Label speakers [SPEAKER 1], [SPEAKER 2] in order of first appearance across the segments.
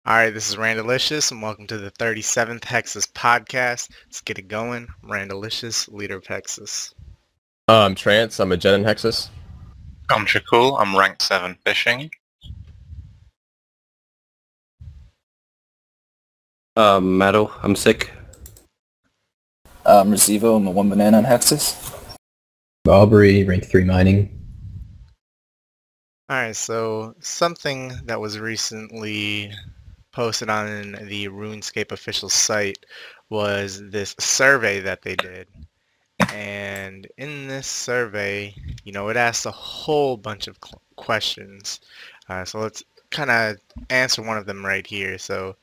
[SPEAKER 1] Alright, this is Randalicious, and welcome to the 37th Hexis podcast. Let's get it going. Randalicious, leader of Hexis.
[SPEAKER 2] I'm Trance, I'm a Gen in Hexis.
[SPEAKER 3] I'm Trickool, I'm rank 7 fishing.
[SPEAKER 4] Matto, I'm sick.
[SPEAKER 5] Razivo, I'm a 1 banana in Hexis.
[SPEAKER 6] Aubrey, rank 3 mining.
[SPEAKER 1] Alright, so something that was recently posted on the RuneScape official site was this survey that they did. And in this survey, it asked a whole bunch of questions. So let's kind of answer one of them right here. So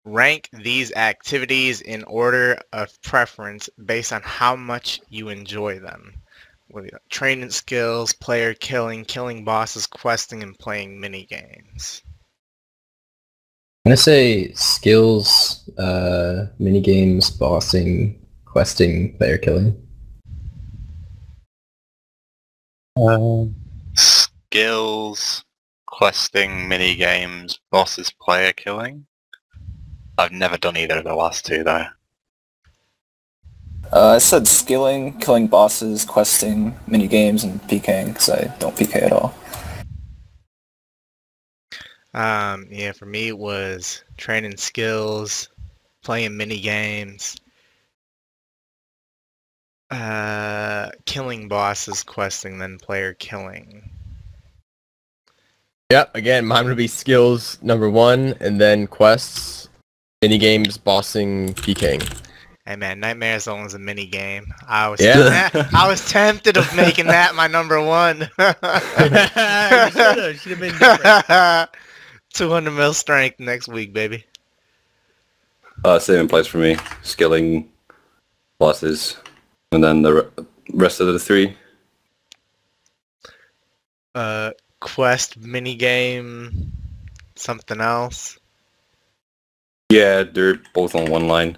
[SPEAKER 1] rank these activities in order of preference based on how much you enjoy them. Training skills, player killing, killing bosses, questing, and playing mini games.
[SPEAKER 6] I'm gonna say skills, minigames, bossing, questing, player killing.
[SPEAKER 3] Skills, questing, mini games, bosses, player killing. I've never done either of the last two though.
[SPEAKER 5] I said skilling, killing bosses, questing, mini games, and PKing, because I don't PK at all.
[SPEAKER 1] Yeah, for me it was training skills, playing mini games, killing bosses, questing, then player killing.
[SPEAKER 2] Yep, again, mine would be skills number 1, and then quests, minigames, bossing, PKing.
[SPEAKER 1] Hey man, Nightmare Zone is a mini game. I was
[SPEAKER 2] Yeah.
[SPEAKER 1] tempted of making that my number 1.
[SPEAKER 2] You should have been different.
[SPEAKER 1] 200 mil strength next week, baby.
[SPEAKER 4] Same in place for me. Skilling, bosses, and then the rest of the 3.
[SPEAKER 1] Quest, minigame, something else.
[SPEAKER 4] Yeah, they're both on one line.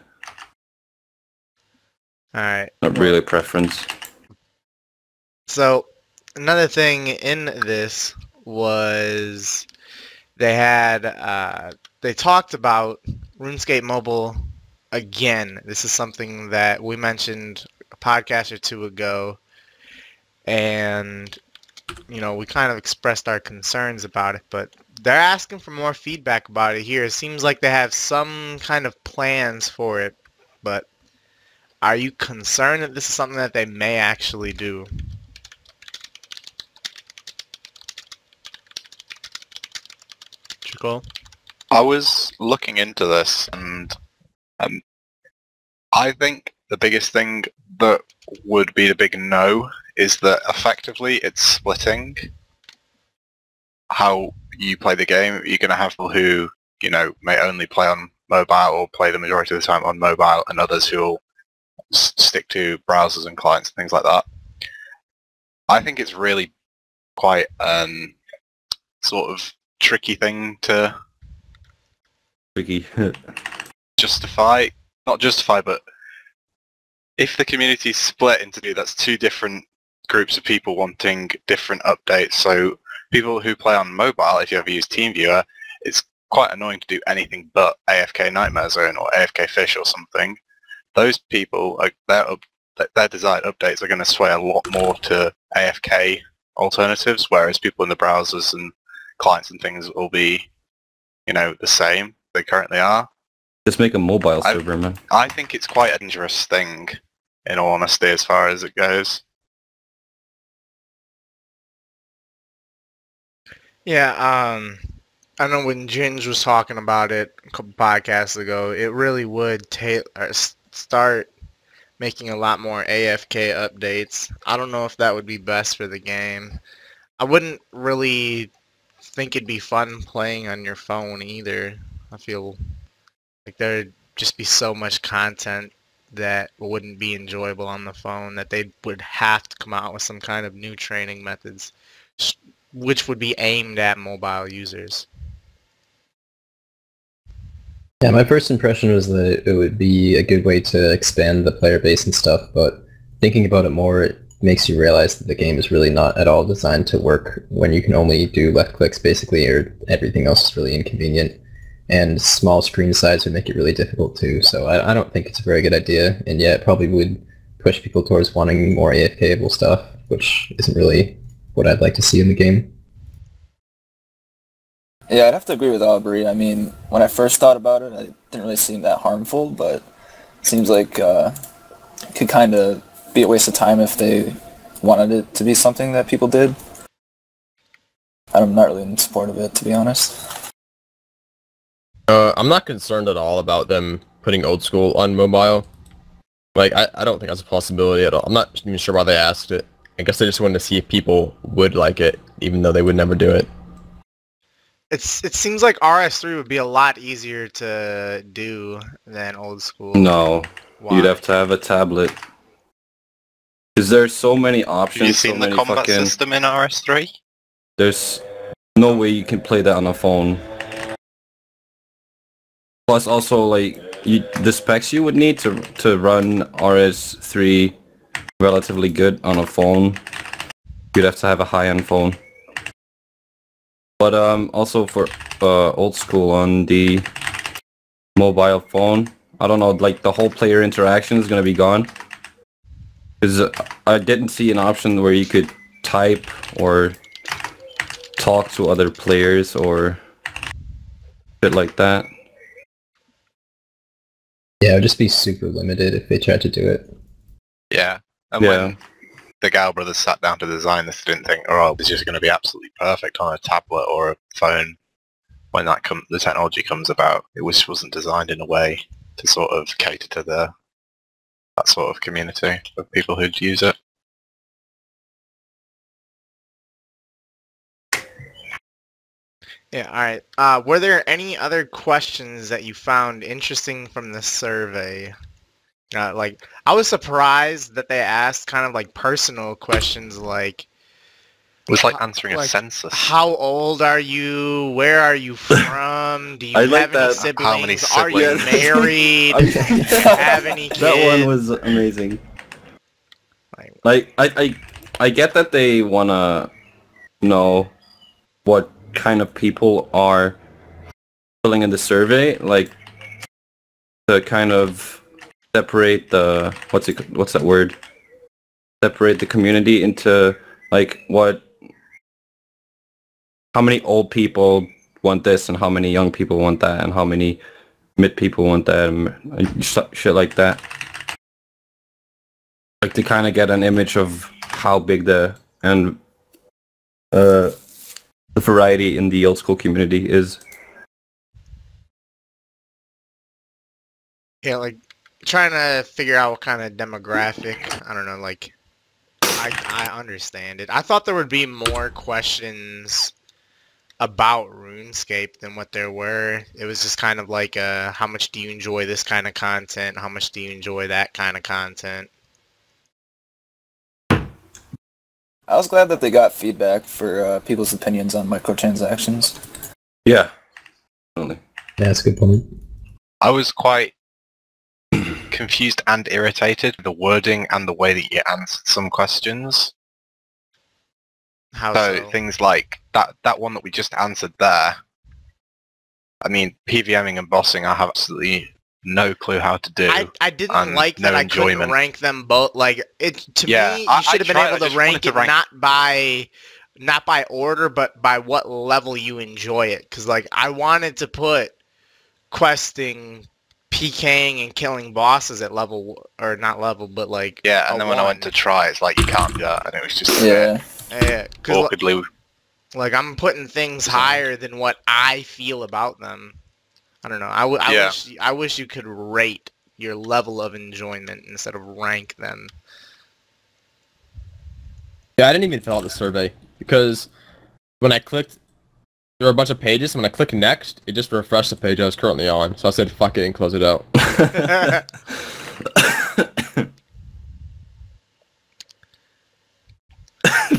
[SPEAKER 1] Alright.
[SPEAKER 4] Not really preference.
[SPEAKER 1] So, another thing in this was they had, they talked about RuneScape Mobile again. This is something that we mentioned a podcast or two ago, and, we kind of expressed our concerns about it, but they're asking for more feedback about it here. It seems like they have some kind of plans for it, but are you concerned that this is something that they may actually do? Trickool?
[SPEAKER 3] I was looking into this and I think the biggest thing that would be the big no is that effectively it's splitting how you play the game. You're going to have people who, may only play on mobile or play the majority of the time on mobile, and others who will stick to browsers and clients and things like that. I think it's really quite sort of tricky thing to justify. Not justify, but if the community's split into two, that's two different groups of people wanting different updates. So people who play on mobile, if you ever use TeamViewer, it's quite annoying to do anything but AFK Nightmare Zone or AFK Fish or something. Those people, their desired updates are going to sway a lot more to AFK alternatives, whereas people in the browsers and clients and things will be, the same they currently are.
[SPEAKER 4] Just make a mobile server, man.
[SPEAKER 3] I think it's quite a dangerous thing, in all honesty, as far as it goes.
[SPEAKER 1] Yeah, I know when Ginge was talking about it a couple podcasts ago, it really would start making a lot more AFK updates. I don't know if that would be best for the game. I wouldn't really think it'd be fun playing on your phone either. I feel like there'd just be so much content that wouldn't be enjoyable on the phone that they would have to come out with some kind of new training methods, which would be aimed at mobile users.
[SPEAKER 6] Yeah, my first impression was that it would be a good way to expand the player base and stuff, but thinking about it more, it makes you realize that the game is really not at all designed to work when you can only do left clicks basically, or everything else is really inconvenient. and small screen size would make it really difficult too. So I don't think it's a very good idea, and yeah, it probably would push people towards wanting more AFK-able stuff, which isn't really what I'd like to see in the game.
[SPEAKER 5] Yeah, I'd have to agree with Aubrey. I mean, when I first thought about it, it didn't really seem that harmful, but it seems like it could kind of be a waste of time if they wanted it to be something that people did. I'm not really in support of it, to be honest.
[SPEAKER 2] I'm not concerned at all about them putting old school on mobile. Like, I don't think that's a possibility at all. I'm not even sure why they asked it. I guess they just wanted to see if people would like it, even though they would never do it.
[SPEAKER 1] It seems like RS3 would be a lot easier to do than old school.
[SPEAKER 4] No,
[SPEAKER 1] Why?
[SPEAKER 4] you'd have to have a tablet. Because there's so many options.
[SPEAKER 3] Have you seen the combat system in RS3?
[SPEAKER 4] There's no way you can play that on a phone. Plus, also, like, the specs you would need to run RS3 relatively good on a phone, you'd have to have a high-end phone. But also for old school on the mobile phone, I don't know, like the whole player interaction is gonna be gone. Because I didn't see an option where you could type or talk to other players or shit like that.
[SPEAKER 6] Yeah, it would just be super limited if they tried to do it.
[SPEAKER 3] Yeah. And when the Gal brothers sat down to design this, they didn't think, oh, this is going to be absolutely perfect on a tablet or a phone. When the technology comes about, it wasn't designed in a way to sort of cater to that sort of community of people who'd use it.
[SPEAKER 1] Yeah, alright. Were there any other questions that you found interesting from the survey? Like, I was surprised that they asked kind of like personal questions like...
[SPEAKER 3] It was like answering a census.
[SPEAKER 1] How old are you? Where are you from? Do you have any siblings?
[SPEAKER 3] How many
[SPEAKER 1] Are you married? Do you have any kids?
[SPEAKER 4] That one was amazing. Like, I get that they wanna know what kind of people are filling in the survey, like to kind of separate the what's that word? Separate the community into like how many old people want this and how many young people want that and how many mid people want that and shit like that. Like to kind of get an image of how big the variety in the old school community is.
[SPEAKER 1] Yeah, like trying to figure out what kind of demographic. I don't know, like I understand it. I thought there would be more questions about RuneScape than what there were. It was just kind of like how much do you enjoy this kind of content? How much do you enjoy that kind of content?
[SPEAKER 5] I was glad that they got feedback for people's opinions on microtransactions.
[SPEAKER 4] Yeah. Definitely.
[SPEAKER 6] Yeah, that's a good point.
[SPEAKER 3] I was quite confused and irritated with the wording and the way that you answered some questions.
[SPEAKER 1] How
[SPEAKER 3] So things like that one that we just answered there. I mean, PVMing and bossing, I have absolutely no clue how to do.
[SPEAKER 1] I didn't like that
[SPEAKER 3] no
[SPEAKER 1] I couldn't
[SPEAKER 3] enjoyment.
[SPEAKER 1] rank them both. Like to
[SPEAKER 3] Yeah,
[SPEAKER 1] me, you
[SPEAKER 3] I
[SPEAKER 1] should have been
[SPEAKER 3] tried, I
[SPEAKER 1] able to
[SPEAKER 3] just
[SPEAKER 1] rank
[SPEAKER 3] wanted to
[SPEAKER 1] it
[SPEAKER 3] rank-
[SPEAKER 1] not by order, but by what level you enjoy it. Because like I wanted to put questing, PKing, and killing bosses at level or not level, but like
[SPEAKER 3] Yeah, and then when I went to try, it's like you can't do that, and it was just a
[SPEAKER 5] Yeah.
[SPEAKER 1] yeah, because
[SPEAKER 3] awkwardly.
[SPEAKER 1] like I'm putting things higher than what I feel about them. I don't know. I wish you could rate your level of enjoyment instead of rank them.
[SPEAKER 2] Yeah, I didn't even fill out the survey because when I clicked, there were a bunch of pages. And when I clicked next, it just refreshed the page I was currently on. So I said, fuck it, and close it out.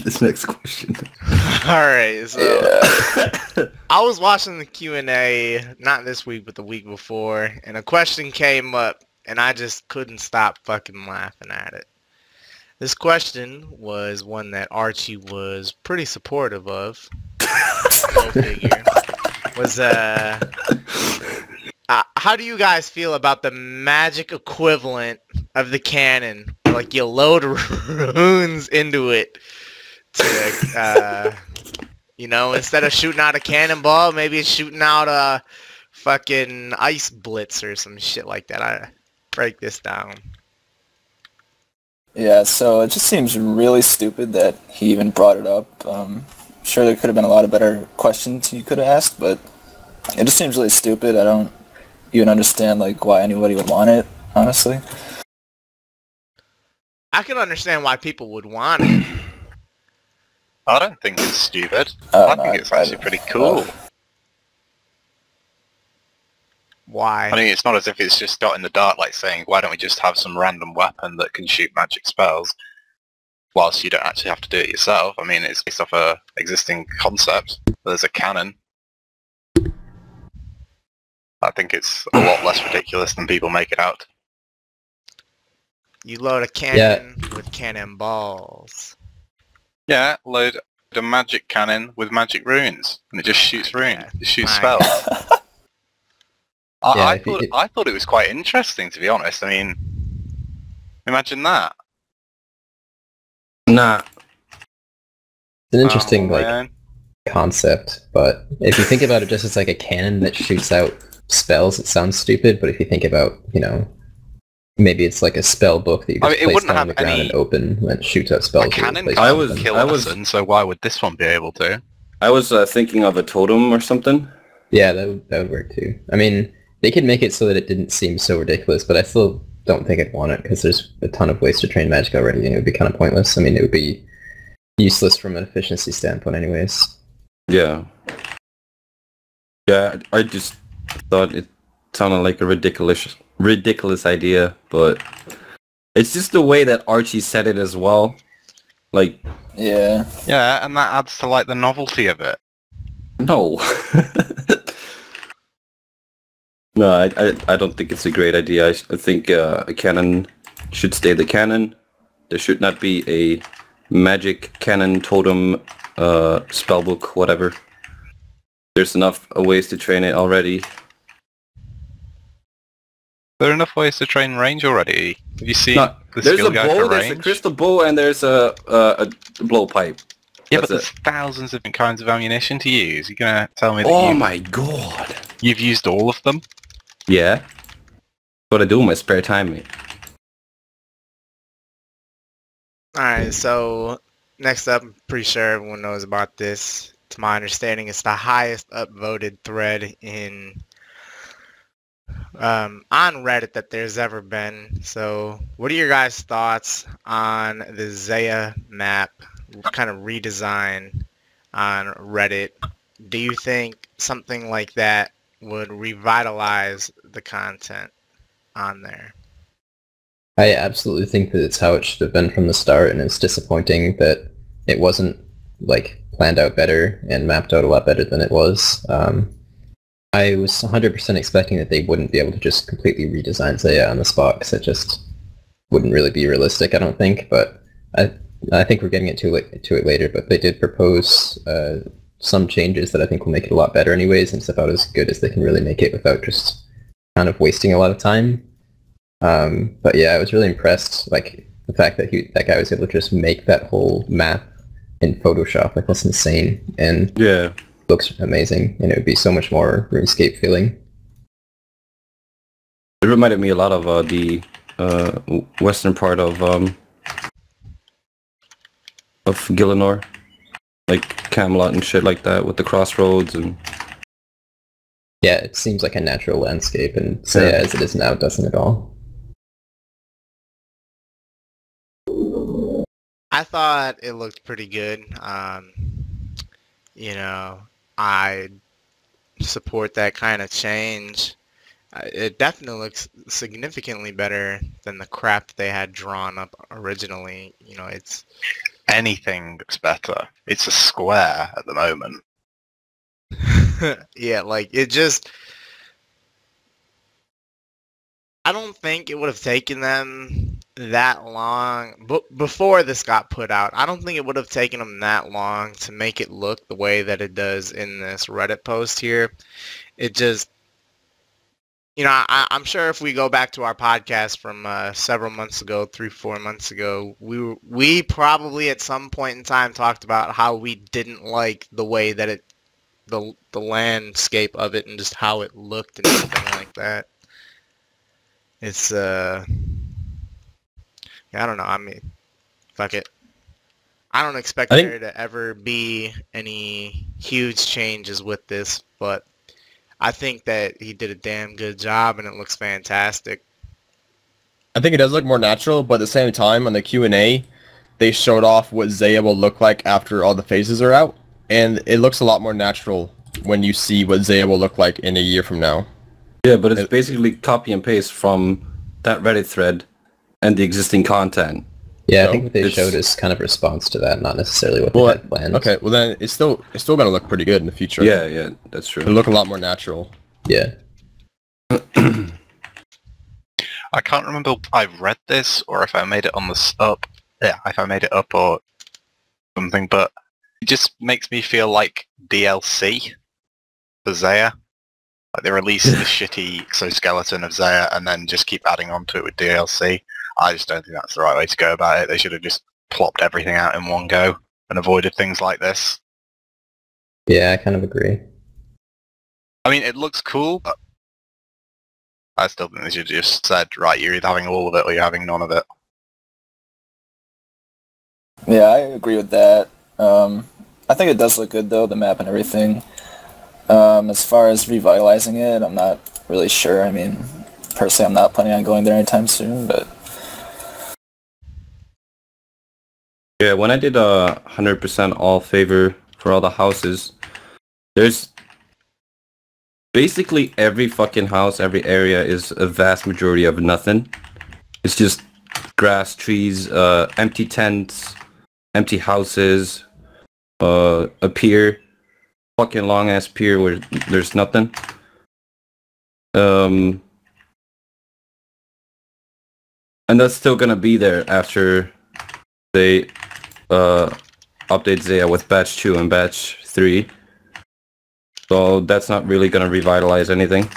[SPEAKER 4] This next question.
[SPEAKER 1] Alright, so I was watching the Q&A, not this week, but the week before, and a question came up, and I just couldn't stop fucking laughing at it. This question was one that Archie was pretty supportive of. Go figure. Was how do you guys feel about the magic equivalent of the cannon? Like you load runes into it to, you know, instead of shooting out a cannonball, maybe it's shooting out a fucking ice blitz or some shit like that. I break this down.
[SPEAKER 5] Yeah, so it just seems really stupid that he even brought it up. Sure, there could have been a lot of better questions you could have asked, but it just seems really stupid. I don't even understand like why anybody would want it, honestly.
[SPEAKER 1] I can understand why people would want it.
[SPEAKER 3] I don't think it's stupid.
[SPEAKER 5] Oh,
[SPEAKER 3] I
[SPEAKER 5] no,
[SPEAKER 3] think it's actually pretty cool.
[SPEAKER 1] Why?
[SPEAKER 3] I mean, it's not as if it's just got in the dark, like saying, why don't we just have some random weapon that can shoot magic spells, whilst you don't actually have to do it yourself. I mean, it's based off a existing concept. There's a cannon. I think it's a lot less ridiculous than people make it out.
[SPEAKER 1] You load a cannon with cannonballs.
[SPEAKER 3] Yeah, load a magic cannon with magic runes, and it just shoots runes.
[SPEAKER 1] Yeah,
[SPEAKER 3] It shoots
[SPEAKER 1] fine.
[SPEAKER 3] spells. I thought it was quite interesting, to be honest. I mean, imagine that.
[SPEAKER 4] Nah.
[SPEAKER 6] It's an interesting
[SPEAKER 3] man.
[SPEAKER 6] concept, but if you think about it just as like a cannon that shoots out spells, it sounds stupid. But if you think about, you know, maybe it's like a spell book that you just place down on the ground and open and it shoots out spells.
[SPEAKER 3] A cannon
[SPEAKER 4] I was-
[SPEAKER 3] can't kill a person, so why would this one be able to?
[SPEAKER 4] I was thinking of a totem or something.
[SPEAKER 6] Yeah, that would work too. I mean, they could make it so that it didn't seem so ridiculous, but I still don't think I'd want it because there's a ton of ways to train magic already, and it would be kind of pointless. I mean, it would be useless from an efficiency standpoint anyways.
[SPEAKER 4] Yeah. Yeah, I just thought it sounded like a ridiculous idea, but it's just the way that Archie said it as well. Like,
[SPEAKER 5] Yeah.
[SPEAKER 3] Yeah, and that adds to like the novelty of it.
[SPEAKER 4] no. No, I don't think it's a great idea. I think a cannon should stay the cannon. There should not be a magic cannon totem spellbook, whatever. There's enough ways to train it already.
[SPEAKER 3] There are enough ways to train range already. Have you seen
[SPEAKER 4] No,
[SPEAKER 3] the
[SPEAKER 4] there's
[SPEAKER 3] skill
[SPEAKER 4] a
[SPEAKER 3] guide
[SPEAKER 4] bow,
[SPEAKER 3] for
[SPEAKER 4] there's a
[SPEAKER 3] range?
[SPEAKER 4] crystal bow, and there's a blowpipe.
[SPEAKER 3] Yeah,
[SPEAKER 4] That's
[SPEAKER 3] but there's thousands of different kinds of ammunition to use. You're gonna tell me that
[SPEAKER 4] Oh my god.
[SPEAKER 3] you've used all of them?
[SPEAKER 4] Yeah. That's what I do in my spare time, mate.
[SPEAKER 1] Alright, so next up, I'm pretty sure everyone knows about this. To my understanding, it's the highest upvoted thread in on Reddit that there's ever been. So what are your guys' thoughts on the Zaya map kind of redesign on Reddit? Do you think something like that would revitalize the content on there?
[SPEAKER 6] I absolutely think that it's how it should have been from the start, and it's disappointing that it wasn't like planned out better and mapped out a lot better than it was. I was 100% expecting that they wouldn't be able to just completely redesign Zaya on the spot, because it just wouldn't really be realistic, I don't think. But I think we're getting to it later, but they did propose some changes that I think will make it a lot better anyways, and it's about as good as they can really make it without just kind of wasting a lot of time. But yeah, I was really impressed, like the fact that that guy was able to just make that whole map in Photoshop. Like, that's insane, and
[SPEAKER 4] Yeah.
[SPEAKER 6] looks amazing, and it would be so much more RuneScape feeling.
[SPEAKER 4] It reminded me a lot of the western part of Gielinor. Like Camelot and shit like that, with the crossroads and...
[SPEAKER 6] Yeah, it seems like a natural landscape, and Zaya as it is now doesn't at all.
[SPEAKER 1] I thought it looked pretty good. You know, I support that kind of change. It definitely looks significantly better than the crap they had drawn up originally. You know, it's...
[SPEAKER 3] Anything looks better. It's a square at the moment.
[SPEAKER 1] yeah, like, it just... I don't think it would have taken them that long, before this got put out, I don't think it would have taken them that long to make it look the way that it does in this Reddit post here. It just... you know, I'm sure if we go back to our podcast from several months ago, 3-4 months ago, we probably at some point in time talked about how we didn't like the way that the landscape of it and just how it looked and everything like that. It's yeah, I don't know. I mean, fuck it. I don't expect there to ever be any huge changes with this, but I think that he did a damn good job and it looks fantastic.
[SPEAKER 2] I think it does look more natural, but at the same time, on the Q&A, they showed off what Zaya will look like after all the phases are out, and it looks a lot more natural when you see what Zaya will look like in a year from now.
[SPEAKER 4] Yeah, but it's basically copy and paste from that Reddit thread and the existing content.
[SPEAKER 6] Yeah, I think what they showed is kind of response to that, not necessarily what they had planned.
[SPEAKER 2] Okay, well then it's still gonna look pretty good in the future.
[SPEAKER 4] Yeah, that's true.
[SPEAKER 2] It'll look a lot more natural.
[SPEAKER 6] Yeah.
[SPEAKER 3] I can't remember if I read this or if I made it on the up. Yeah, if I made it up or something, but it just makes me feel like DLC for Zaya. Like they release the shitty exoskeleton of Zaya and then just keep adding on to it with DLC. I just don't think that's the right way to go about it. They should have just plopped everything out in one go and avoided things like this.
[SPEAKER 6] Yeah, I kind of agree.
[SPEAKER 3] I mean, it looks cool, but I still think they should have just said, right, you're either having all of it or you're having none of it.
[SPEAKER 5] Yeah, I agree with that. I think it does look good, though, the map and everything. As far as revitalizing it, I'm not really sure. I mean, personally, I'm not planning on going there anytime soon, but...
[SPEAKER 4] Yeah, when I did 100% all favor for all the houses, there's basically every fucking house, every area is a vast majority of nothing. It's just grass, trees, empty tents, empty houses, a pier, fucking long ass pier where there's nothing. And that's still gonna be there after they update Zaya with batch 2 and batch 3. So that's not really gonna revitalize anything.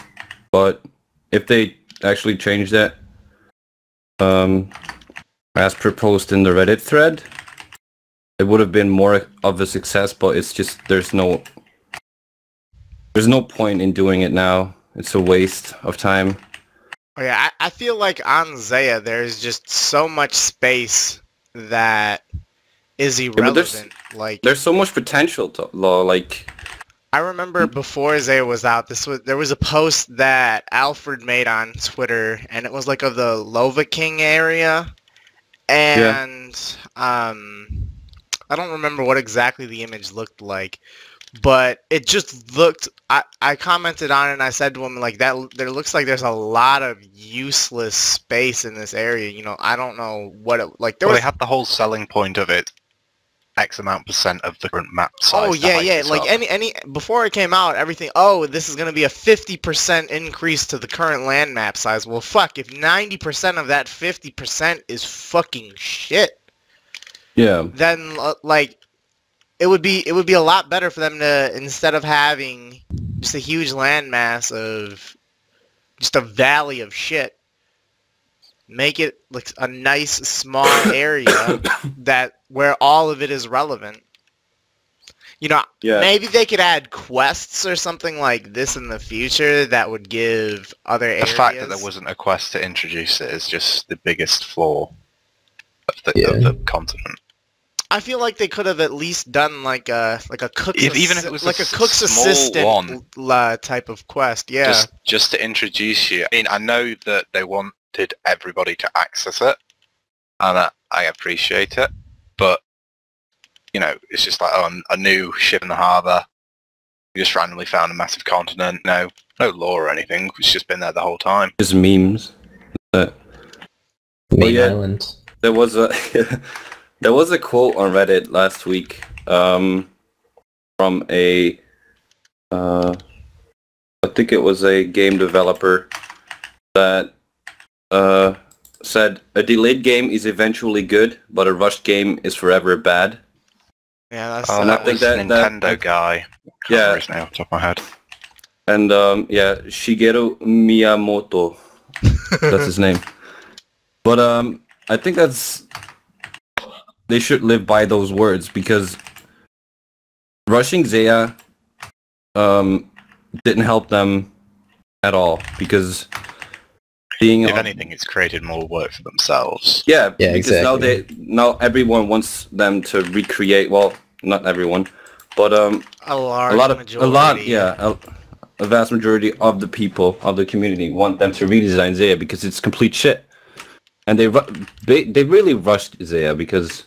[SPEAKER 4] But if they actually change that as proposed in the Reddit thread, it would have been more of a success, but it's just there's no point in doing it now. It's a waste of time.
[SPEAKER 1] Oh yeah, I feel like on Zaya there's just so much space that is irrelevant.
[SPEAKER 4] There's so much potential to
[SPEAKER 1] I remember before Zaya was out, there was a post that Alfred made on Twitter, and it was like of the Lova King area, and I don't remember what exactly the image looked like, but it just looked. I commented on it and I said to him like that. There looks like there's a lot of useless space in this area. You know, I don't know what it like. They
[SPEAKER 3] had the whole selling point of it. X amount % of the current map size.
[SPEAKER 1] Oh yeah. Like any before it came out, everything. Oh, this is gonna be a 50% increase to the current land map size. Well, fuck. If 90% of that 50% is fucking shit.
[SPEAKER 4] Yeah.
[SPEAKER 1] Then like, it would be a lot better for them to, instead of having just a huge landmass of just a valley of shit, make it like a nice small area where all of it is relevant. You know, maybe they could add quests or something like this in the future that would give other areas...
[SPEAKER 3] The fact that there wasn't a quest to introduce it is just the biggest flaw of the continent.
[SPEAKER 1] I feel like they could have at least done like a cook's
[SPEAKER 3] even if it was
[SPEAKER 1] like a cook's assistant type of quest. Yeah,
[SPEAKER 3] just to introduce you. I mean, I know that they wanted everybody to access it, and I appreciate it, but you know, it's just like a new ship in the harbour. We just randomly found a massive continent. No lore or anything. It's just been there the whole time.
[SPEAKER 4] Just memes.
[SPEAKER 6] Main island.
[SPEAKER 4] There was a there was a quote on Reddit last week from a I think it was a game developer that said a delayed game is eventually good, but a rushed game is forever bad.
[SPEAKER 1] Yeah, that's
[SPEAKER 3] that was Nintendo guy. Can't remember his name off the top of my head.
[SPEAKER 4] And yeah, Shigeru Miyamoto. That's his name. But I think they should live by those words, because rushing Zaya didn't help them at all, because being
[SPEAKER 3] If anything, it's created more work for themselves.
[SPEAKER 4] yeah,
[SPEAKER 6] Yeah,
[SPEAKER 4] because
[SPEAKER 6] exactly.
[SPEAKER 4] now everyone wants them to recreate. Well, not everyone, but
[SPEAKER 1] A large majority.
[SPEAKER 4] a vast majority of the people of the community want them to redesign Zaya because it's complete shit, and they really rushed Zaya because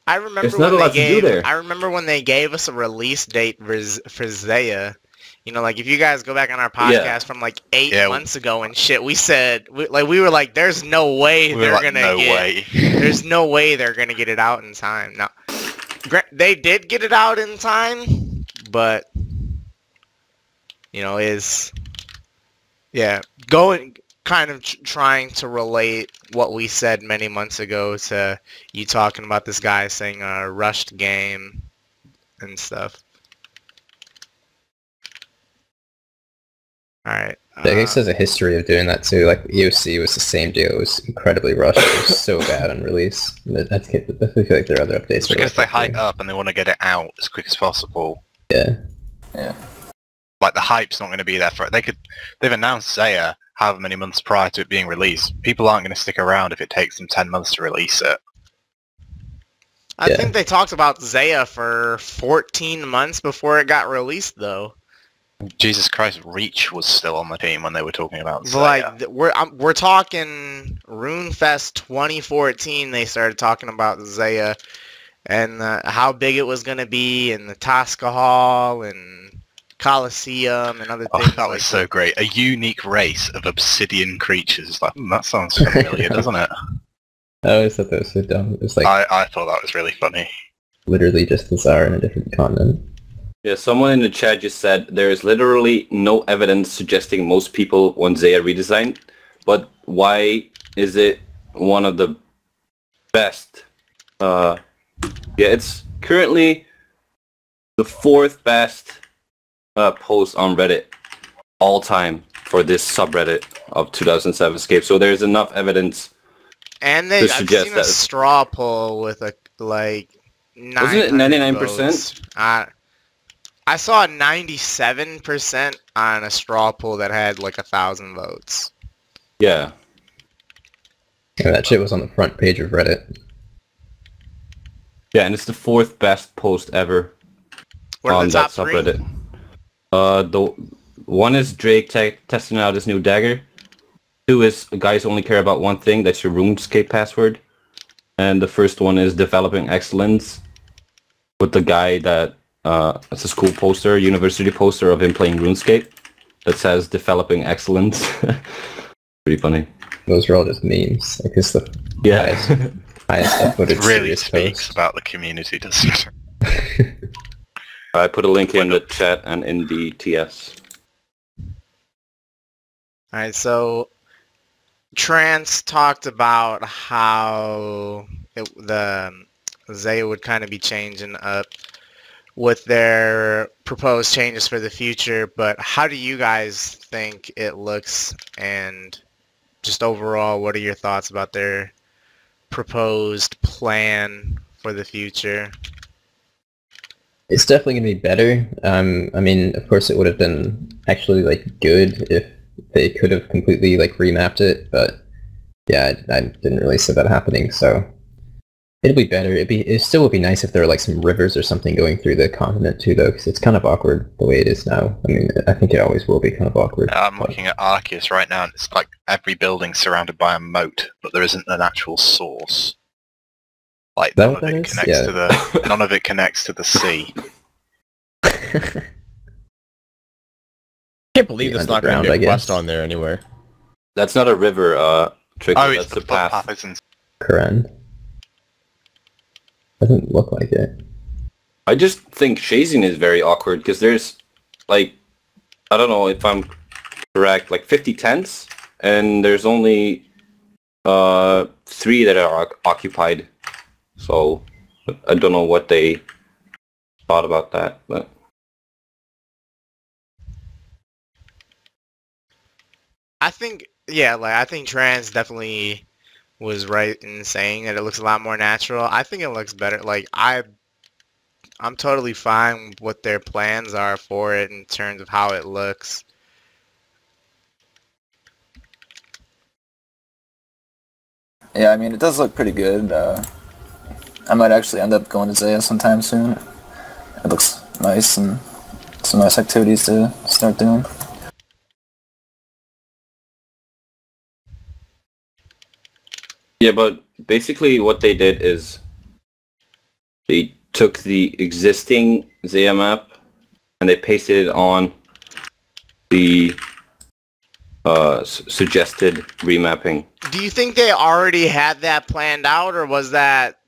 [SPEAKER 1] I remember
[SPEAKER 4] there's not
[SPEAKER 1] when
[SPEAKER 4] a
[SPEAKER 1] they
[SPEAKER 4] lot to do
[SPEAKER 1] gave.
[SPEAKER 4] there.
[SPEAKER 1] I remember when they gave us a release date for Zaya. You know, like if you guys go back on our podcast from like 8 months ago and shit, we said we were like, "There's no way
[SPEAKER 3] We were like, no way.
[SPEAKER 1] There's no way they're gonna get it out in time." Now, they did get it out in time, but you know, going kind of trying to relate what we said many months ago to you talking about this guy saying a rushed game and stuff. Alright.
[SPEAKER 6] Hexis has a history of doing that too. Like EOC was the same deal. It was incredibly rushed. It was so bad on release. I feel like there are other updates.
[SPEAKER 3] Because they hype up and they want to get it out as quick as possible.
[SPEAKER 6] Yeah.
[SPEAKER 5] Yeah.
[SPEAKER 3] Like the hype's not going to be there for it. They've announced Zaya however many months prior to it being released. People aren't going to stick around if it takes them 10 months to release it.
[SPEAKER 1] I think they talked about Zaya for 14 months before it got released, though.
[SPEAKER 3] Jesus Christ, Reach was still on the team when they were talking about Zaya.
[SPEAKER 1] Like, we're talking RuneFest 2014, they started talking about Zaya and how big it was going to be, and the Tasca Hall, and Coliseum, and other things.
[SPEAKER 3] That was so great. A unique race of obsidian creatures. Like, that sounds familiar, doesn't it?
[SPEAKER 6] I always thought that was so dumb. It was like
[SPEAKER 3] I thought that was really funny.
[SPEAKER 6] literally just the Tsar in a different continent.
[SPEAKER 4] Yeah, someone in the chat just said there is literally no evidence suggesting most people want Zaya redesigned, but why is it one of the best? Yeah, it's currently the 4th best post on Reddit all time for this subreddit of 2007 Escape. So there's enough evidence.
[SPEAKER 1] And I've seen a straw poll with a like 900
[SPEAKER 4] wasn't it 99%?
[SPEAKER 1] I saw 97% on a straw poll that had like 1,000 votes.
[SPEAKER 4] Yeah.
[SPEAKER 6] Yeah, that shit was on the front page of Reddit.
[SPEAKER 4] Yeah, and it's the 4th best post ever on that subreddit. The one is Drake testing out his new dagger. 2 is guys only care about one thing, that's your RuneScape password. And the first one is developing excellence with the guy that it's a school poster, university poster of him playing RuneScape that says developing excellence. Pretty funny.
[SPEAKER 6] Those are all just memes. Like it's the highest upvoted
[SPEAKER 3] It really
[SPEAKER 6] serious
[SPEAKER 3] speaks
[SPEAKER 6] post.
[SPEAKER 3] about the community, doesn't it?
[SPEAKER 4] I put a link in the chat and in the TS.
[SPEAKER 1] Alright, so Trance talked about how the Zaya would kind of be changing up with their proposed changes for the future, but how do you guys think it looks, and just overall, what are your thoughts about their proposed plan for the future?
[SPEAKER 6] It's definitely going to be better. I mean, of course it would have been actually like good if they could have completely like remapped it, but yeah, I didn't really see that happening, so it'll be better. It still would be nice if there were like some rivers or something going through the continent too, though, because it's kind of awkward the way it is now. I mean, I think it always will be kind of awkward.
[SPEAKER 3] I'm looking at Arceus right now, and it's like every building surrounded by a moat, but there isn't an actual source. Like none of it connects to the none of it connects to the sea.
[SPEAKER 2] Can't believe there's not going to be a quest on there anywhere.
[SPEAKER 4] That's not a river, Trickool.
[SPEAKER 3] Oh,
[SPEAKER 4] that's
[SPEAKER 3] it's the
[SPEAKER 4] path.
[SPEAKER 3] isn't.
[SPEAKER 6] Koran. Doesn't look like it.
[SPEAKER 4] I just think chasing is very awkward because there's like, I don't know if I'm correct, like 50 tents, and there's only 3 that are occupied. So I don't know what they thought about that, but
[SPEAKER 1] I think, yeah, like I think Trance definitely was right in saying that it looks a lot more natural. I think it looks better. Like I'm totally fine with what their plans are for it in terms of how it looks.
[SPEAKER 5] Yeah, I mean, it does look pretty good. I might actually end up going to Zaya sometime soon. It looks nice and some nice activities to start doing.
[SPEAKER 4] Yeah, but basically what they did is they took the existing Zaya map and they pasted it on the suggested remapping.
[SPEAKER 1] Do you think they already had that planned out, or was that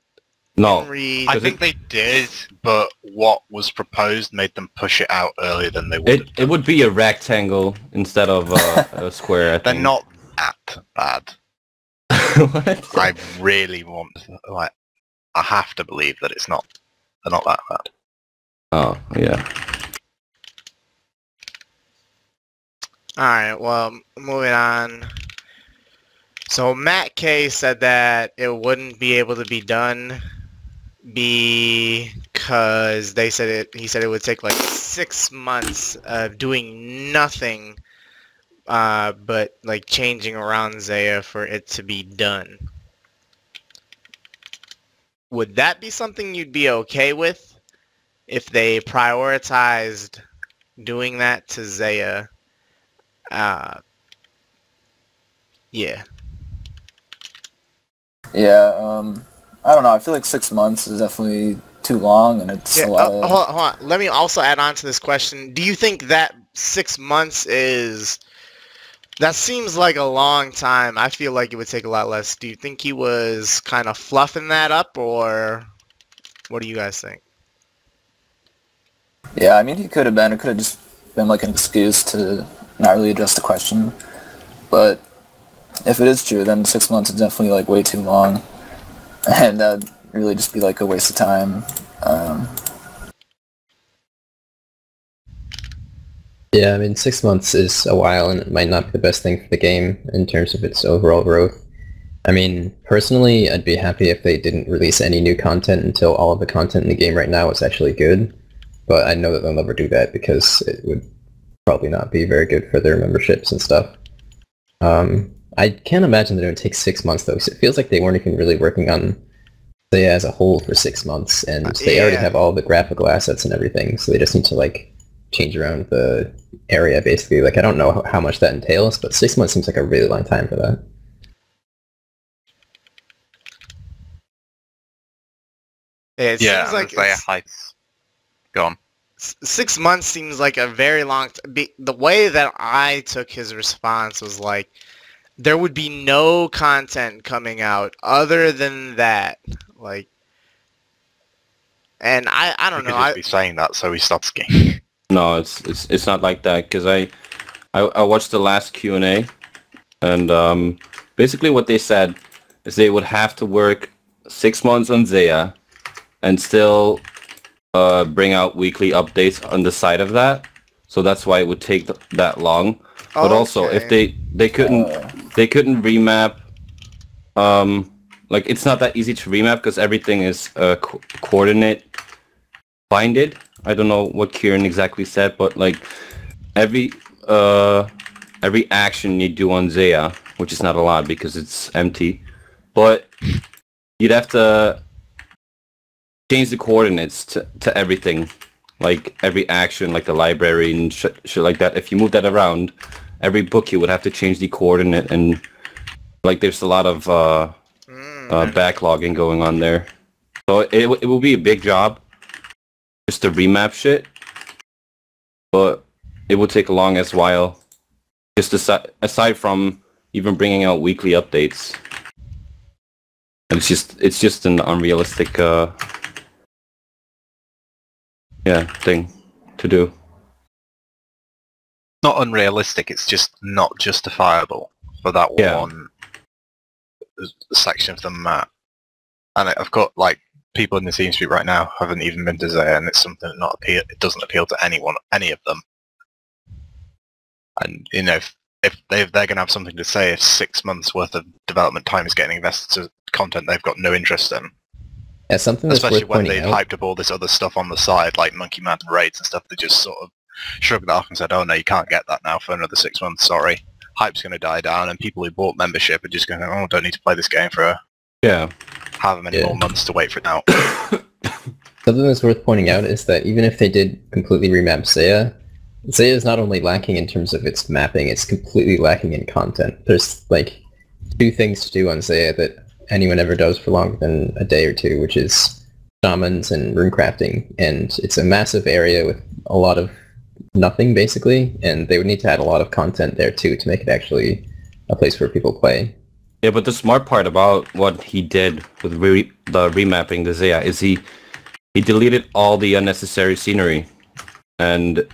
[SPEAKER 4] No,
[SPEAKER 1] Henry?
[SPEAKER 3] I think they did, but what was proposed made them push it out earlier than they would.
[SPEAKER 4] it would be a rectangle instead of a square. I
[SPEAKER 3] They're
[SPEAKER 4] think.
[SPEAKER 3] not that bad.
[SPEAKER 4] What?
[SPEAKER 3] I really want, like, I have to believe that it's not. They're not that bad.
[SPEAKER 4] Oh yeah.
[SPEAKER 1] Alright, well, moving on. So Matt K said that it wouldn't be able to be done because he said it would take like 6 months of doing nothing but like changing around Zaya for it to be done. Would that be something you'd be okay with if they prioritized doing that to Zaya? Yeah.
[SPEAKER 5] Yeah, I don't know. I feel like 6 months is definitely too long, and it's
[SPEAKER 1] Yeah,
[SPEAKER 5] a lot of...
[SPEAKER 1] hold on. Let me also add on to this question. Do you think that 6 months is... That seems like a long time. I feel like it would take a lot less. Do you think he was kind of fluffing that up, or what do you guys think?
[SPEAKER 5] Yeah, I mean, he could have been. It could have just been like an excuse to not really address the question. But if it is true, then 6 months is definitely like way too long, and that'd really just be like a waste of time.
[SPEAKER 6] Yeah, I mean, 6 months is a while, and it might not be the best thing for the game in terms of its overall growth. I mean, personally, I'd be happy if they didn't release any new content until all of the content in the game right now is actually good, but I know that they'll never do that because it would probably not be very good for their memberships and stuff. I can't imagine that it would take 6 months, though, because it feels like they weren't even really working on Zaya as a whole for 6 months, and they already have all the graphical assets and everything, so they just need to, like, change around the area, basically. Like, I don't know how much that entails, but 6 months seems like a really long time for that.
[SPEAKER 1] It seems like
[SPEAKER 3] Zaya Heights. Go on.
[SPEAKER 1] 6 months seems like a very long the way that I took his response was like, there would be no content coming out other than that. Like, and I don't
[SPEAKER 3] You
[SPEAKER 1] know.
[SPEAKER 3] could just be saying that so he stops skiing.
[SPEAKER 4] No, it's not like that, because I watched the last Q&A, and basically what they said is they would have to work 6 months on Zaya and still bring out weekly updates on the side of that. So that's why it would take that long. But also, if they couldn't remap, like, it's not that easy to remap because everything is coordinate binded. I don't know what Kieran exactly said, but like every action you do on Zaya, which is not a lot because it's empty, but you'd have to change the coordinates to everything, like every action, like the library and shit like that. If you move that around, every book you would have to change the coordinate, and like there's a lot of backlogging going on there. So it will be a big job just to remap shit, but it would take a long as while, just aside from even bringing out weekly updates. And it's just an unrealistic thing to do.
[SPEAKER 3] Not unrealistic, it's just not justifiable for that one section of the map. And I've got, like, people in the TeamSpeak right now haven't even been to Zaya, and it's something that it doesn't appeal to any of them. And, you know, if they're going to have something to say if 6 months worth of development time is getting invested to content they've got no interest in.
[SPEAKER 6] Yeah, something that's
[SPEAKER 3] Especially
[SPEAKER 6] worth
[SPEAKER 3] when
[SPEAKER 6] pointing
[SPEAKER 3] they've
[SPEAKER 6] out.
[SPEAKER 3] hyped up all this other stuff on the side, like Monkey Man and Raids and stuff. They just sort of shrugged it off and said, oh no, you can't get that now for another 6 months, sorry. Hype's going to die down, and people who bought membership are just going to, oh, don't need to play this game for however many more months to wait for it out.
[SPEAKER 6] Something that's worth pointing out is that even if they did completely remap Zaya, Zaya is not only lacking in terms of its mapping, it's completely lacking in content. There's like 2 things to do on Zaya that anyone ever does for longer than a day or 2, which is shamans and runecrafting, and it's a massive area with a lot of nothing basically, and they would need to add a lot of content there too to make it actually a place where people play.
[SPEAKER 4] Yeah, but the smart part about what he did with the remapping the Zaya is he deleted all the unnecessary scenery and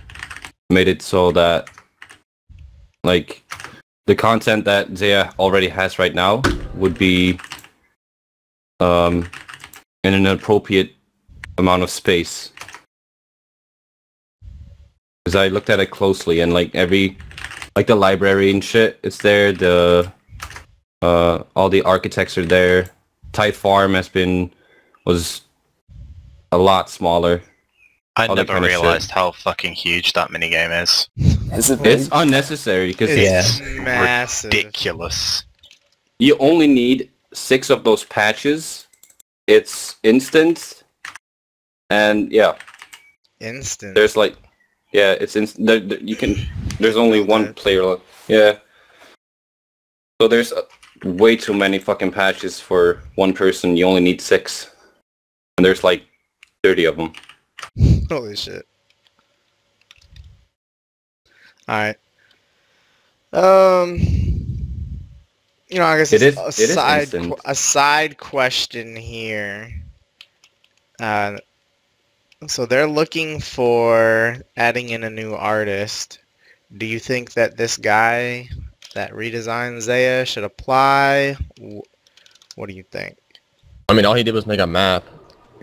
[SPEAKER 4] made it so that like the content that Zaya already has right now would be in an appropriate amount of space. Because I looked at it closely, and like the library and shit, it's there. The all the architects are there. Tide Farm was a lot smaller.
[SPEAKER 3] I
[SPEAKER 4] all that
[SPEAKER 3] never
[SPEAKER 4] kind of
[SPEAKER 3] realized
[SPEAKER 4] shit.
[SPEAKER 3] how fucking huge that minigame is.
[SPEAKER 5] Is it big?
[SPEAKER 4] It's unnecessary because
[SPEAKER 1] It's massive.
[SPEAKER 3] Ridiculous.
[SPEAKER 4] you only need 6 of those patches. It's instant, and yeah,
[SPEAKER 1] Instant.
[SPEAKER 4] there's like, yeah, it's instant. You can. There's only one player left. Yeah. So there's way too many fucking patches for one person. You only need 6, and there's like 30 of them.
[SPEAKER 1] Holy shit. Alright. You know, I guess
[SPEAKER 4] It
[SPEAKER 1] it's
[SPEAKER 4] is instant.
[SPEAKER 1] a side question here. So they're looking for adding in a new artist. Do you think that this guy that redesigned Zaya should apply? What do you think?
[SPEAKER 2] I mean, all he did was make a map.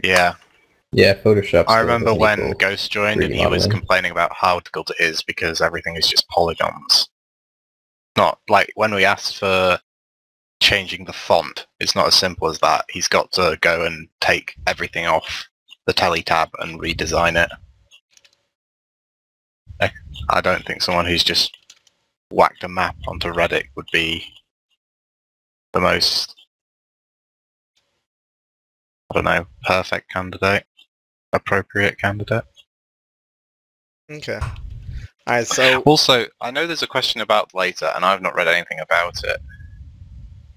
[SPEAKER 3] Yeah.
[SPEAKER 6] Yeah, Photoshop.
[SPEAKER 3] I remember when Ghost joined and he was
[SPEAKER 6] remodeling.
[SPEAKER 3] complaining about how difficult it is because everything is just polygons. Not like when we asked for changing the font, it's not as simple as that. He's got to go and take everything off the tele tab and redesign it. I don't think someone who's just whacked a map onto Reddit would be the most, I don't know, perfect candidate, appropriate candidate.
[SPEAKER 1] Okay. Alright, so
[SPEAKER 3] Also, I know there's a question about later, and I've not read anything about it,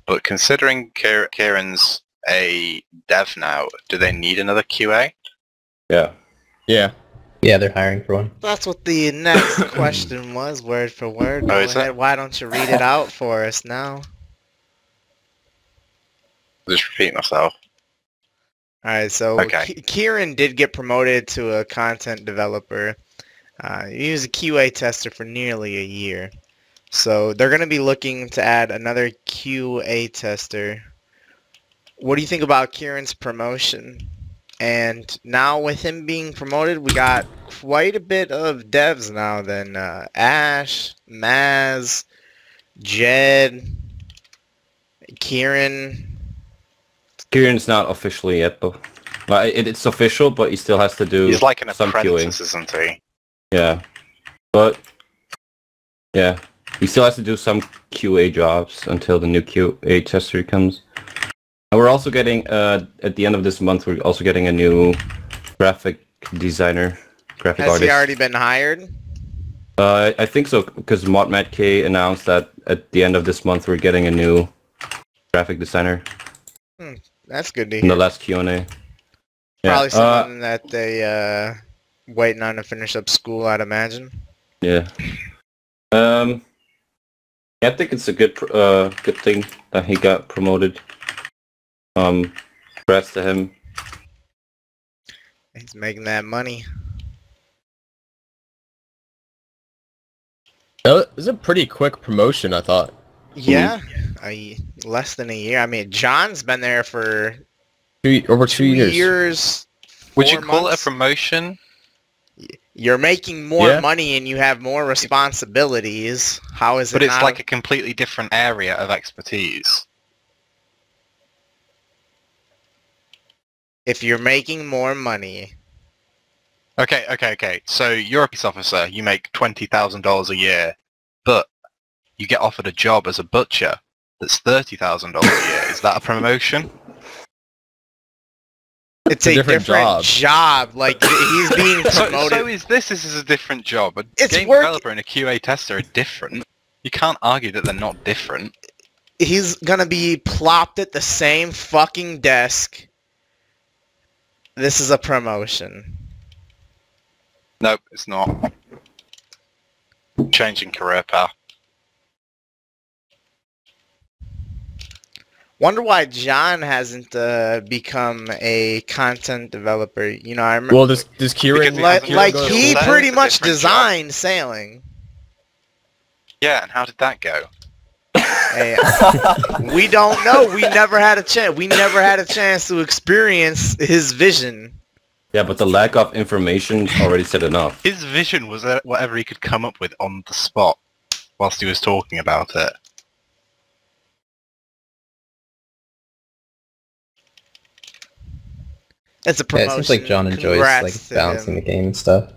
[SPEAKER 3] but considering Kieran's a dev now, do they need another QA?
[SPEAKER 4] Yeah.
[SPEAKER 2] Yeah.
[SPEAKER 6] Yeah, they're hiring for one.
[SPEAKER 1] that's what the next question was, word for word. Go
[SPEAKER 3] is it?
[SPEAKER 1] ahead. Why don't you read it out for us now?
[SPEAKER 3] Just repeat myself.
[SPEAKER 1] Alright, so
[SPEAKER 3] Okay.
[SPEAKER 1] Kieran did get promoted to a content developer. He was a QA tester for nearly a year. So they're going to be looking to add another QA tester. What do you think about Kieran's promotion? And now with him being promoted, we got quite a bit of devs now then. Ash, Maz, Jed, Kieran.
[SPEAKER 4] Kieran's not officially yet, though. Well, it's official, but he still has to do
[SPEAKER 3] He's like an
[SPEAKER 4] some
[SPEAKER 3] apprentice,
[SPEAKER 4] QA.
[SPEAKER 3] isn't he?
[SPEAKER 4] Yeah. But, yeah. He still has to do some QA jobs until the new QA tester comes. And we're also getting, at the end of this month, we're also getting a new graphic designer, graphic
[SPEAKER 1] Has
[SPEAKER 4] artist.
[SPEAKER 1] he already been hired?
[SPEAKER 4] I think so, because Matt K announced that at the end of this month we're getting a new graphic designer
[SPEAKER 1] That's good to
[SPEAKER 4] in the
[SPEAKER 1] hear.
[SPEAKER 4] last Q&A.
[SPEAKER 1] Probably someone that they waiting on to finish up school, I'd imagine.
[SPEAKER 4] Yeah. Yeah, I think it's a good good thing that he got promoted. Congrats to him.
[SPEAKER 1] He's making that money.
[SPEAKER 2] It was a pretty quick promotion, I thought.
[SPEAKER 1] Yeah, less than a year. I mean, John's been there for
[SPEAKER 2] Over 2 years.
[SPEAKER 1] years.
[SPEAKER 3] Would you
[SPEAKER 1] 4
[SPEAKER 3] call it a
[SPEAKER 1] months.
[SPEAKER 3] promotion?
[SPEAKER 1] You're making more
[SPEAKER 2] Yeah.
[SPEAKER 1] money and you have more responsibilities. How is it
[SPEAKER 3] But it's
[SPEAKER 1] not
[SPEAKER 3] like a completely different area of expertise.
[SPEAKER 1] if you're making more money?
[SPEAKER 3] Okay. So you're a police officer. You make $20,000 a year, but you get offered a job as a butcher that's $30,000 a year. Is that a promotion?
[SPEAKER 1] It's a different
[SPEAKER 2] job.
[SPEAKER 1] job. Like he's being promoted.
[SPEAKER 3] So is this. This is a different job. A
[SPEAKER 1] It's
[SPEAKER 3] game
[SPEAKER 1] work-
[SPEAKER 3] developer and a QA tester are different. You can't argue that they're not different.
[SPEAKER 1] He's gonna be plopped at the same fucking desk. This is a promotion.
[SPEAKER 3] Nope, it's not. Changing career path.
[SPEAKER 1] Wonder why John hasn't become a content developer. You know, I remember.
[SPEAKER 2] Well, does Kieran...
[SPEAKER 3] Because he
[SPEAKER 1] like
[SPEAKER 3] hasn't got
[SPEAKER 1] he
[SPEAKER 3] a
[SPEAKER 1] pretty
[SPEAKER 3] different
[SPEAKER 1] much
[SPEAKER 3] job.
[SPEAKER 1] designed sailing.
[SPEAKER 3] Yeah, and how did that go?
[SPEAKER 1] Hey, we don't know. We never had a chance. We never had a chance to experience his vision.
[SPEAKER 4] Yeah, but the lack of information already said enough.
[SPEAKER 3] His vision was whatever he could come up with on the spot whilst he was talking about it.
[SPEAKER 1] It's a
[SPEAKER 6] Yeah,
[SPEAKER 1] promotion.
[SPEAKER 6] it seems like John enjoys
[SPEAKER 1] Congrats
[SPEAKER 6] like
[SPEAKER 1] to
[SPEAKER 6] balancing
[SPEAKER 1] him.
[SPEAKER 6] the game and stuff.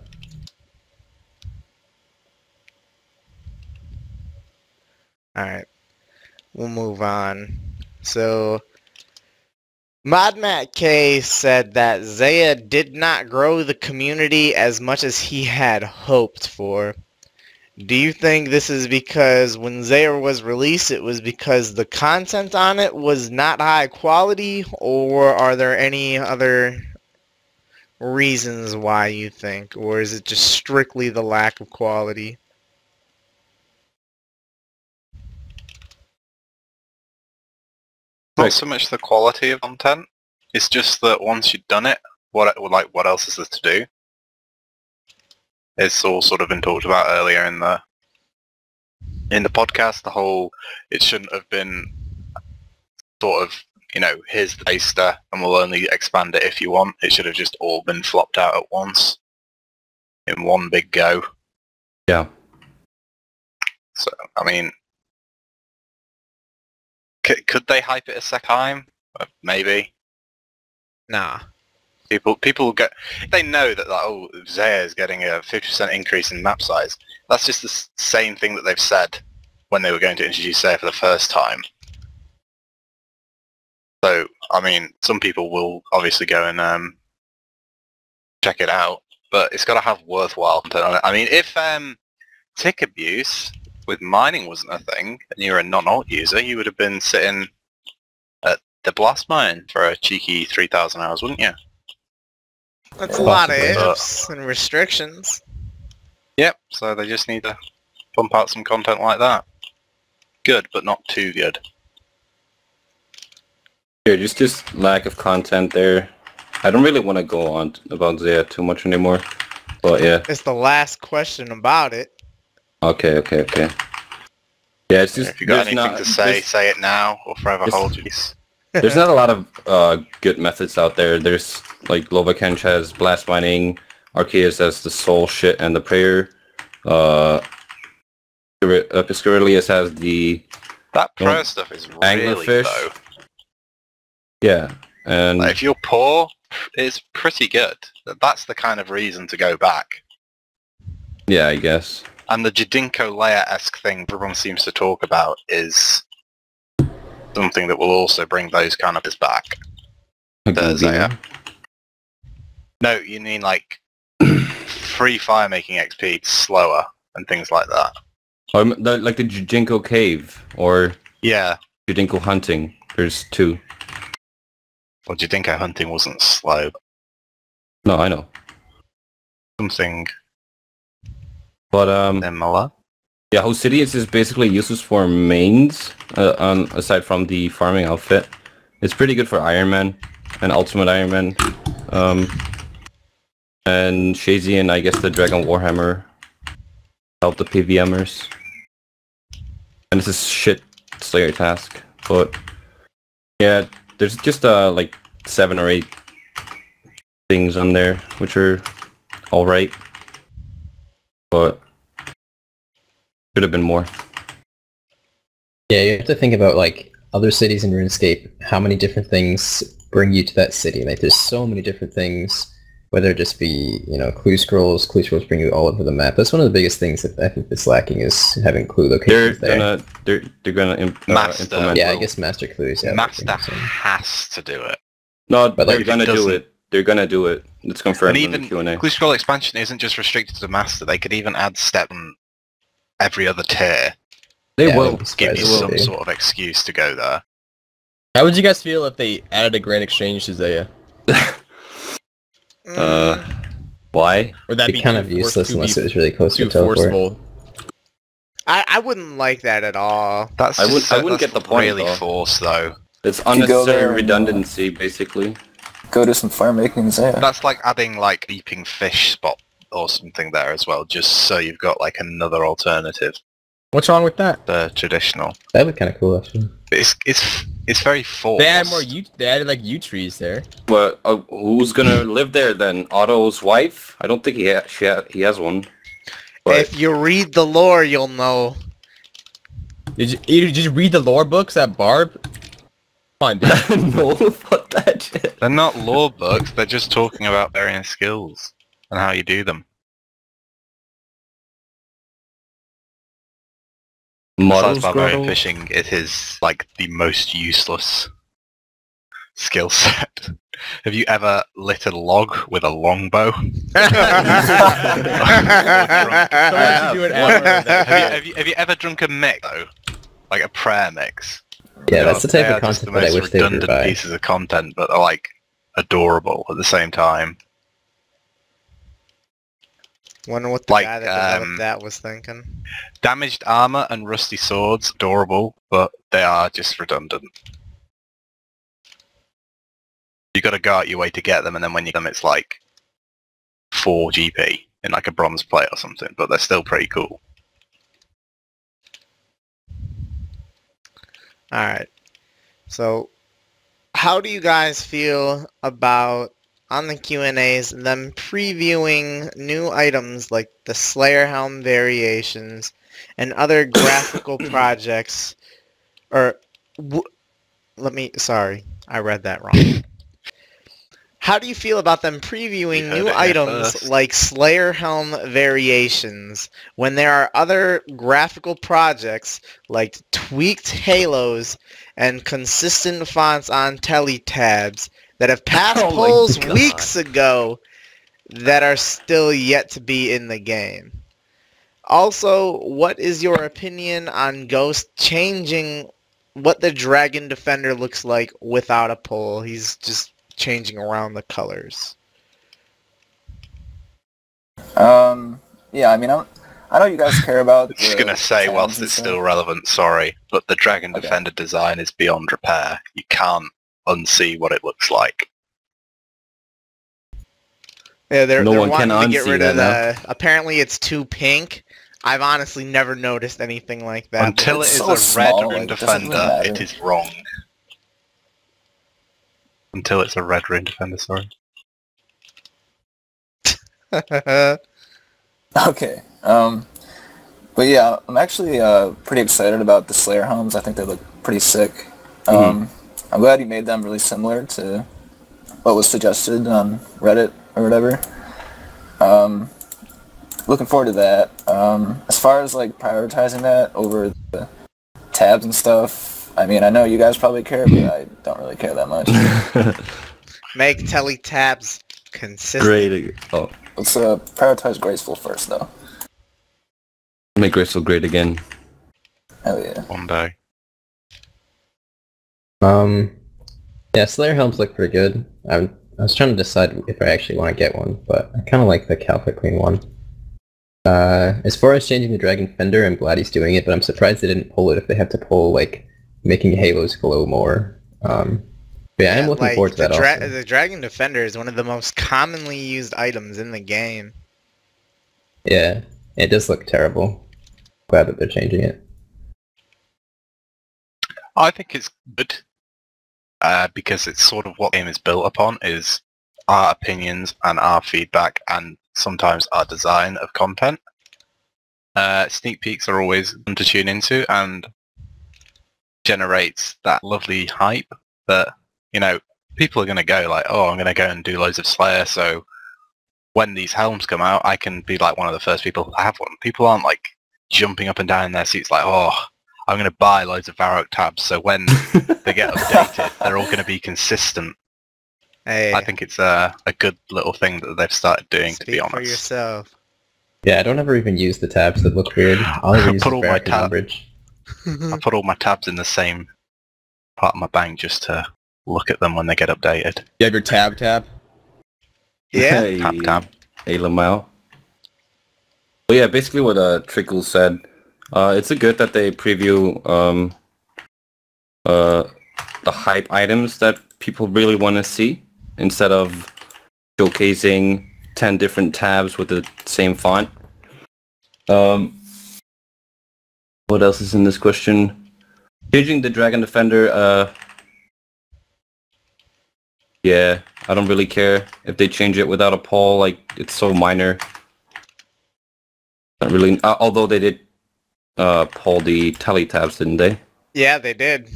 [SPEAKER 1] Alright. We'll move on. So, Mod Matt K said that Zaya did not grow the community as much as he had hoped for. Do you think this is because when Zaya was released, it was because the content on it was not high quality, or are there any other reasons why you think, or is it just strictly the lack of quality?
[SPEAKER 3] Not so much the quality of content. It's just that once you've done it, what else is there to do? It's all sort of been talked about earlier in the podcast. The whole it shouldn't have been sort of, you know, here's the taster and we'll only expand it if you want. It should have just all been flopped out at once in one big go.
[SPEAKER 4] Yeah.
[SPEAKER 3] So I mean, could they hype it a second time? Maybe.
[SPEAKER 1] Nah.
[SPEAKER 3] People get, they know that like, oh, Zaya is getting a 50% increase in map size. That's just the same thing that they've said when they were going to introduce Zaya for the first time. So, I mean, some people will obviously go and check it out, but it's got to have worthwhile content on it. I mean, if tick abuse with mining wasn't a thing, and you were a non-alt user, you would have been sitting at the blast mine for a cheeky 3,000 hours, wouldn't you?
[SPEAKER 1] That's a lot of
[SPEAKER 6] Possibly.
[SPEAKER 1] ifs and restrictions.
[SPEAKER 3] Yep, so they just need to pump out some content like that. Good, but not too good.
[SPEAKER 4] Yeah, just lack of content there. I don't really want to go on about Zaya too much anymore. But yeah.
[SPEAKER 1] It's the last question about it.
[SPEAKER 4] Okay. Yeah, it's just
[SPEAKER 3] If you got
[SPEAKER 4] there's
[SPEAKER 3] anything
[SPEAKER 4] not-
[SPEAKER 3] to say, say it now, or forever
[SPEAKER 4] Just-
[SPEAKER 3] hold your peace.
[SPEAKER 4] There's not a lot of good methods out there. There's like Lovakench has blast mining, Arceus has the soul shit and the prayer. Piscarilius has the
[SPEAKER 3] That prayer stuff is really
[SPEAKER 4] anglerfish.
[SPEAKER 3] low.
[SPEAKER 4] Yeah, and
[SPEAKER 3] Like, if you're poor, it's pretty good. That's the kind of reason to go back.
[SPEAKER 4] yeah, I guess.
[SPEAKER 3] And the Jadinko layer-esque thing everyone seems to talk about is something that will also bring those kind of us back. Zaya. No, you mean like free fire making XP slower and things like that.
[SPEAKER 4] Or like the Jujinko cave or
[SPEAKER 3] Yeah.
[SPEAKER 4] Jujinko hunting. There's two.
[SPEAKER 3] Well, Jadinko hunting wasn't slow.
[SPEAKER 4] No, I know.
[SPEAKER 3] Something
[SPEAKER 4] But
[SPEAKER 3] similar.
[SPEAKER 4] yeah, Hosidius is basically useless for mains, aside from the farming outfit. It's pretty good for Iron Man and Ultimate Iron Man. And Shazy and I guess the Dragon Warhammer help the PVMers. And it's a shit Slayer task. But yeah, there's just like 7 or 8 things on there which are alright. But should have been more.
[SPEAKER 6] Yeah, you have to think about like other cities in RuneScape. How many different things bring you to that city? Like, there's so many different things. Whether it just be clue scrolls. Clue scrolls bring you all over the map. That's one of the biggest things that I think that's lacking is having clue locations there.
[SPEAKER 4] They're gonna
[SPEAKER 3] Master.
[SPEAKER 4] implement.
[SPEAKER 6] Yeah, I guess master clues. Yeah,
[SPEAKER 3] Master has to do it.
[SPEAKER 4] No,
[SPEAKER 6] But,
[SPEAKER 4] they're
[SPEAKER 6] like,
[SPEAKER 4] gonna do it. They're gonna do it. It's confirmed
[SPEAKER 3] And
[SPEAKER 4] in the
[SPEAKER 3] even
[SPEAKER 4] Q&A.
[SPEAKER 3] Clue Scroll expansion isn't just restricted to Master. They could even add step on every other tier.
[SPEAKER 4] They
[SPEAKER 6] Yeah,
[SPEAKER 4] will.
[SPEAKER 6] I would
[SPEAKER 3] Give you
[SPEAKER 6] surprised
[SPEAKER 3] some
[SPEAKER 6] if they-
[SPEAKER 3] sort of excuse to go there.
[SPEAKER 2] How would you guys feel if they added a grand exchange to Zaya?
[SPEAKER 4] Why?
[SPEAKER 2] Would that
[SPEAKER 6] It'd be kind of useless unless it was really close to
[SPEAKER 2] too
[SPEAKER 6] a teleport.
[SPEAKER 2] forceful?
[SPEAKER 1] I wouldn't like that at all.
[SPEAKER 3] That's
[SPEAKER 4] I wouldn't
[SPEAKER 3] that's
[SPEAKER 4] get the point,
[SPEAKER 3] really
[SPEAKER 4] though.
[SPEAKER 3] forced though.
[SPEAKER 4] It's
[SPEAKER 5] you go
[SPEAKER 4] unnecessary
[SPEAKER 5] there and,
[SPEAKER 4] redundancy, basically.
[SPEAKER 5] Go do some farm making, yeah.
[SPEAKER 3] That's like adding like leaping fish spot or something there as well, just so you've got like another alternative.
[SPEAKER 2] What's wrong with that?
[SPEAKER 3] The traditional.
[SPEAKER 6] That'd be kind of cool, actually.
[SPEAKER 3] But it's very forced.
[SPEAKER 2] They added more they added like yew trees there.
[SPEAKER 4] But who's gonna live there then? Otto's wife? I don't think he has one. But
[SPEAKER 1] If you read the lore, you'll know.
[SPEAKER 2] Did you read the lore books at Barb? Come on, dude.
[SPEAKER 4] no, fuck that shit.
[SPEAKER 3] They're not lore books. They're just talking about varying skills and how you do them. Besides
[SPEAKER 4] Models
[SPEAKER 3] barbarian
[SPEAKER 4] grotto?
[SPEAKER 3] fishing, it is like the most useless skill set. Have you ever lit a log with a longbow? Have you ever drunk a mix though? Like a prayer mix?
[SPEAKER 6] Yeah, that's the type
[SPEAKER 3] They
[SPEAKER 6] of
[SPEAKER 3] are just
[SPEAKER 6] content
[SPEAKER 3] the
[SPEAKER 6] that I
[SPEAKER 3] most
[SPEAKER 6] wish they would
[SPEAKER 3] redundant
[SPEAKER 6] provide.
[SPEAKER 3] pieces of content, but are like adorable at the same time.
[SPEAKER 1] Wonder what the
[SPEAKER 3] Like,
[SPEAKER 1] guy that developed that was thinking.
[SPEAKER 3] Damaged armor and rusty swords, adorable, but they are just redundant. You got to go out your way to get them, and then when you get them, it's like 4 GP in like a bronze plate or something. But they're still pretty cool.
[SPEAKER 1] Alright. So, how do you guys feel about, on the Q&As, them previewing new items like the Slayer Helm variations and other graphical projects? Sorry, I read that wrong. How do you feel about them previewing
[SPEAKER 3] You heard
[SPEAKER 1] new
[SPEAKER 3] it here
[SPEAKER 1] items
[SPEAKER 3] first.
[SPEAKER 1] like Slayer Helm variations when there are other graphical projects like tweaked halos and consistent fonts on teletabs that have passed
[SPEAKER 4] Oh my
[SPEAKER 1] polls
[SPEAKER 4] God.
[SPEAKER 1] weeks ago that are still yet to be in the game? Also, what is your opinion on Ghost changing what the Dragon Defender looks like without a pole? He's just changing around the colors.
[SPEAKER 5] Yeah, I mean, I know you guys care about.
[SPEAKER 3] I'm just gonna say,
[SPEAKER 5] tabs
[SPEAKER 3] whilst
[SPEAKER 5] and
[SPEAKER 3] it's
[SPEAKER 5] stuff.
[SPEAKER 3] still relevant, sorry, but the Dragon
[SPEAKER 5] Okay.
[SPEAKER 3] Defender design is beyond repair. You can't unsee what it looks like.
[SPEAKER 1] Yeah, they're
[SPEAKER 4] No one
[SPEAKER 1] wanting
[SPEAKER 4] can
[SPEAKER 1] to get
[SPEAKER 4] unsee
[SPEAKER 1] rid of
[SPEAKER 4] that
[SPEAKER 1] the. Apparently, it's too pink. I've honestly never noticed anything like that.
[SPEAKER 3] Until it
[SPEAKER 5] it's
[SPEAKER 3] is
[SPEAKER 5] so
[SPEAKER 3] a
[SPEAKER 5] small,
[SPEAKER 3] red Rune
[SPEAKER 5] like, it doesn't really
[SPEAKER 3] Defender,
[SPEAKER 5] matter.
[SPEAKER 3] it is wrong. Until it's a red Rune Defender, sorry.
[SPEAKER 5] Okay. But yeah, I'm actually pretty excited about the Slayer helms. I think they look pretty sick. I'm glad you made them really similar to what was suggested on Reddit or whatever. Looking forward to that. As far as like prioritizing that over the tabs and stuff, I mean, I know you guys probably care, but I don't really care that much.
[SPEAKER 1] Make teletabs consistent.
[SPEAKER 4] Great. Oh,
[SPEAKER 5] Let's prioritize Graceful first, though.
[SPEAKER 4] make Graceful great again.
[SPEAKER 5] Hell yeah.
[SPEAKER 3] One day.
[SPEAKER 6] Yeah, Slayer helms look pretty good. I was trying to decide if I actually want to get one, but I kind of like the Calfa Queen one. As far as changing the Dragon Fender, I'm glad he's doing it, but I'm surprised they didn't pull it if they have to pull, like, making halos glow more. But yeah, I'm looking forward to that also.
[SPEAKER 1] The Dragon Defender is one of the most commonly used items in the game.
[SPEAKER 6] Yeah, it does look terrible. Glad that they're changing it.
[SPEAKER 3] I think it's good. Because it's sort of what the game is built upon, is our opinions and our feedback and sometimes our design of content. Sneak peeks are always fun to tune into, and generates that lovely hype that, you know, people are going to go like, oh, I'm going to go and do loads of Slayer, so when these helms come out, I can be like one of the first people to have one. People aren't like jumping up and down in their seats like, oh, I'm going to buy loads of Varrock tabs, so when they get updated, they're all going to be consistent.
[SPEAKER 1] Hey,
[SPEAKER 3] I think it's a good little thing that they've started doing, to be
[SPEAKER 1] speak
[SPEAKER 3] honest.
[SPEAKER 1] for yourself.
[SPEAKER 6] Yeah, I don't ever even use the tabs that look weird. I'll ever use
[SPEAKER 3] Put
[SPEAKER 6] the
[SPEAKER 3] all my
[SPEAKER 6] Barrack and
[SPEAKER 3] tab-
[SPEAKER 6] Umbrage.
[SPEAKER 3] I put all my tabs in the same part of my bank just to look at them when they get updated.
[SPEAKER 2] You have your tab.
[SPEAKER 1] Yeah.
[SPEAKER 4] Hey,
[SPEAKER 3] Tap.
[SPEAKER 4] hey Lamau. Well, yeah, basically what Trickool said. It's a good that they preview the hype items that people really want to see instead of showcasing 10 different tabs with the same font. What else is in this question? Changing the Dragon Defender, yeah, I don't really care if they change it without a poll, like, it's so minor. Not really, although they did poll the tally tabs, didn't they?
[SPEAKER 1] Yeah, they did.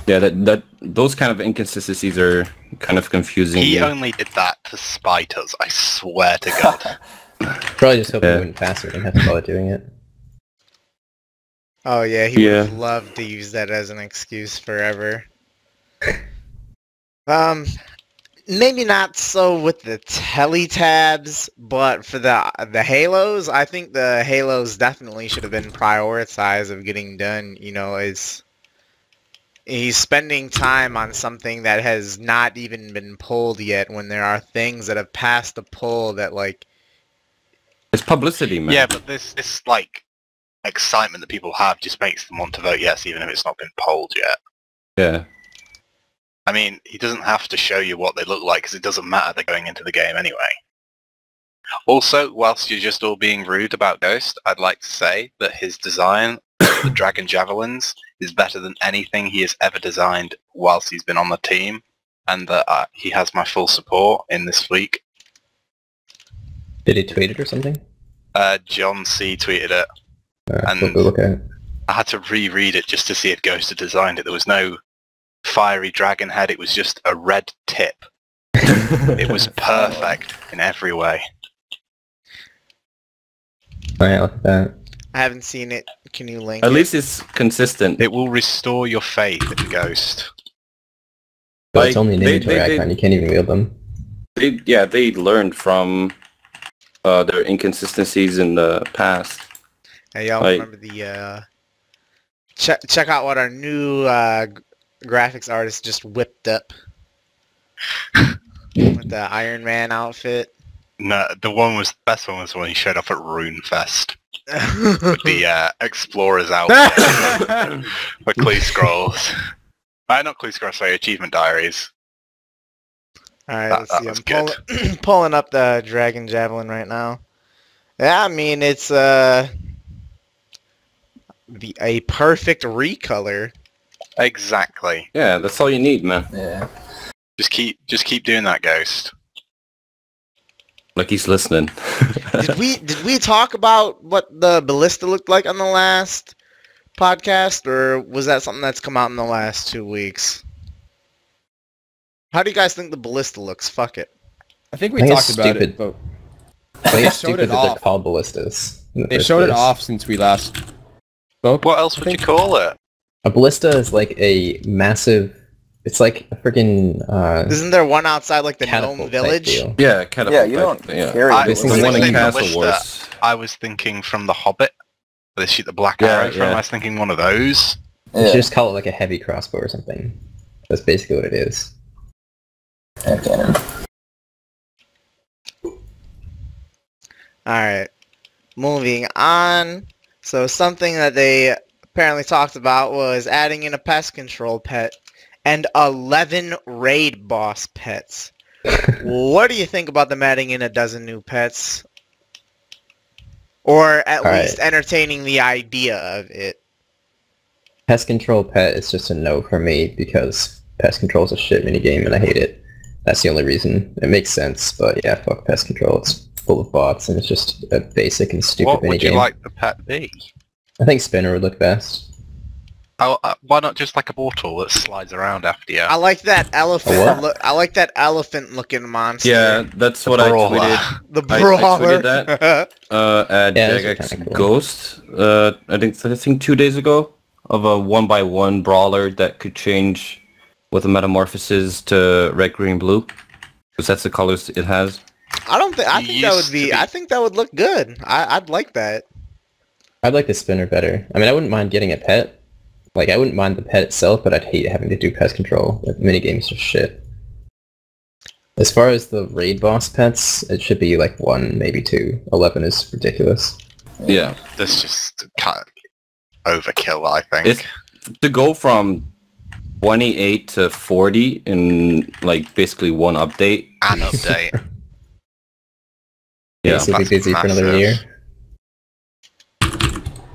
[SPEAKER 4] Yeah, that those kind of inconsistencies are kind of confusing.
[SPEAKER 3] He
[SPEAKER 4] here.
[SPEAKER 3] only did that to spite us, I swear to God.
[SPEAKER 6] Probably just hoping
[SPEAKER 4] Yeah.
[SPEAKER 6] it wouldn't pass it and have to bother doing it.
[SPEAKER 1] Oh yeah, he would
[SPEAKER 4] Yeah.
[SPEAKER 1] have loved to use that as an excuse forever. Maybe not so with the tele tabs, but for the Halos, I think the Halos definitely should have been prioritized of getting done. You know, he's spending time on something that has not even been pulled yet when there are things that have passed the pull that like...
[SPEAKER 4] It's publicity, man.
[SPEAKER 3] Yeah, but this like excitement that people have just makes them want to vote yes, even if it's not been polled yet.
[SPEAKER 4] Yeah.
[SPEAKER 3] I mean, he doesn't have to show you what they look like because it doesn't matter. They're going into the game anyway. Also, whilst you're just all being rude about Ghost, I'd like to say that his design of the Dragon Javelins is better than anything he has ever designed whilst he's been on the team, and that he has my full support in this week.
[SPEAKER 6] Did he tweet it or something?
[SPEAKER 3] John C. tweeted it.
[SPEAKER 6] Alright, we'll go look at it.
[SPEAKER 3] I had to reread it just to see if Ghost had designed it. There was no fiery dragon head, it was just a red tip. It was perfect in every way.
[SPEAKER 6] Alright, look at that.
[SPEAKER 1] I haven't seen it. Can you link
[SPEAKER 4] At
[SPEAKER 1] it?
[SPEAKER 4] least it's consistent.
[SPEAKER 3] It will restore your faith in Ghost.
[SPEAKER 6] But it's
[SPEAKER 4] Like,
[SPEAKER 6] only an
[SPEAKER 4] they-
[SPEAKER 6] inventory
[SPEAKER 4] they-
[SPEAKER 6] icon, you can't even wield them.
[SPEAKER 4] They learned from their inconsistencies in the past.
[SPEAKER 1] Hey, y'all
[SPEAKER 4] like-
[SPEAKER 1] remember the... Check out what our new graphics artist just whipped up. With the Iron Man outfit.
[SPEAKER 3] No, the best one was when he showed up at Rune Fest with the Explorer's outfit for Clue Scrolls. Not Clue Scrolls, sorry, Achievement Diaries.
[SPEAKER 1] Alright,
[SPEAKER 3] That-
[SPEAKER 1] let's
[SPEAKER 3] that
[SPEAKER 1] see.
[SPEAKER 3] was
[SPEAKER 1] I'm pulling up the Dragon Javelin right now. Yeah, I mean, it's a perfect recolor.
[SPEAKER 3] Exactly.
[SPEAKER 4] Yeah, that's all you need, man.
[SPEAKER 5] Yeah.
[SPEAKER 3] Just keep doing that, Ghost.
[SPEAKER 4] Like he's listening.
[SPEAKER 1] Did we talk about what the ballista looked like on the last podcast, or was that something that's come out in the last 2 weeks? How do you guys think the ballista looks? Fuck it.
[SPEAKER 2] I think
[SPEAKER 6] I
[SPEAKER 2] we
[SPEAKER 6] think
[SPEAKER 2] talked
[SPEAKER 6] it's
[SPEAKER 2] about
[SPEAKER 6] stupid.
[SPEAKER 2] it, but
[SPEAKER 6] I think it's
[SPEAKER 2] showed
[SPEAKER 6] stupid
[SPEAKER 2] it
[SPEAKER 6] that they're
[SPEAKER 2] off.
[SPEAKER 6] called ballistas. in the
[SPEAKER 2] they
[SPEAKER 6] first
[SPEAKER 2] showed it
[SPEAKER 6] place.
[SPEAKER 2] off since we last spoke.
[SPEAKER 3] What else would you call it?
[SPEAKER 6] A ballista is like a massive... It's like a freaking
[SPEAKER 1] Isn't there one outside like the
[SPEAKER 6] catapult
[SPEAKER 1] Gnome
[SPEAKER 6] type
[SPEAKER 1] Village?
[SPEAKER 6] deal.
[SPEAKER 4] Yeah, catapult.
[SPEAKER 5] Yeah, you don't
[SPEAKER 4] yeah.
[SPEAKER 5] carry
[SPEAKER 3] I
[SPEAKER 5] a
[SPEAKER 6] This
[SPEAKER 3] was
[SPEAKER 6] is
[SPEAKER 5] ballista.
[SPEAKER 6] one in
[SPEAKER 3] thinking
[SPEAKER 4] Castle
[SPEAKER 3] Ballista.
[SPEAKER 4] Wars.
[SPEAKER 3] I was thinking from The Hobbit, where they shoot the black
[SPEAKER 4] Yeah,
[SPEAKER 3] arrow from.
[SPEAKER 4] yeah.
[SPEAKER 3] I was thinking one of those.
[SPEAKER 6] You
[SPEAKER 5] Yeah.
[SPEAKER 6] should just call it like a heavy crossbow or something. That's basically what it is.
[SPEAKER 5] Hand cannon.
[SPEAKER 1] Alright. Moving on. So something that they apparently talked about was adding in a pest control pet and 11 raid boss pets. What do you think about them adding in a dozen new pets? Or at
[SPEAKER 6] Alright.
[SPEAKER 1] least entertaining the idea of it?
[SPEAKER 6] Pest control pet is just a no for me because pest control is a shit minigame and I hate it. That's the only reason. It makes sense, but yeah, fuck pest control. It's full of bots and it's just a basic and stupid
[SPEAKER 3] What would you
[SPEAKER 6] minigame.
[SPEAKER 3] like the pet be?
[SPEAKER 6] I think Spinner would look best.
[SPEAKER 3] Why not just like a portal that slides around after you?
[SPEAKER 1] I like that elephant.
[SPEAKER 6] A what?
[SPEAKER 1] I like that elephant-looking monster.
[SPEAKER 4] Yeah, that's what I
[SPEAKER 3] brawler.
[SPEAKER 4] tweeted.
[SPEAKER 1] The
[SPEAKER 4] I
[SPEAKER 1] brawler.
[SPEAKER 4] tweeted that at
[SPEAKER 6] Yeah, those are
[SPEAKER 4] Jagex
[SPEAKER 6] kinda cool.
[SPEAKER 4] Ghost. I think 2 days ago, of a 1x1 brawler that could change with the metamorphosis to red, green, blue, because that's the colors it has.
[SPEAKER 1] I don't think. I
[SPEAKER 3] You
[SPEAKER 1] think that would
[SPEAKER 3] used to
[SPEAKER 1] be.
[SPEAKER 3] be-
[SPEAKER 1] I think that would look good. I'd like that.
[SPEAKER 6] I'd like the spinner better. I mean, I wouldn't mind getting a pet. Like, I wouldn't mind the pet itself, but I'd hate having to do pest control. Like, minigames are shit. As far as the raid boss pets, it should be like 1, maybe 2. 11 is ridiculous.
[SPEAKER 4] Yeah,
[SPEAKER 3] That's just kind of overkill, I think.
[SPEAKER 4] it's to go from 28 to 40 in like basically one update.
[SPEAKER 3] An update.
[SPEAKER 4] Yeah,
[SPEAKER 6] So be
[SPEAKER 3] that's
[SPEAKER 6] busy for another
[SPEAKER 3] massive.
[SPEAKER 6] year.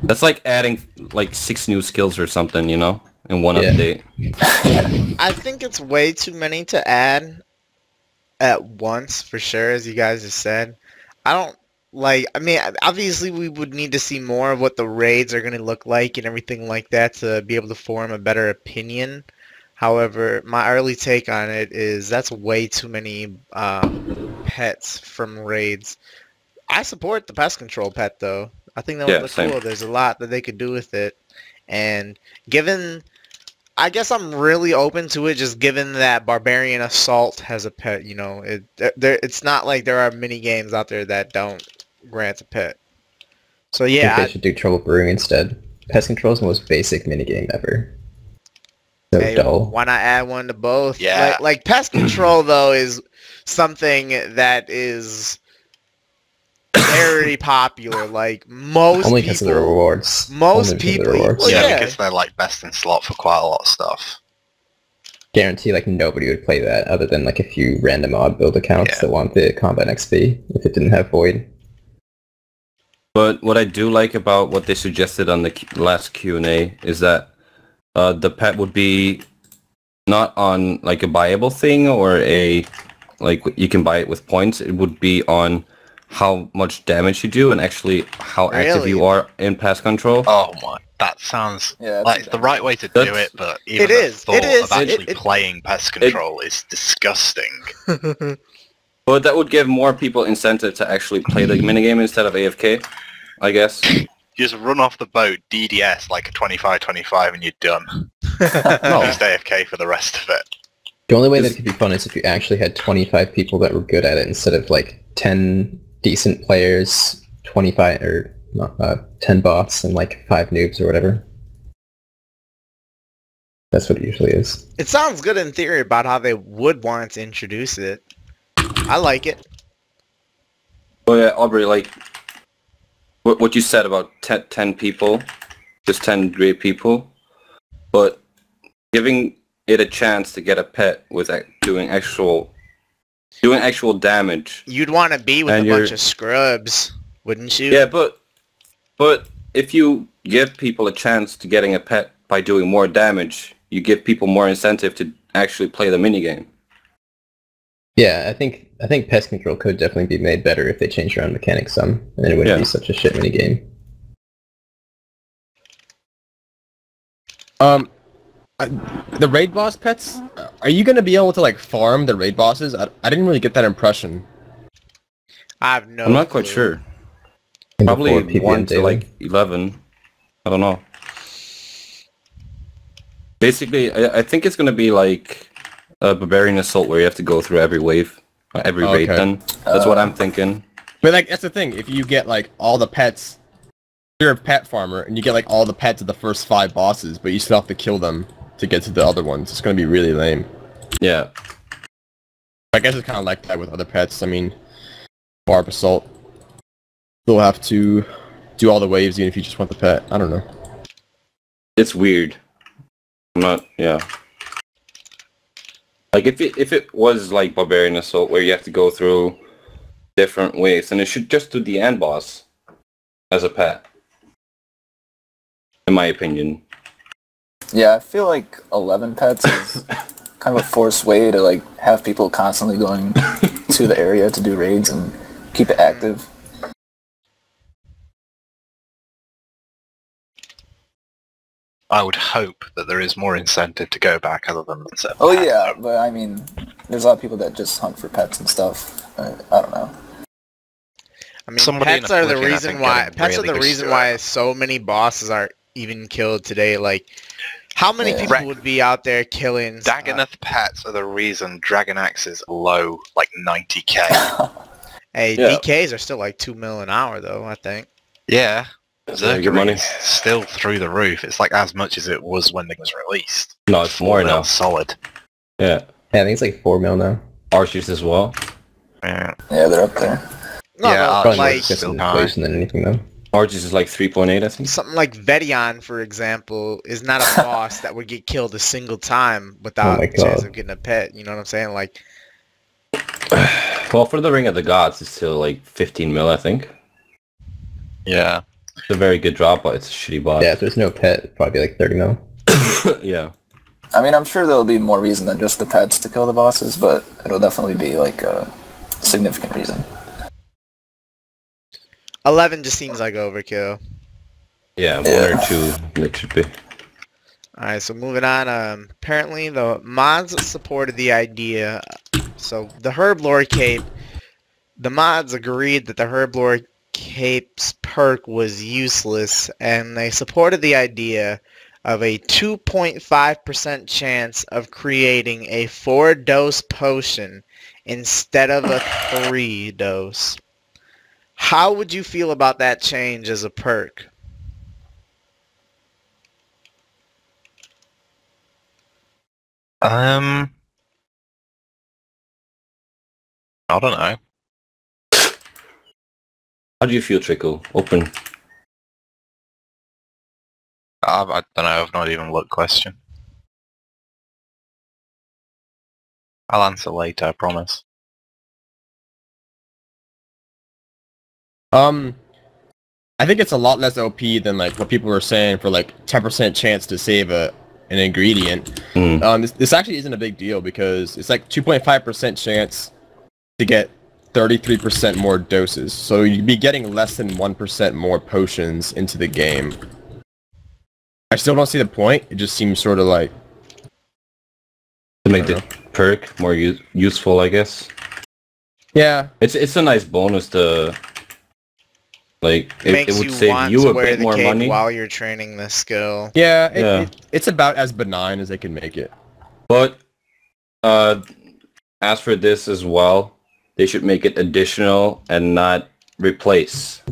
[SPEAKER 4] that's like adding like 6 new skills or something, you know, in one
[SPEAKER 6] Yeah.
[SPEAKER 4] update.
[SPEAKER 1] I think it's way too many to add at once, for sure, as you guys have said. I don't like. I mean, obviously, we would need to see more of what the raids are going to look like and everything like that to be able to form a better opinion. However, my early take on it is that's way too many pets from raids. I support the pest control pet, though. I think that would
[SPEAKER 4] Yeah,
[SPEAKER 1] look
[SPEAKER 4] same.
[SPEAKER 1] cool. There's a lot that they could do with it. And given... I guess I'm really open to it, just given that Barbarian Assault has a pet, you know. It's not like there are many games out there that don't grant a pet. So
[SPEAKER 6] I
[SPEAKER 1] yeah,
[SPEAKER 6] think they should do Trouble Brewing instead. Pest control is the most basic minigame ever. So
[SPEAKER 1] hey,
[SPEAKER 6] dull.
[SPEAKER 1] why not add one to both?
[SPEAKER 3] Yeah.
[SPEAKER 1] Like pest control, though, is something that is very popular. Like, most
[SPEAKER 6] Only because of the
[SPEAKER 1] people...
[SPEAKER 6] rewards.
[SPEAKER 1] most
[SPEAKER 6] Only because of the
[SPEAKER 1] people-
[SPEAKER 6] rewards.
[SPEAKER 1] well,
[SPEAKER 3] yeah,
[SPEAKER 1] yeah.
[SPEAKER 3] because they're like best in slot for quite a lot of stuff.
[SPEAKER 6] Guarantee like nobody would play that other than like a few random odd build accounts
[SPEAKER 3] Yeah.
[SPEAKER 6] that want the combat XP if it didn't have Void.
[SPEAKER 4] But what I do like about what they suggested on the last Q&A is that the pet would be not on like a buyable thing or a like you can buy it with points. It would be on how much damage you do and actually how active
[SPEAKER 1] Really?
[SPEAKER 4] you are in pest control.
[SPEAKER 3] Oh my, that sounds
[SPEAKER 5] Yeah,
[SPEAKER 3] like
[SPEAKER 5] that's
[SPEAKER 3] the right way to do
[SPEAKER 4] That's-
[SPEAKER 3] it, but even
[SPEAKER 1] It
[SPEAKER 3] the
[SPEAKER 1] is,
[SPEAKER 3] thought
[SPEAKER 1] it is,
[SPEAKER 3] of actually
[SPEAKER 1] it-
[SPEAKER 3] playing pest control is disgusting.
[SPEAKER 4] But that would give more people incentive to actually play the minigame instead of AFK, I guess.
[SPEAKER 3] You just run off the boat, DDS like a 25-25 and you're done.
[SPEAKER 4] No.
[SPEAKER 3] Just AFK for the rest of it.
[SPEAKER 6] The only way that could be fun is if you actually had 25 people that were good at it instead of like 10 decent players, 25 or 10 bots and like 5 noobs or whatever. That's what it usually is.
[SPEAKER 1] It sounds good in theory about how they would want to introduce it. I like it.
[SPEAKER 4] Oh yeah, Aubrey, like what you said about 10 people, just 10 great people, but giving it a chance to get a pet with doing actual damage.
[SPEAKER 1] You'd want to be with
[SPEAKER 4] And
[SPEAKER 1] a bunch
[SPEAKER 4] you're-
[SPEAKER 1] of scrubs, wouldn't you?
[SPEAKER 4] Yeah, but if you give people a chance to getting a pet by doing more damage, you give people more incentive to actually play the minigame.
[SPEAKER 6] Yeah, I think pest control could definitely be made better if they changed around mechanics some, and then it wouldn't
[SPEAKER 4] Yeah.
[SPEAKER 6] be such a shit minigame.
[SPEAKER 2] The raid boss pets, are you gonna be able to like farm the raid bosses? I didn't really get that impression.
[SPEAKER 1] I have no
[SPEAKER 4] I'm not quite
[SPEAKER 1] clue.
[SPEAKER 4] sure.
[SPEAKER 6] And
[SPEAKER 4] Probably
[SPEAKER 6] before PvM
[SPEAKER 4] 1 to
[SPEAKER 6] daily.
[SPEAKER 4] like 11. I don't know. Basically, I think it's gonna be like a Barbarian Assault where you have to go through every wave, every raid
[SPEAKER 2] Okay.
[SPEAKER 4] then. That's what I'm thinking.
[SPEAKER 2] But like that's the thing. If you get like all the pets, you're a pet farmer and you get like all the pets of the first 5 bosses, but you still have to kill them to get to the other ones. It's gonna be really lame.
[SPEAKER 4] Yeah.
[SPEAKER 2] I guess it's kind of like that with other pets. I mean, Barb Assault. Still have to do all the waves even if you just want the pet. I don't know.
[SPEAKER 4] It's weird. I'm not, yeah. Like if it was like Barbarian Assault where you have to go through different waves, then it should just do the end boss as a pet. In my opinion.
[SPEAKER 5] Yeah, I feel like 11 pets is kind of a forced way to like have people constantly going to the area to do raids and keep it active.
[SPEAKER 3] I would hope that there is more incentive to go back other than the
[SPEAKER 5] Oh yeah, but I mean, there's a lot of people that just hunt for pets and stuff. I don't know.
[SPEAKER 1] I mean,
[SPEAKER 3] Somebody in
[SPEAKER 1] pets are the
[SPEAKER 3] Oblivion, I
[SPEAKER 1] reason
[SPEAKER 3] think,
[SPEAKER 1] why
[SPEAKER 3] getting
[SPEAKER 1] pets are
[SPEAKER 3] really
[SPEAKER 1] the
[SPEAKER 3] good
[SPEAKER 1] reason
[SPEAKER 3] to
[SPEAKER 1] why
[SPEAKER 3] it.
[SPEAKER 1] so many bosses are even killed today. Like, how many
[SPEAKER 5] Yeah.
[SPEAKER 1] people would be out there killing?
[SPEAKER 3] Dagonoth pets are the reason Dragon Axes are low, like 90k.
[SPEAKER 1] Hey,
[SPEAKER 4] Yeah.
[SPEAKER 1] DKs are still like 2 mil an hour though. I think.
[SPEAKER 3] Yeah.
[SPEAKER 4] Very good money.
[SPEAKER 3] Zerkaring's still through the roof. It's like as much as it was when it was released.
[SPEAKER 4] No, it's more now.
[SPEAKER 3] Solid.
[SPEAKER 4] Yeah.
[SPEAKER 6] Yeah, I think it's like 4 mil now.
[SPEAKER 4] Archers as well.
[SPEAKER 3] Yeah.
[SPEAKER 5] Yeah, they're up there.
[SPEAKER 1] No,
[SPEAKER 3] Yeah,
[SPEAKER 1] no,
[SPEAKER 3] Archers
[SPEAKER 6] Probably more
[SPEAKER 1] like
[SPEAKER 6] just
[SPEAKER 3] still
[SPEAKER 6] inflation than anything though.
[SPEAKER 4] Archers is like 3.8, I think.
[SPEAKER 1] something like Vedion, for example, is not a boss that would get killed a single time without
[SPEAKER 6] my
[SPEAKER 1] a chance
[SPEAKER 6] God.
[SPEAKER 1] of getting a pet. You know what I'm saying? Like,
[SPEAKER 4] Well, for the Ring of the Gods, it's still like 15 mil, I think.
[SPEAKER 3] Yeah.
[SPEAKER 4] It's a very good drop, but it's a shitty bot.
[SPEAKER 6] Yeah, if there's no pet, it'd probably be like 30 mil.
[SPEAKER 4] Yeah.
[SPEAKER 5] I mean, I'm sure there'll be more reason than just the pets to kill the bosses, but it'll definitely be like a significant reason.
[SPEAKER 1] 11 just seems like overkill.
[SPEAKER 4] Yeah,
[SPEAKER 5] Yeah.
[SPEAKER 4] 1 or 2 it should be.
[SPEAKER 1] Alright, so moving on. Apparently the mods supported the idea. So the Herblore Cape, the mods agreed that the Herblore Cape's perk was useless, and they supported the idea of a 2.5% chance of creating a 4-dose potion instead of a 3-dose. How would you feel about that change as a perk?
[SPEAKER 3] I don't know.
[SPEAKER 4] How do you feel, Trickool? Open.
[SPEAKER 3] I don't know. I've not even looked. Question. I'll answer later. I promise.
[SPEAKER 2] I think it's a lot less OP than like what people were saying for like 10% chance to save an ingredient. This actually isn't a big deal because it's like 2.5% chance to get 33% more doses. So you'd be getting less than 1% more potions into the game. I still don't see the point. It just seems sort of like...
[SPEAKER 4] To make the perk more useful, I guess.
[SPEAKER 2] Yeah.
[SPEAKER 4] It's a nice bonus to... Like, it
[SPEAKER 1] Makes
[SPEAKER 4] would
[SPEAKER 1] you
[SPEAKER 4] save
[SPEAKER 1] want
[SPEAKER 4] you
[SPEAKER 1] to
[SPEAKER 4] a
[SPEAKER 1] wear
[SPEAKER 4] bit
[SPEAKER 1] the
[SPEAKER 4] more
[SPEAKER 1] cape
[SPEAKER 4] money.
[SPEAKER 1] while you're training the skill.
[SPEAKER 2] Yeah, it's about as benign as they can make it.
[SPEAKER 4] But, as for this as well, they should make it additional and not replace.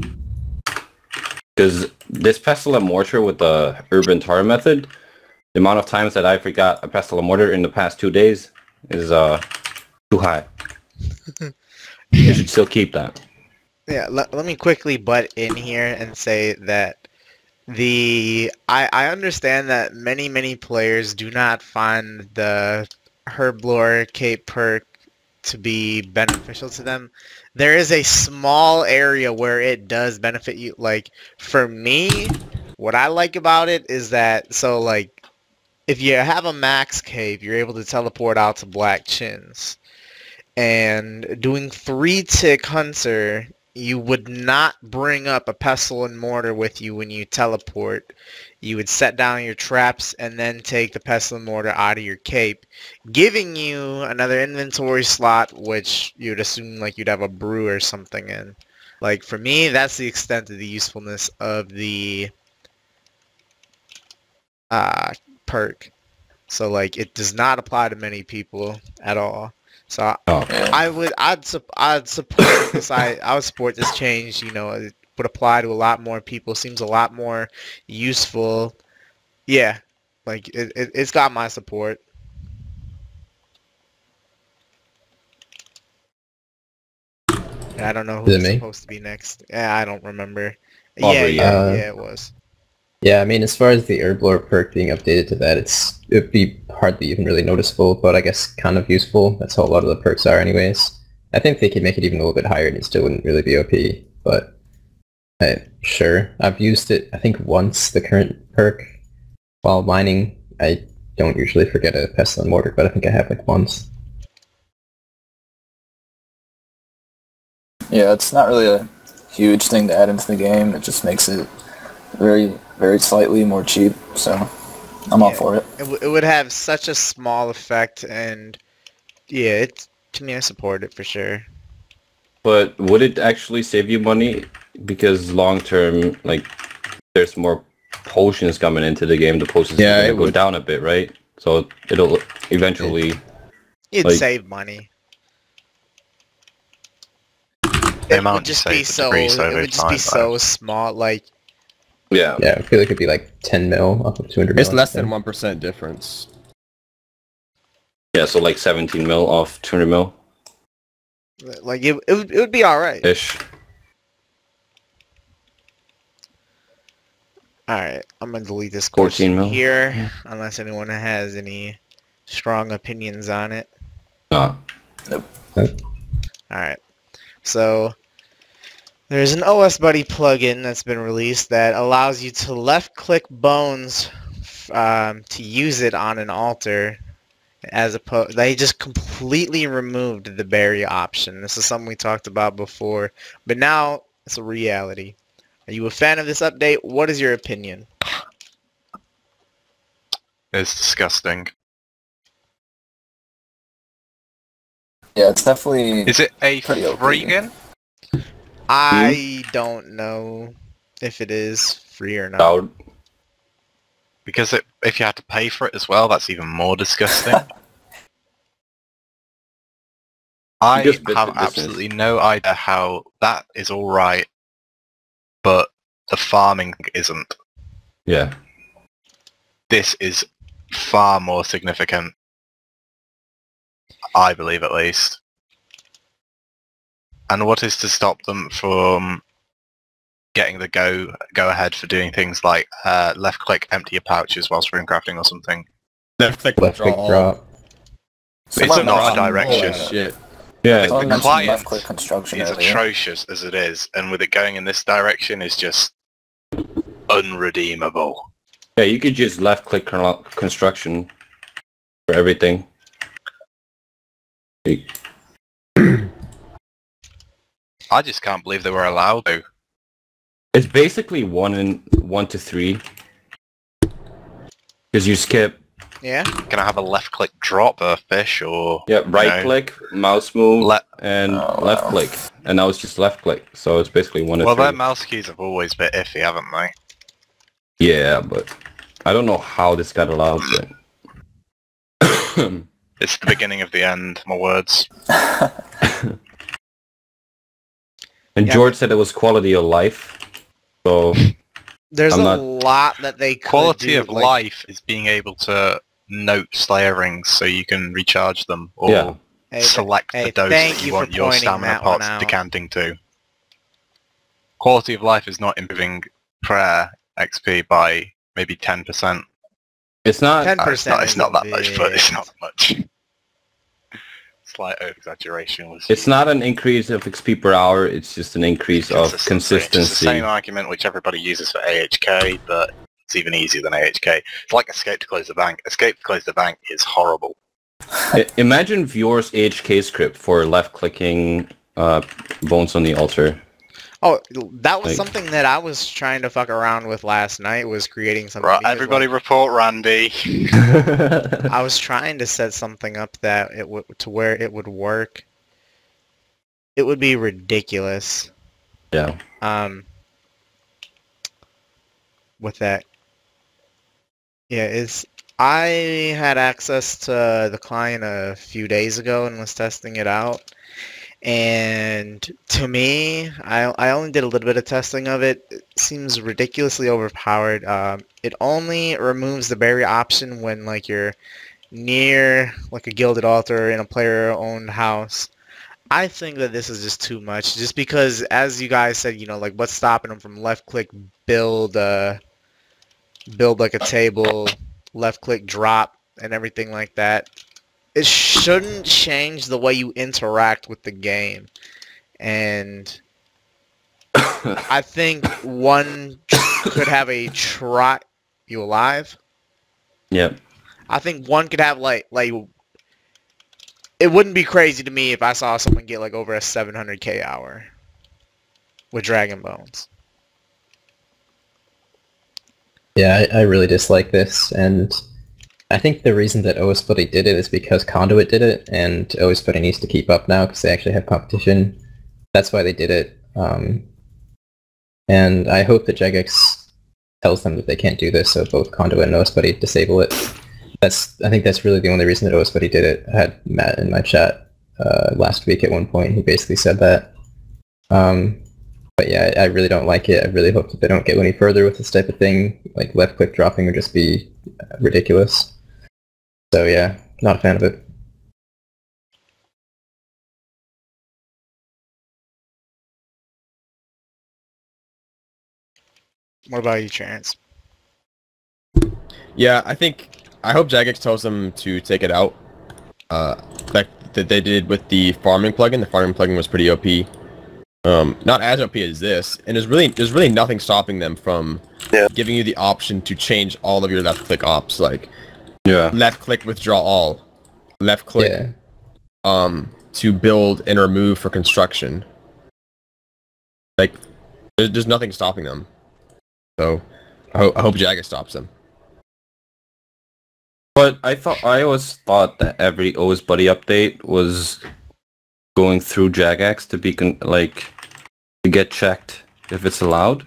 [SPEAKER 4] Because this Pestle and Mortar with the Urban Tar method, the amount of times that I forgot a Pestle and Mortar in the past 2 days is too high. You should still keep that.
[SPEAKER 1] Yeah, let me quickly butt in here and say that I understand that many players do not find the Herblore Cape perk to be beneficial to them. There is a small area where it does benefit you. Like, for me, what I like about it is that, so like, if you have a max cape, you're able to teleport out to Black Chins. And doing 3-tick Hunter, you would not bring up a pestle and mortar with you when you teleport. You would set down your traps and then take the pestle and mortar out of your cape, giving you another inventory slot, which you'd assume like you'd have a brew or something in. Like, for me, that's the extent of the usefulness of the perk. So like, it does not apply to many people at all. So I'd support this. I would support this change. You know, it would apply to a lot more people. Seems a lot more useful. Yeah, like it's got my support. I don't know who's supposed to be next. Yeah, I don't remember.
[SPEAKER 4] Aubrey,
[SPEAKER 1] yeah, it was.
[SPEAKER 6] Yeah, I mean, as far as the Herblore perk being updated to that, it'd be hardly even really noticeable, but I guess kind of useful. That's how a lot of the perks are anyways. I think they could make it even a little bit higher and it still wouldn't really be OP, but sure. I've used it, I think, once, the current perk, while mining. I don't usually forget a pestle and mortar, but I think I have like once.
[SPEAKER 5] Yeah, it's not really a huge thing to add into the game. It just makes it very slightly more cheap, so I'm all
[SPEAKER 1] Yeah.
[SPEAKER 5] for it.
[SPEAKER 1] It would have such a small effect, and yeah, to me, I support it for sure.
[SPEAKER 4] But would it actually save you money? Because long term, like, there's more potions coming into the game. The potions
[SPEAKER 2] Yeah,
[SPEAKER 4] are gonna
[SPEAKER 2] it
[SPEAKER 4] go
[SPEAKER 2] would.
[SPEAKER 4] down a bit, right? So it'll eventually.
[SPEAKER 1] You'd
[SPEAKER 4] Like-
[SPEAKER 1] save money.
[SPEAKER 3] The
[SPEAKER 1] It
[SPEAKER 3] amount
[SPEAKER 1] would
[SPEAKER 3] you
[SPEAKER 1] just
[SPEAKER 3] save
[SPEAKER 1] be
[SPEAKER 3] would
[SPEAKER 1] so.
[SPEAKER 3] decrease
[SPEAKER 1] It
[SPEAKER 3] over
[SPEAKER 1] would just be
[SPEAKER 3] time,
[SPEAKER 1] so small. Like
[SPEAKER 4] Yeah.
[SPEAKER 6] Yeah, I feel like it'd be like 10 mil off of 200
[SPEAKER 2] It's
[SPEAKER 6] mil.
[SPEAKER 2] less than 1% difference.
[SPEAKER 4] Yeah. So like 17 mil off 200 mil
[SPEAKER 1] it would be all right.
[SPEAKER 4] ish.
[SPEAKER 1] All right, I'm gonna delete this
[SPEAKER 4] 14
[SPEAKER 1] question
[SPEAKER 4] mil.
[SPEAKER 1] here, unless anyone has any strong opinions on it.
[SPEAKER 4] Ah.
[SPEAKER 1] All right, so there's an OS Buddy plugin that's been released that allows you to left-click bones to use it on an altar, as opposed. They just completely removed the bury option. This is something we talked about before, but now it's a reality. Are you a fan of this update? What is your opinion?
[SPEAKER 3] It's disgusting.
[SPEAKER 5] Yeah, it's definitely...
[SPEAKER 3] Is it a
[SPEAKER 5] Pretty OP.
[SPEAKER 3] free game?
[SPEAKER 1] I don't know if it is free or not.
[SPEAKER 4] Out.
[SPEAKER 3] Because if you had to pay for it as well, that's even more disgusting. I
[SPEAKER 4] Just bit
[SPEAKER 3] have
[SPEAKER 4] the business.
[SPEAKER 3] absolutely no idea how that is alright, but the farming isn't.
[SPEAKER 4] Yeah.
[SPEAKER 3] This is far more significant. I believe, at least. And what is to stop them from getting the go ahead for doing things like left click empty your pouches whilst runecrafting or something?
[SPEAKER 2] Left click
[SPEAKER 6] Left click drop.
[SPEAKER 3] It's
[SPEAKER 5] Someone
[SPEAKER 3] not a
[SPEAKER 5] mentioned,
[SPEAKER 3] direction.
[SPEAKER 2] Holy shit.
[SPEAKER 4] Yeah.
[SPEAKER 3] The
[SPEAKER 5] Someone mentioned
[SPEAKER 3] client
[SPEAKER 5] left-click construction
[SPEAKER 3] It's
[SPEAKER 5] earlier.
[SPEAKER 3] atrocious as it is, and with it going in this direction is just unredeemable.
[SPEAKER 4] Yeah. You could just left click construction for everything.
[SPEAKER 3] I just can't believe they were allowed to.
[SPEAKER 4] It's basically 1 to 3. Because you skip.
[SPEAKER 1] Yeah?
[SPEAKER 3] Can I have a left click drop a fish or
[SPEAKER 4] Yeah. Right
[SPEAKER 3] know,
[SPEAKER 4] click, mouse move,
[SPEAKER 3] Le-
[SPEAKER 4] and
[SPEAKER 5] Oh,
[SPEAKER 4] left
[SPEAKER 5] wow.
[SPEAKER 4] click. And now it's just left click. So it's basically 1 to
[SPEAKER 3] well,
[SPEAKER 4] 3.
[SPEAKER 3] their mouse keys have always been iffy, haven't they?
[SPEAKER 4] Yeah, but I don't know how this got allowed. But
[SPEAKER 3] It's the beginning of the end, my words.
[SPEAKER 4] and
[SPEAKER 1] Yeah,
[SPEAKER 4] George said it was quality of life. So
[SPEAKER 1] There's
[SPEAKER 4] I'm
[SPEAKER 1] a
[SPEAKER 4] not-
[SPEAKER 1] lot that they could
[SPEAKER 3] Quality
[SPEAKER 1] do,
[SPEAKER 3] of
[SPEAKER 1] like-
[SPEAKER 3] life is being able to note Slayer rings so you can recharge them, or
[SPEAKER 4] Yeah.
[SPEAKER 1] Hey,
[SPEAKER 3] select
[SPEAKER 1] hey,
[SPEAKER 3] the dose
[SPEAKER 1] thank
[SPEAKER 3] that
[SPEAKER 1] you
[SPEAKER 3] you
[SPEAKER 1] for
[SPEAKER 3] want your
[SPEAKER 1] pointing
[SPEAKER 3] stamina
[SPEAKER 1] that one
[SPEAKER 3] pots
[SPEAKER 1] out.
[SPEAKER 3] decanting to. Quality of life is not improving prayer XP by maybe 10%.
[SPEAKER 4] it's not.
[SPEAKER 1] 10%
[SPEAKER 3] It's
[SPEAKER 1] is
[SPEAKER 3] not
[SPEAKER 1] a
[SPEAKER 3] that much, but it's
[SPEAKER 1] bit.
[SPEAKER 3] not much. Slight over-exaggeration was
[SPEAKER 4] It's not an increase of XP per hour. It's just an increase of
[SPEAKER 3] It's the
[SPEAKER 4] consistency.
[SPEAKER 3] same argument which everybody uses for AHK, but it's even easier than AHK. It's like Escape to Close the Bank. Escape to Close the Bank is horrible.
[SPEAKER 4] Imagine Viewer's AHK script for left clicking bones on the altar.
[SPEAKER 1] Oh, that was
[SPEAKER 4] Like-
[SPEAKER 1] something that I was trying to fuck around with last night, was creating something.
[SPEAKER 3] Right,
[SPEAKER 1] because,
[SPEAKER 3] everybody
[SPEAKER 1] like,
[SPEAKER 3] report Randy.
[SPEAKER 1] I was trying to set something up that it would to where it would work. It would be ridiculous.
[SPEAKER 4] Yeah.
[SPEAKER 1] With that. Yeah, I had access to the client a few days ago and was testing it out. And to me, I only did a little bit of testing of it. It seems ridiculously overpowered. It only removes the bury option when like you're near like a gilded altar in a player-owned house. I think that this is just too much. Just because, as you guys said, you know, like what's stopping them from left-click build like a table, left-click drop, and everything like that. It shouldn't change the way you interact with the game. And I think one could have a try... You alive?
[SPEAKER 4] Yeah.
[SPEAKER 1] I think one could have like it wouldn't be crazy to me if I saw someone get like over a 700k hour with Dragon Bones.
[SPEAKER 6] Yeah, I really dislike this, and I think the reason that OS Buddy did it is because Conduit did it, and OS Buddy needs to keep up now because they actually have competition. That's why they did it. And I hope that Jagex tells them that they can't do this, so both Conduit and OS Buddy disable it. I think that's really the only reason that OS Buddy did it. I had Matt in my chat last week at one point. He basically said that. But yeah, I really don't like it. I really hope that they don't go any further with this type of thing. Like, left click dropping would just be ridiculous. So yeah, not a fan of it.
[SPEAKER 1] What about you, Trance?
[SPEAKER 2] Yeah, I hope Jagex tells them to take it out. Like that they did with the farming plugin. The farming plugin was pretty OP. Not as OP as this, and there's really nothing stopping them from giving you the option to change all of your left click ops, like left click withdraw all, left click to build and remove for construction. Like there's nothing stopping them. So I hope Jagex stops them.
[SPEAKER 4] But I always thought that every OS Buddy update was going through Jagex to be to get checked if it's allowed.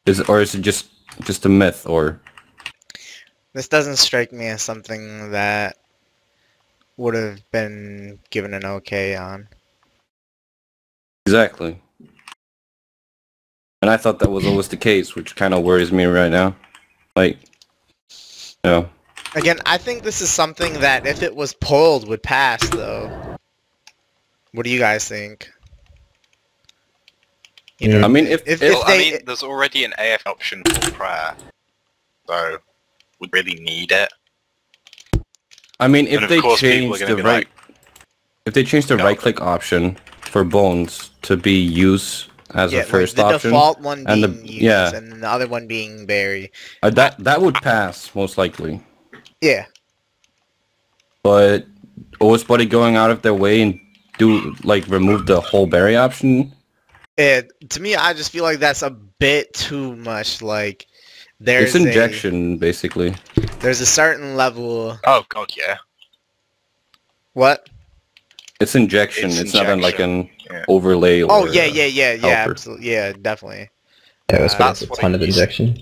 [SPEAKER 4] Is it just a myth, or?
[SPEAKER 1] This doesn't strike me as something that would have been given an okay on.
[SPEAKER 4] Exactly. And I thought that was always the case, which kind of worries me right now. Like,
[SPEAKER 1] Again, I think this is something that if it was pulled would pass, though. What do you guys think? You know,
[SPEAKER 4] I mean, if
[SPEAKER 3] there's already an AF option for prayer, so we really need it.
[SPEAKER 4] I mean, if they change
[SPEAKER 3] the
[SPEAKER 4] right-click option for bones to be use as a first
[SPEAKER 1] the
[SPEAKER 4] option,
[SPEAKER 1] default one being
[SPEAKER 4] and
[SPEAKER 1] use, and the other one being bury.
[SPEAKER 4] That would pass most likely.
[SPEAKER 1] Yeah.
[SPEAKER 4] But OS Buddy going out of their way and remove the whole bury option.
[SPEAKER 1] To me, I just feel like that's a bit too much. Like,
[SPEAKER 4] It's injection, basically.
[SPEAKER 1] There's a certain level.
[SPEAKER 3] Oh god, yeah.
[SPEAKER 1] What?
[SPEAKER 4] It's injection. It's not like an overlay. Or
[SPEAKER 1] oh yeah, absolutely, yeah, definitely.
[SPEAKER 6] Yeah, it was a ton of injection.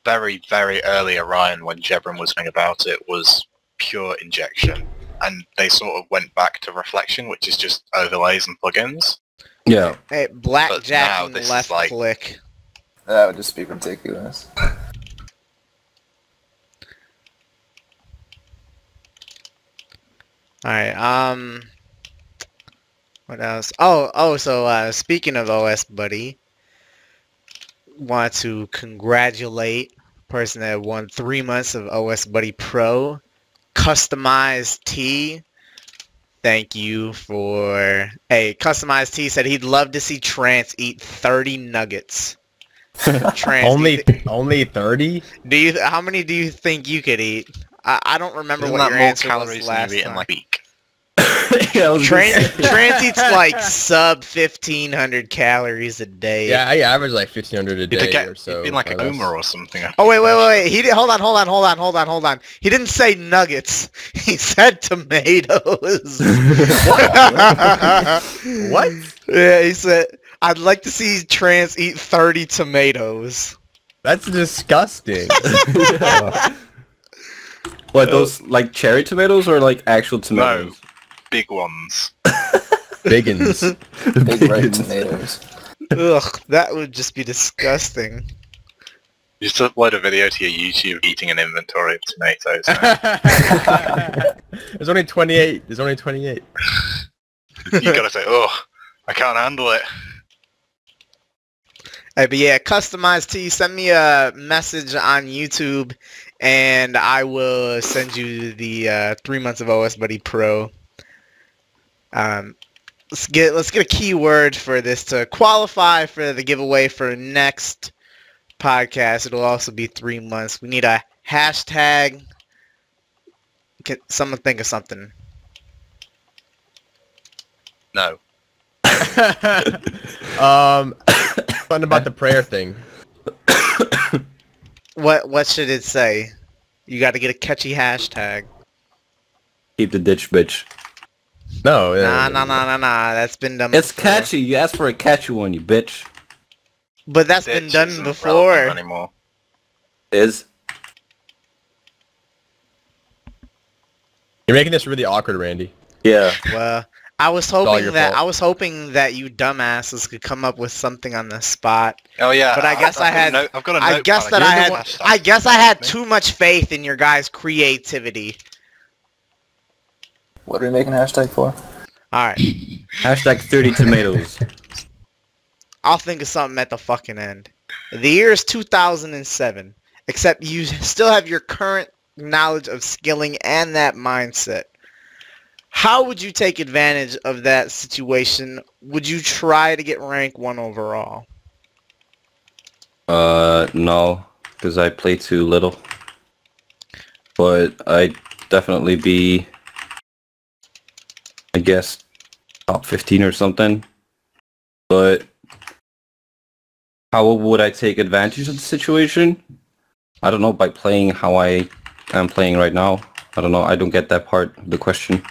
[SPEAKER 3] Very, very early Orion, when Jebron was saying about it, was pure injection, and they sort of went back to reflection, which is just overlays and plugins.
[SPEAKER 4] Yeah.
[SPEAKER 1] Hey, blackjack and left click.
[SPEAKER 5] That would just be ridiculous.
[SPEAKER 1] Alright, what else? So speaking of OS Buddy, want to congratulate the person that won 3 months of OS Buddy Pro, Customized T. Thank you for... Hey, Customized T said he'd love to see Trance eat 30 nuggets. Trance,
[SPEAKER 2] only 30?
[SPEAKER 1] How many do you think you could eat? I don't remember
[SPEAKER 3] Isn't
[SPEAKER 1] what
[SPEAKER 3] that
[SPEAKER 1] your
[SPEAKER 3] more
[SPEAKER 1] answer
[SPEAKER 3] calories
[SPEAKER 1] was
[SPEAKER 3] than
[SPEAKER 1] last
[SPEAKER 3] you eat in
[SPEAKER 1] time.
[SPEAKER 3] like a week?
[SPEAKER 1] Trance eats like sub 1,500 calories a day.
[SPEAKER 2] Yeah, I average like 1,500 a day or so.
[SPEAKER 3] You'd be like a boomer or something.
[SPEAKER 1] Oh wait! Hold on. He didn't say nuggets. He said tomatoes.
[SPEAKER 2] What?
[SPEAKER 1] Yeah, he said I'd like to see Trance eat 30 tomatoes.
[SPEAKER 2] That's disgusting.
[SPEAKER 4] What, those like cherry tomatoes or like actual tomatoes?
[SPEAKER 3] No, big ones.
[SPEAKER 2] Biggins.
[SPEAKER 5] Big red tomatoes.
[SPEAKER 1] Ugh, that would just be disgusting.
[SPEAKER 3] You just upload a video to your YouTube eating an inventory of tomatoes.
[SPEAKER 2] There's only 28. There's only 28.
[SPEAKER 3] You gotta say, oh, I can't handle it.
[SPEAKER 1] Hey, but yeah, Customized T, send me a message on YouTube, and I will send you the 3 months of OS Buddy Pro. Let's get a keyword for this to qualify for the giveaway for next podcast. It'll also be 3 months. We need a hashtag. Can someone think of something?
[SPEAKER 3] No.
[SPEAKER 2] Something about the prayer thing.
[SPEAKER 1] What should it say? You got to get a catchy hashtag.
[SPEAKER 4] Keep the ditch, bitch.
[SPEAKER 2] No.
[SPEAKER 1] Nah. That's been done.
[SPEAKER 4] It's
[SPEAKER 1] before.
[SPEAKER 4] catchy. You asked for a catchy one, you bitch.
[SPEAKER 1] But that's been
[SPEAKER 3] Ditch
[SPEAKER 1] done
[SPEAKER 3] isn't
[SPEAKER 1] before.
[SPEAKER 3] relevant anymore.
[SPEAKER 4] Is
[SPEAKER 2] You're making this really awkward, Randy.
[SPEAKER 4] yeah.
[SPEAKER 1] Well, I was
[SPEAKER 2] all
[SPEAKER 1] hoping
[SPEAKER 2] your
[SPEAKER 1] that
[SPEAKER 2] fault.
[SPEAKER 1] you dumbasses could come up with something on the spot.
[SPEAKER 3] Oh yeah.
[SPEAKER 1] But I guess I had.
[SPEAKER 3] I've got a
[SPEAKER 1] I
[SPEAKER 3] notepad.
[SPEAKER 1] guess that
[SPEAKER 3] You're
[SPEAKER 1] I
[SPEAKER 3] the
[SPEAKER 1] had.
[SPEAKER 3] one- hashtag.
[SPEAKER 1] I guess I had too much faith in your guys' creativity.
[SPEAKER 5] What are we making a hashtag for?
[SPEAKER 1] All right,
[SPEAKER 4] Hashtag 30 tomatoes.
[SPEAKER 1] I'll think of something at the fucking end. The year is 2007, except you still have your current knowledge of skilling and that mindset. How would you take advantage of that situation? Would you try to get rank 1 overall?
[SPEAKER 4] No, because I play too little. But I'd definitely be, I guess, top 15 or something. But how would I take advantage of the situation? I don't know, by playing how I am playing right now. I don't know, I don't get that part of the question.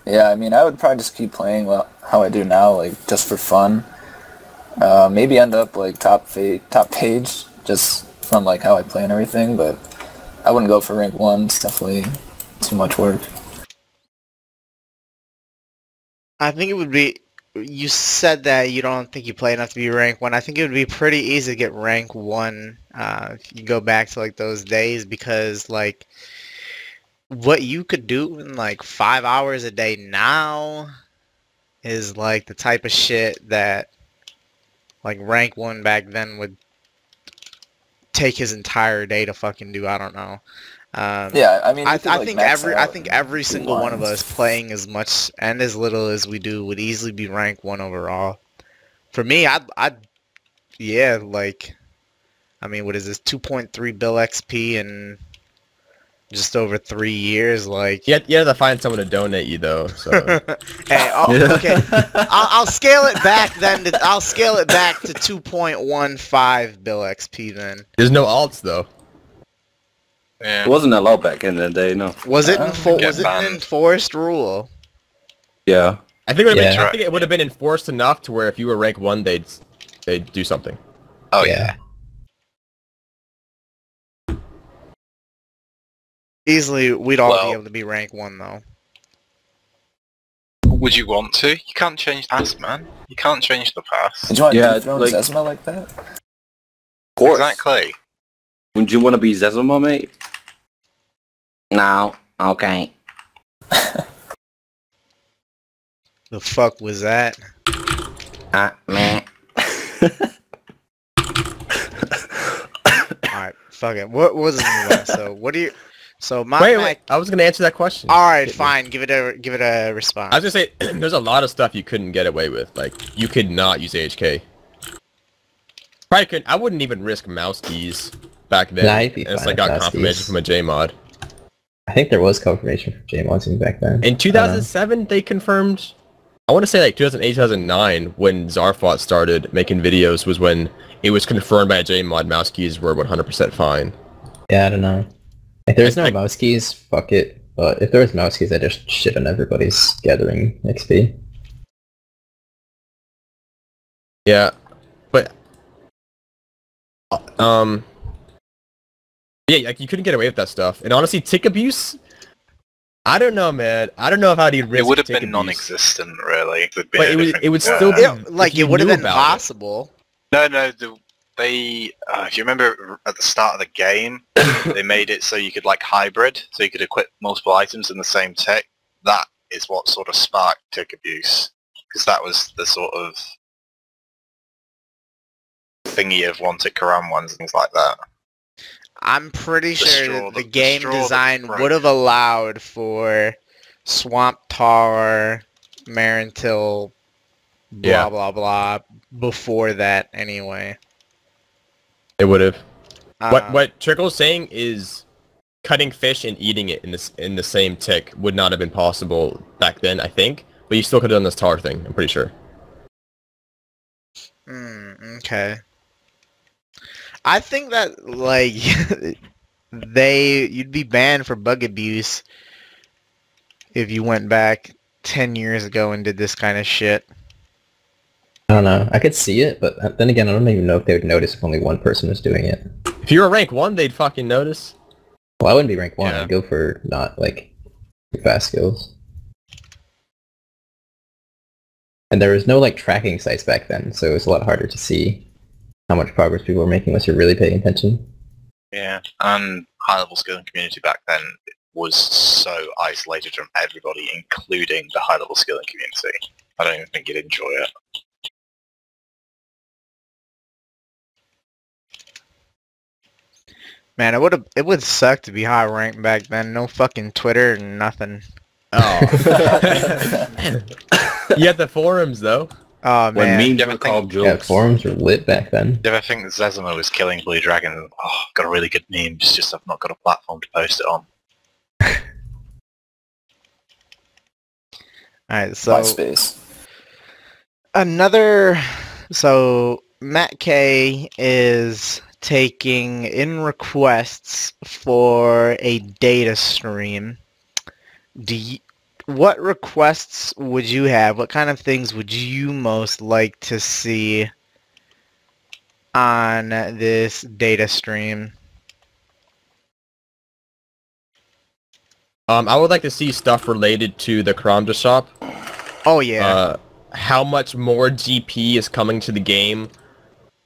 [SPEAKER 5] Yeah, I mean, I would probably just keep playing how I do now, like, just for fun. Maybe end up, like, top page, just from, like, how I play and everything, but I wouldn't go for rank 1. It's definitely too much work.
[SPEAKER 1] I think it would be... You said that you don't think you play enough to be rank 1. I think it would be pretty easy to get rank 1 if you go back to, like, those days, because, like, what you could do in, like, 5 hours a day now is, like, the type of shit that, like, rank 1 back then would take his entire day to fucking do. I don't know.
[SPEAKER 5] Yeah, I mean,
[SPEAKER 1] I
[SPEAKER 5] you could, like,
[SPEAKER 1] think
[SPEAKER 5] max
[SPEAKER 1] I
[SPEAKER 5] out
[SPEAKER 1] think
[SPEAKER 5] and
[SPEAKER 1] every
[SPEAKER 5] do
[SPEAKER 1] single one of
[SPEAKER 5] lines.
[SPEAKER 1] us playing as much and as little as we do would easily be rank 1 overall. For me, yeah, like, I mean, what is this, 2.3 bill XP in just over 3 years? Like,
[SPEAKER 2] You have to find someone to donate you though. So
[SPEAKER 1] hey, okay, I'll scale it back then. I'll scale it back to 2.15 bill XP then.
[SPEAKER 2] there's no alts though.
[SPEAKER 3] Yeah.
[SPEAKER 4] It wasn't allowed back in the day, no.
[SPEAKER 1] Was it
[SPEAKER 3] Get
[SPEAKER 1] was it an
[SPEAKER 3] banned.
[SPEAKER 1] enforced rule?
[SPEAKER 4] Yeah.
[SPEAKER 2] I think
[SPEAKER 6] Yeah.
[SPEAKER 2] I think it would have been enforced enough to where if you were rank 1, they'd do something.
[SPEAKER 3] Oh yeah.
[SPEAKER 1] Easily, we'd all be
[SPEAKER 3] Well-
[SPEAKER 1] able to be rank 1 though.
[SPEAKER 3] Would you want to? You can't change the past, man. You can't change the past.
[SPEAKER 5] Did you want to
[SPEAKER 4] Yeah,
[SPEAKER 5] dethrone
[SPEAKER 4] like-
[SPEAKER 5] Zezima like that?
[SPEAKER 4] Of course.
[SPEAKER 3] Exactly.
[SPEAKER 4] Would you want to be Zezima, mate? No. Okay.
[SPEAKER 1] The fuck was that?
[SPEAKER 4] Meh.
[SPEAKER 1] Alright, fuck it. What was it? So, what do you... So, my
[SPEAKER 2] Wait, I was gonna answer that question.
[SPEAKER 1] Alright, fine. Give it a response.
[SPEAKER 2] I was gonna say, there's a lot of stuff you couldn't get away with. Like, you could not use HK. Probably couldn't. I wouldn't even risk mouse keys back then.
[SPEAKER 6] Nah, I'd be
[SPEAKER 2] unless
[SPEAKER 6] fine
[SPEAKER 2] I got
[SPEAKER 6] with mouse
[SPEAKER 2] confirmation
[SPEAKER 6] keys.
[SPEAKER 2] from a JMod.
[SPEAKER 6] I think there was confirmation from JMods even back then.
[SPEAKER 2] In 2007, they confirmed... I want to say like 2008, 2009, when Zarfot started making videos, was when it was confirmed by a JMod mouse keys were 100% fine.
[SPEAKER 6] Yeah, I don't know. If there's no
[SPEAKER 2] I-
[SPEAKER 6] mouse keys, fuck it. But if there was mouse keys, I just shit on everybody's gathering XP.
[SPEAKER 2] Yeah, but... Yeah, like, you couldn't get away with that stuff. And honestly, tick abuse... I don't know, man. I don't know how to risk
[SPEAKER 3] It would have
[SPEAKER 2] tick
[SPEAKER 3] been
[SPEAKER 2] abuse.
[SPEAKER 3] non-existent, really. It would,
[SPEAKER 2] But it would still be...
[SPEAKER 1] like,
[SPEAKER 2] if you
[SPEAKER 1] it would have
[SPEAKER 2] knew
[SPEAKER 1] been
[SPEAKER 2] about it.
[SPEAKER 1] possible.
[SPEAKER 3] No, they. If you remember at the start of the game, they made it so you could like hybrid, so you could equip multiple items in the same tech. That is what sort of sparked tick abuse, because that was the sort of thingy of one tick Karam ones and things like that.
[SPEAKER 1] I'm pretty sure
[SPEAKER 3] straw
[SPEAKER 1] that the
[SPEAKER 3] that-
[SPEAKER 1] game
[SPEAKER 3] the straw that
[SPEAKER 1] design
[SPEAKER 3] broke.
[SPEAKER 1] would have allowed for Swamp Tar, Marintil, blah
[SPEAKER 2] Yeah.
[SPEAKER 1] blah blah, before that anyway.
[SPEAKER 2] It would have.
[SPEAKER 1] Uh,
[SPEAKER 2] What Trickool's saying is cutting fish and eating it in the same tick would not have been possible back then, I think. But you still could have done this tar thing, I'm pretty sure.
[SPEAKER 1] Okay. I think that like you'd be banned for bug abuse if you went back 10 years ago and did this kind of shit.
[SPEAKER 6] I don't know. I could see it, but then again, I don't even know if they would notice if only one person was doing it.
[SPEAKER 2] If you were rank 1, they'd fucking notice.
[SPEAKER 6] Well, I wouldn't be rank 1.
[SPEAKER 2] Yeah.
[SPEAKER 6] I'd go for not, like, fast skills. And there was no, like, tracking sites back then, so it was a lot harder to see how much progress people were making unless you're really paying attention.
[SPEAKER 7] Yeah, and high-level skilling community back then was so isolated from everybody, including the high-level skilling community. I don't even think you'd enjoy it.
[SPEAKER 1] Man, it would suck to be high ranked back then. No fucking Twitter and nothing.
[SPEAKER 2] Oh. You had the forums, though.
[SPEAKER 1] Oh
[SPEAKER 4] When
[SPEAKER 1] man.
[SPEAKER 4] memes were called
[SPEAKER 6] Yeah,
[SPEAKER 4] jokes.
[SPEAKER 6] forums were lit back then.
[SPEAKER 7] Do you ever think Zezima was killing Blue Dragon? Oh, got a really good meme, it's just I've not got a platform to post it on.
[SPEAKER 1] Alright, so
[SPEAKER 5] MySpace.
[SPEAKER 1] so Matt K is taking in requests for a data stream. What requests would you have? What kind of things would you most like to see on this data stream?
[SPEAKER 2] I would like to see stuff related to the Karamja shop.
[SPEAKER 1] Oh yeah.
[SPEAKER 2] How much more GP is coming to the game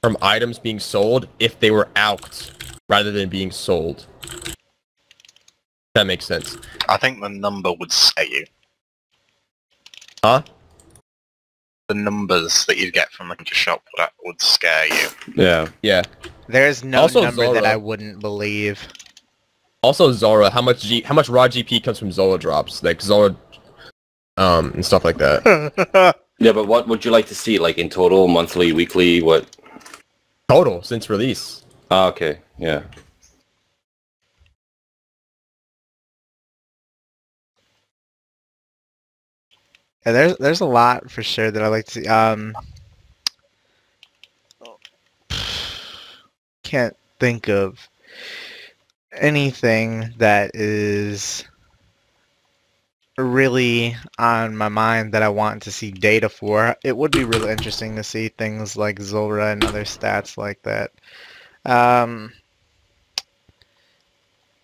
[SPEAKER 2] from items being sold if they were out rather than being sold. That makes sense.
[SPEAKER 7] I think the number would scare you.
[SPEAKER 2] Huh?
[SPEAKER 7] The numbers that you'd get from the shop would scare you.
[SPEAKER 4] Yeah.
[SPEAKER 2] Yeah.
[SPEAKER 1] There's no
[SPEAKER 2] Also
[SPEAKER 1] number that
[SPEAKER 2] Zora.
[SPEAKER 1] I wouldn't believe.
[SPEAKER 2] Also Zora, how much raw GP comes from Zora drops? Like Zora and stuff like that.
[SPEAKER 4] Yeah, but what would you like to see? Like in total, monthly, weekly, what?
[SPEAKER 2] Total since release.
[SPEAKER 4] Ah, okay. Yeah.
[SPEAKER 1] Yeah, there's a lot for sure that I like to see. Can't think of anything that is really on my mind that I want to see data for. It would be really interesting to see things like Zora and other stats like that.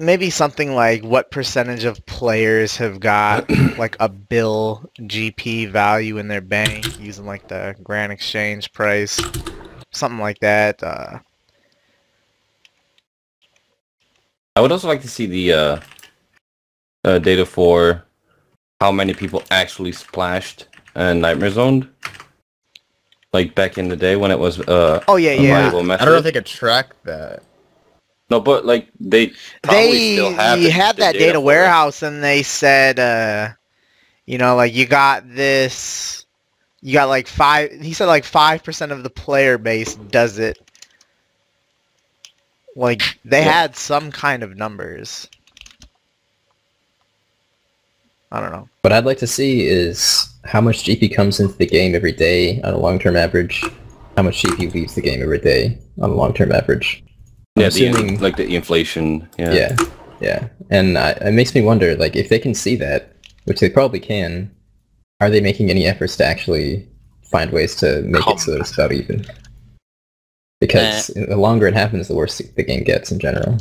[SPEAKER 1] Maybe something like what percentage of players have got like a bill GP value in their bank using like the Grand Exchange price, something like that.
[SPEAKER 4] I would also like to see the data for how many people actually splashed and Nightmare Zoned. Like back in the day when it was
[SPEAKER 1] Oh yeah,
[SPEAKER 4] a
[SPEAKER 1] yeah.
[SPEAKER 4] viable method.
[SPEAKER 2] I don't know if they could track that.
[SPEAKER 4] No, but like they probably
[SPEAKER 1] They
[SPEAKER 4] still have
[SPEAKER 1] had
[SPEAKER 4] the
[SPEAKER 1] that data
[SPEAKER 4] for it.
[SPEAKER 1] warehouse and they said, you know, like you got this, you got like he said like 5% of the player base does it. Like they had some kind of numbers. I don't know.
[SPEAKER 6] What I'd like to see is how much GP comes into the game every day on a long-term average, how much GP leaves the game every day on a long-term average. I'm
[SPEAKER 4] Yeah,
[SPEAKER 6] assuming,
[SPEAKER 4] like the inflation. Yeah.
[SPEAKER 6] yeah. And it makes me wonder, like, if they can see that, which they probably can, are they making any efforts to actually find ways to make it so that it's about even? Because the longer it happens, the worse the game gets in general.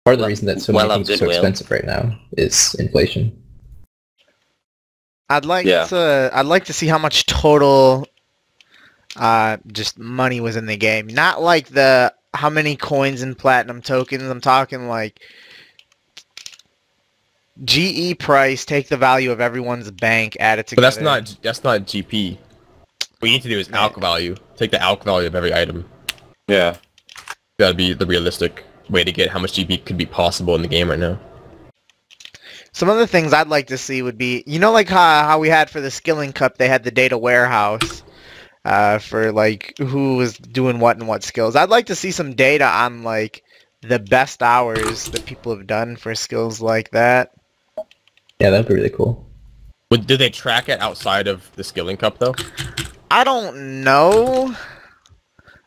[SPEAKER 6] Part of the reason that so many things are so expensive right now is inflation.
[SPEAKER 1] I'd like to see how much total just money was in the game. Not like how many coins and platinum tokens. I'm talking like GE price, take the value of everyone's bank, add it
[SPEAKER 2] But
[SPEAKER 1] together.
[SPEAKER 2] that's not GP. What you need to do is alc value. Take the alc value of every item.
[SPEAKER 4] Yeah.
[SPEAKER 2] That'd be the realistic way to get how much GP could be possible in the game right now.
[SPEAKER 1] Some of the things I'd like to see would be, you know, like how we had for the Skilling Cup, they had the data warehouse for like who was doing what and what skills. I'd like to see some data on like the best hours that people have done for skills like that.
[SPEAKER 6] Yeah, that'd be really cool.
[SPEAKER 2] Did they track it outside of the Skilling Cup though?
[SPEAKER 1] I don't know.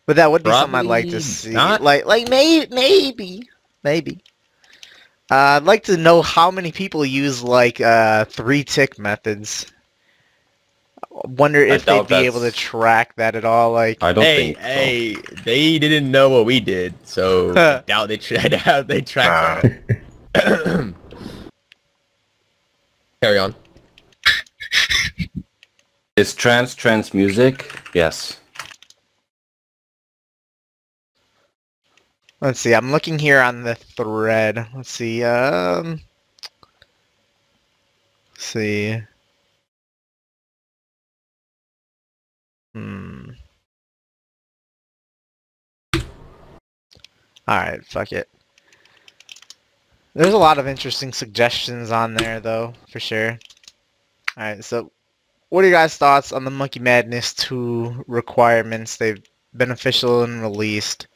[SPEAKER 1] But that would be something I'd like to
[SPEAKER 2] Probably
[SPEAKER 1] see.
[SPEAKER 2] not.
[SPEAKER 1] Like maybe. I'd like to know how many people use like 3-tick methods. Wonder if they'd
[SPEAKER 4] doubt
[SPEAKER 1] be able to
[SPEAKER 4] that's-
[SPEAKER 1] track that at all. Like,
[SPEAKER 4] I don't
[SPEAKER 2] Hey,
[SPEAKER 4] think
[SPEAKER 2] hey, they didn't know what we did, so I doubt they tracked it. Carry on.
[SPEAKER 4] Is trance music? Yes.
[SPEAKER 1] let's see. I'm looking here on the thread. Let's see. See. Alright, fuck it. There's a lot of interesting suggestions on there, though, for sure. Alright, so what are your guys' thoughts on the Monkey Madness 2 requirements? They've been official and released.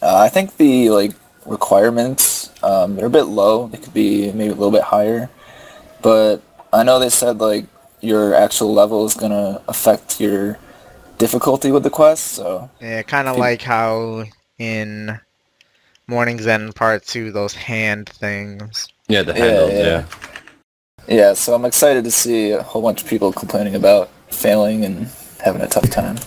[SPEAKER 5] I think the like requirements they're a bit low. They could be maybe a little bit higher, but I know they said like your actual level is gonna affect your difficulty with the quest. So
[SPEAKER 1] Yeah, kind of like how in Morning's End Part 2, those hand things.
[SPEAKER 4] Yeah, the handles,
[SPEAKER 5] yeah. So I'm excited to see a whole bunch of people complaining about failing and having a tough time.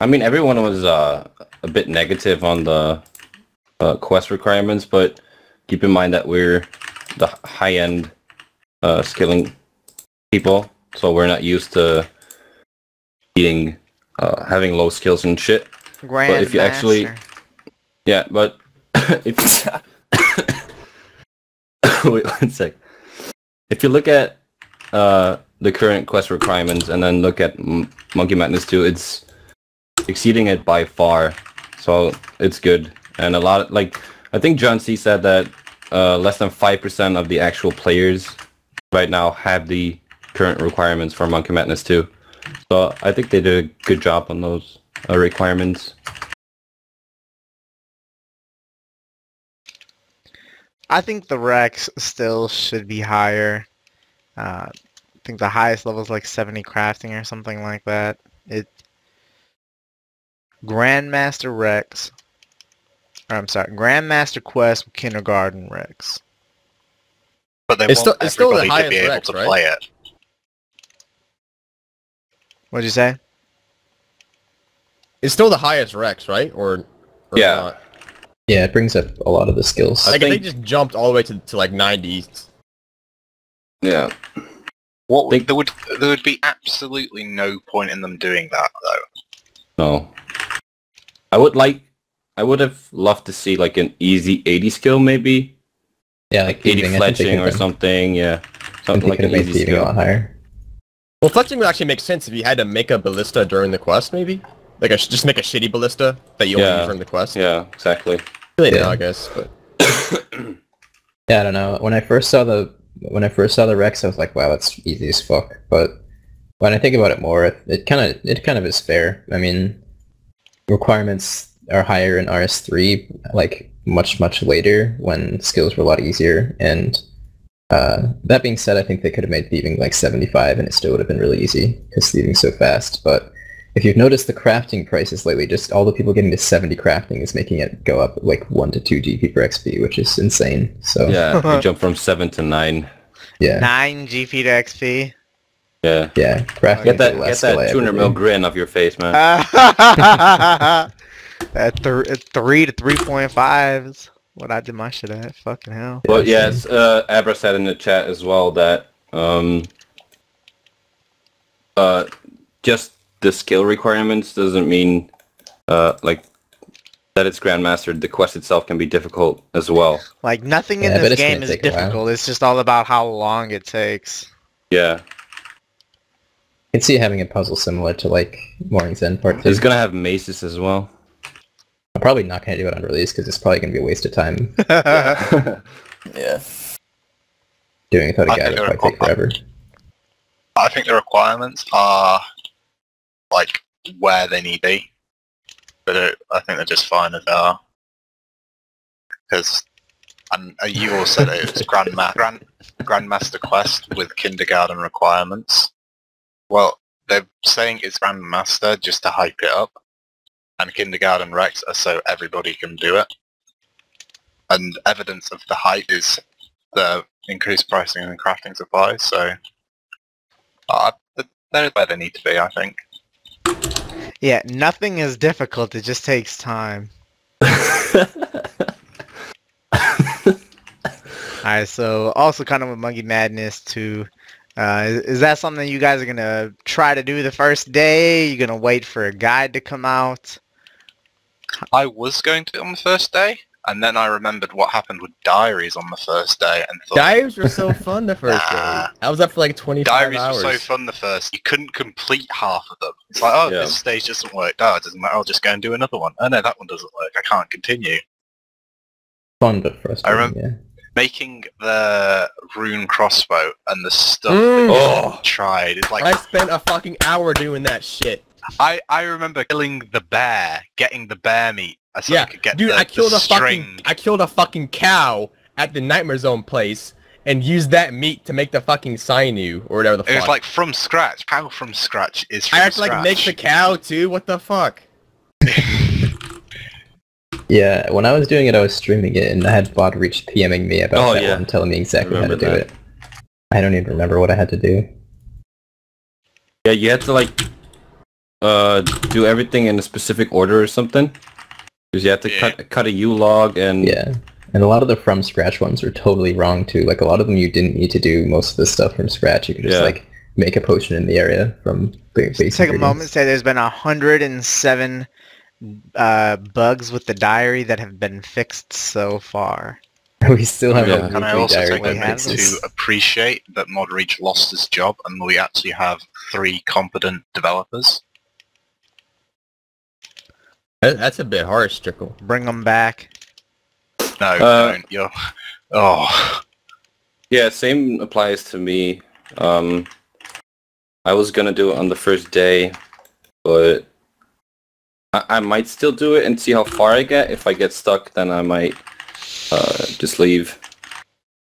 [SPEAKER 4] I mean, everyone was a bit negative on the quest requirements, but keep in mind that we're the high-end skilling people, so we're not used to having low skills and shit. But if you actually, yeah, but if wait 1 sec. If you look at the current quest requirements and then look at Monkey Madness 2, it's exceeding it by far, so it's good. And a lot of, like, I think John C said that less than 5% of the actual players right now have the current requirements for Monkey Madness 2. So I think they did a good job on those requirements.
[SPEAKER 1] I think the Rex still should be higher. I think the highest level is like 70 crafting or something like that. Grandmaster Rex. Or I'm sorry, Grandmaster Quest with Kindergarten Rex.
[SPEAKER 7] But they
[SPEAKER 2] It's
[SPEAKER 7] want
[SPEAKER 2] still the
[SPEAKER 7] everybody to be
[SPEAKER 2] highest
[SPEAKER 7] able
[SPEAKER 2] Rex,
[SPEAKER 7] to
[SPEAKER 2] right?
[SPEAKER 7] play it.
[SPEAKER 1] What'd you say?
[SPEAKER 2] It's still the highest Rex, right? Or
[SPEAKER 4] Yeah.
[SPEAKER 2] not?
[SPEAKER 6] Yeah, it brings up a lot of the skills.
[SPEAKER 2] Like, if they
[SPEAKER 4] think-
[SPEAKER 2] just jumped all the way to like 90,
[SPEAKER 4] Yeah.
[SPEAKER 7] There would be absolutely no point in them doing that though.
[SPEAKER 4] No. I would have loved to see like an easy 80 skill maybe.
[SPEAKER 6] Yeah,
[SPEAKER 4] Like 80
[SPEAKER 6] thieving, I think they
[SPEAKER 4] fletching or
[SPEAKER 6] could've-
[SPEAKER 4] something, yeah.
[SPEAKER 6] I think
[SPEAKER 4] Something
[SPEAKER 6] they
[SPEAKER 4] like
[SPEAKER 6] could
[SPEAKER 4] an
[SPEAKER 6] have made
[SPEAKER 4] easy
[SPEAKER 6] thieving a lot
[SPEAKER 4] skill.
[SPEAKER 6] higher.
[SPEAKER 2] well, fletching would actually make sense if you had to make a ballista during the quest, maybe. Like, just make a shitty ballista that you only
[SPEAKER 4] Yeah.
[SPEAKER 2] use during the quest.
[SPEAKER 4] Yeah, exactly.
[SPEAKER 2] Really
[SPEAKER 6] Yeah.
[SPEAKER 2] now, I guess. But
[SPEAKER 6] Yeah, I don't know. When I first saw the Rex, I was like, wow, that's easy as fuck. But when I think about it more, it kind of is fair. I mean, requirements are higher in RS3, like much later when skills were a lot easier. And that being said, I think they could have made thieving like 75, and it still would have been really easy because thieving's so fast. But if you've noticed the crafting prices lately, just all the people getting to 70 crafting is making it go up like 1 to 2 GP per XP, which is insane. So
[SPEAKER 4] Yeah, you jump from 7 to 9.
[SPEAKER 6] yeah,
[SPEAKER 1] 9 GP to XP.
[SPEAKER 4] Yeah.
[SPEAKER 6] yeah. Crafting
[SPEAKER 4] Get
[SPEAKER 6] is the
[SPEAKER 4] that
[SPEAKER 6] last skill I ever
[SPEAKER 4] 200
[SPEAKER 6] do.
[SPEAKER 4] mil grin off your face, man.
[SPEAKER 1] At 3 to 3.5 is what I did my shit at. Fucking hell.
[SPEAKER 4] But
[SPEAKER 6] Yeah,
[SPEAKER 4] yes, Abra said in the chat as well that just the skill requirements doesn't mean like that it's grandmastered. The quest itself can be difficult as well.
[SPEAKER 1] Like, nothing in
[SPEAKER 6] Yeah, but
[SPEAKER 1] this
[SPEAKER 6] it's gonna
[SPEAKER 1] game is
[SPEAKER 6] take a while.
[SPEAKER 1] difficult. It's just all about how long it takes.
[SPEAKER 4] Yeah,
[SPEAKER 6] I can see having a puzzle similar to like Morning's End Part 2.
[SPEAKER 4] it's gonna have maces as well.
[SPEAKER 6] I'm probably not going to do it on release because it's probably going to be a waste of time
[SPEAKER 5] Yeah.
[SPEAKER 6] doing it without a
[SPEAKER 7] I
[SPEAKER 6] guide.
[SPEAKER 7] think
[SPEAKER 6] It'll
[SPEAKER 7] they're
[SPEAKER 6] probably take forever.
[SPEAKER 7] I think the requirements are like where they need to be, but I think they're just fine as they are. Because and you all said it was Grandmaster Quest with kindergarten requirements. Well, they're saying it's Grandmaster just to hype it up, and kindergarten recs are so everybody can do it. And evidence of the hype is the increased pricing and crafting supplies, so they're where they need to be, I think.
[SPEAKER 1] Yeah, nothing is difficult, it just takes time. Alright, so also kind of with Monkey Madness too. Is that something you guys are going to try to do the first day? You're going to wait for a guide to come out?
[SPEAKER 7] I was going to on the first day, and then I remembered what happened with diaries on the first day, and thought,
[SPEAKER 2] Diaries were so fun the first day. I was up for like 25
[SPEAKER 7] diaries
[SPEAKER 2] hours.
[SPEAKER 7] were so fun the first. You couldn't complete half of them. It's like, oh, this stage doesn't work. Oh, it doesn't matter. I'll just go and do another one. Oh no, that one doesn't work. I can't continue.
[SPEAKER 6] Fun but frustrating.
[SPEAKER 7] I remember making the rune crossbow and the stuff that you tried. It's like
[SPEAKER 2] I spent a fucking hour doing that shit.
[SPEAKER 7] I remember killing the bear, getting the bear meat. So I could get
[SPEAKER 2] dude,
[SPEAKER 7] the,
[SPEAKER 2] I killed
[SPEAKER 7] a
[SPEAKER 2] a fucking cow at the Nightmare Zone place and used that meat to make the fucking sinew or whatever the fuck.
[SPEAKER 7] It was like from scratch. How from scratch is from
[SPEAKER 2] I had to
[SPEAKER 7] scratch?
[SPEAKER 2] like make the cow too. What the fuck?
[SPEAKER 6] Yeah, when I was doing it, I was streaming it, and I had Bod Reach PMing me about that one, telling me exactly how to do it. I don't even remember what I had to do.
[SPEAKER 4] Yeah, you had to like do everything in a specific order or something. Because you have to cut a U-log and...
[SPEAKER 6] Yeah, and a lot of the from scratch ones were totally wrong too. Like a lot of them you didn't need to do most of the stuff from scratch. You could just like make a potion in the area from basic
[SPEAKER 1] Take a moment and say there's been 107 bugs with the diary that have been fixed so far.
[SPEAKER 6] We still have a
[SPEAKER 7] Can I also
[SPEAKER 6] diary
[SPEAKER 7] take a minute to appreciate that ModReach lost his job and we actually have 3 competent developers?
[SPEAKER 2] That's a bit harsh, Trickool.
[SPEAKER 1] Bring them back.
[SPEAKER 7] No, don't. You're... Oh.
[SPEAKER 4] Yeah, same applies to me. I was gonna do it on the first day, but I might still do it and see how far I get. If I get stuck, then I might just leave.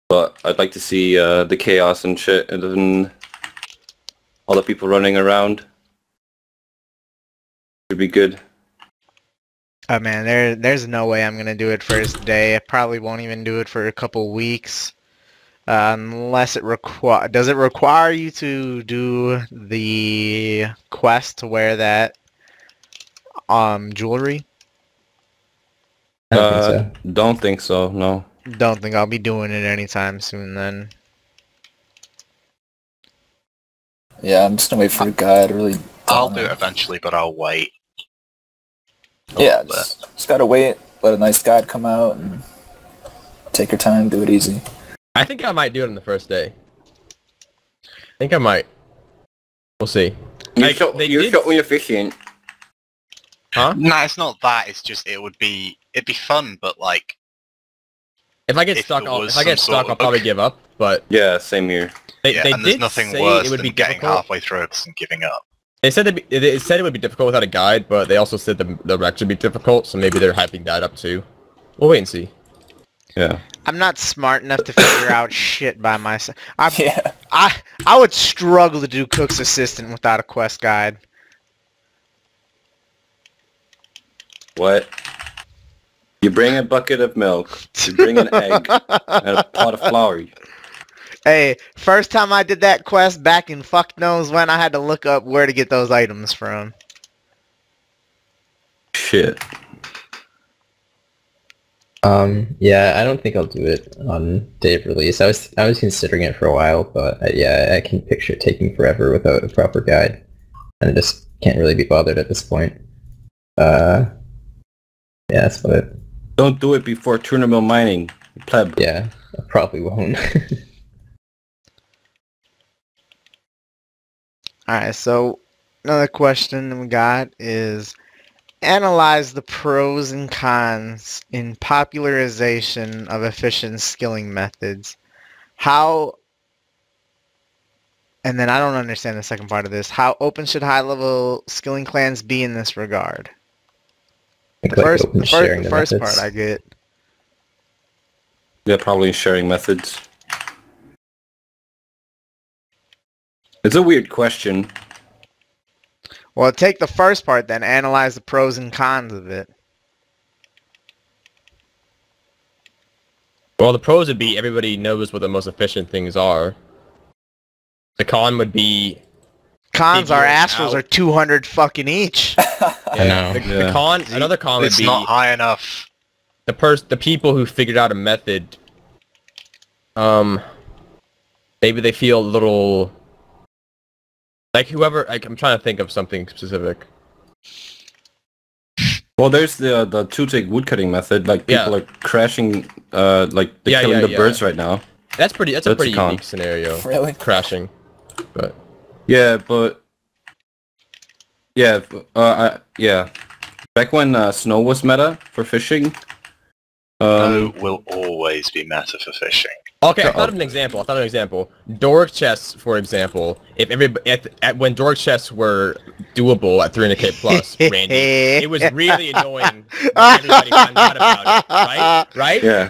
[SPEAKER 4] But I'd like to see the chaos and shit, and then all the people running around. Should be good.
[SPEAKER 1] Oh man, there's no way I'm gonna do it first day. I probably won't even do it for a couple weeks, unless it does it require you to do the quest to wear that jewelry?
[SPEAKER 6] I don't think so.
[SPEAKER 4] Don't think so. No.
[SPEAKER 1] Don't think I'll be doing it anytime soon then.
[SPEAKER 5] Yeah, I'm just gonna wait for a guide. Really.
[SPEAKER 7] I'll do it eventually, but I'll wait.
[SPEAKER 5] Yeah, just gotta wait, let a nice guide come out, and take your time, do it easy.
[SPEAKER 2] I think I might do it on the first day. I think I might. We'll see.
[SPEAKER 4] You're so inefficient.
[SPEAKER 2] Huh?
[SPEAKER 7] No, it's not that. It's just it'd be fun, but like
[SPEAKER 2] if I get stuck, I'll probably give up. But
[SPEAKER 4] yeah, same here.
[SPEAKER 2] They
[SPEAKER 7] and there's
[SPEAKER 2] did
[SPEAKER 7] nothing
[SPEAKER 2] say
[SPEAKER 7] worse
[SPEAKER 2] it would
[SPEAKER 7] than
[SPEAKER 2] be
[SPEAKER 7] getting
[SPEAKER 2] difficult.
[SPEAKER 7] halfway through it and giving up.
[SPEAKER 2] They said it would be difficult without a guide, but they also said the wreck should be difficult, so maybe they're hyping that up too. We'll wait and see.
[SPEAKER 4] Yeah.
[SPEAKER 1] I'm not smart enough to figure out shit by myself. I would struggle to do Cook's Assistant without a quest guide.
[SPEAKER 4] What? You bring a bucket of milk, you bring an egg, and a pot of flour.
[SPEAKER 1] Hey, first time I did that quest back in fuck knows when, I had to look up where to get those items from.
[SPEAKER 4] Shit.
[SPEAKER 6] Yeah, I don't think I'll do it on day of release. I was considering it for a while, but yeah, I can picture it taking forever without a proper guide, and I just can't really be bothered at this point. Yeah, that's about it.
[SPEAKER 4] Don't do it before Tournament mining, pleb.
[SPEAKER 6] Yeah, I probably won't.
[SPEAKER 1] Alright, so another question we got is, analyze the pros and cons in popularization of efficient skilling methods. How, and then I don't understand the second part of this, how open should high-level skilling clans be in this regard? The first part I get.
[SPEAKER 4] Yeah, probably sharing methods. It's a weird question.
[SPEAKER 1] Well, take the first part then. Analyze the pros and cons of it.
[SPEAKER 2] Well, the pros would be everybody knows what the most efficient things are. The con would be
[SPEAKER 1] Cons are
[SPEAKER 2] figuring
[SPEAKER 1] Astrals
[SPEAKER 2] out-
[SPEAKER 1] are 200 fucking each.
[SPEAKER 6] I know.
[SPEAKER 2] The con, another con would
[SPEAKER 7] It's
[SPEAKER 2] be
[SPEAKER 7] not high enough.
[SPEAKER 2] the people who figured out a method. Maybe they feel a little like whoever. Like, I'm trying to think of something specific.
[SPEAKER 4] Well, there's the two-take woodcutting method. Like people are crashing, like they're killing the birds right now.
[SPEAKER 2] That's pretty. That's a pretty
[SPEAKER 4] con.
[SPEAKER 2] unique scenario.
[SPEAKER 5] Really?
[SPEAKER 2] Crashing, but
[SPEAKER 4] Yeah, but yeah, yeah. Back when snow was meta for fishing.
[SPEAKER 7] Snow will always be meta for fishing.
[SPEAKER 2] okay. I thought of an example. Doric chests, for example. If everybody when Doric chests were doable at 300k plus, Randy, it was really annoying when everybody found out about it. Right?
[SPEAKER 4] Yeah.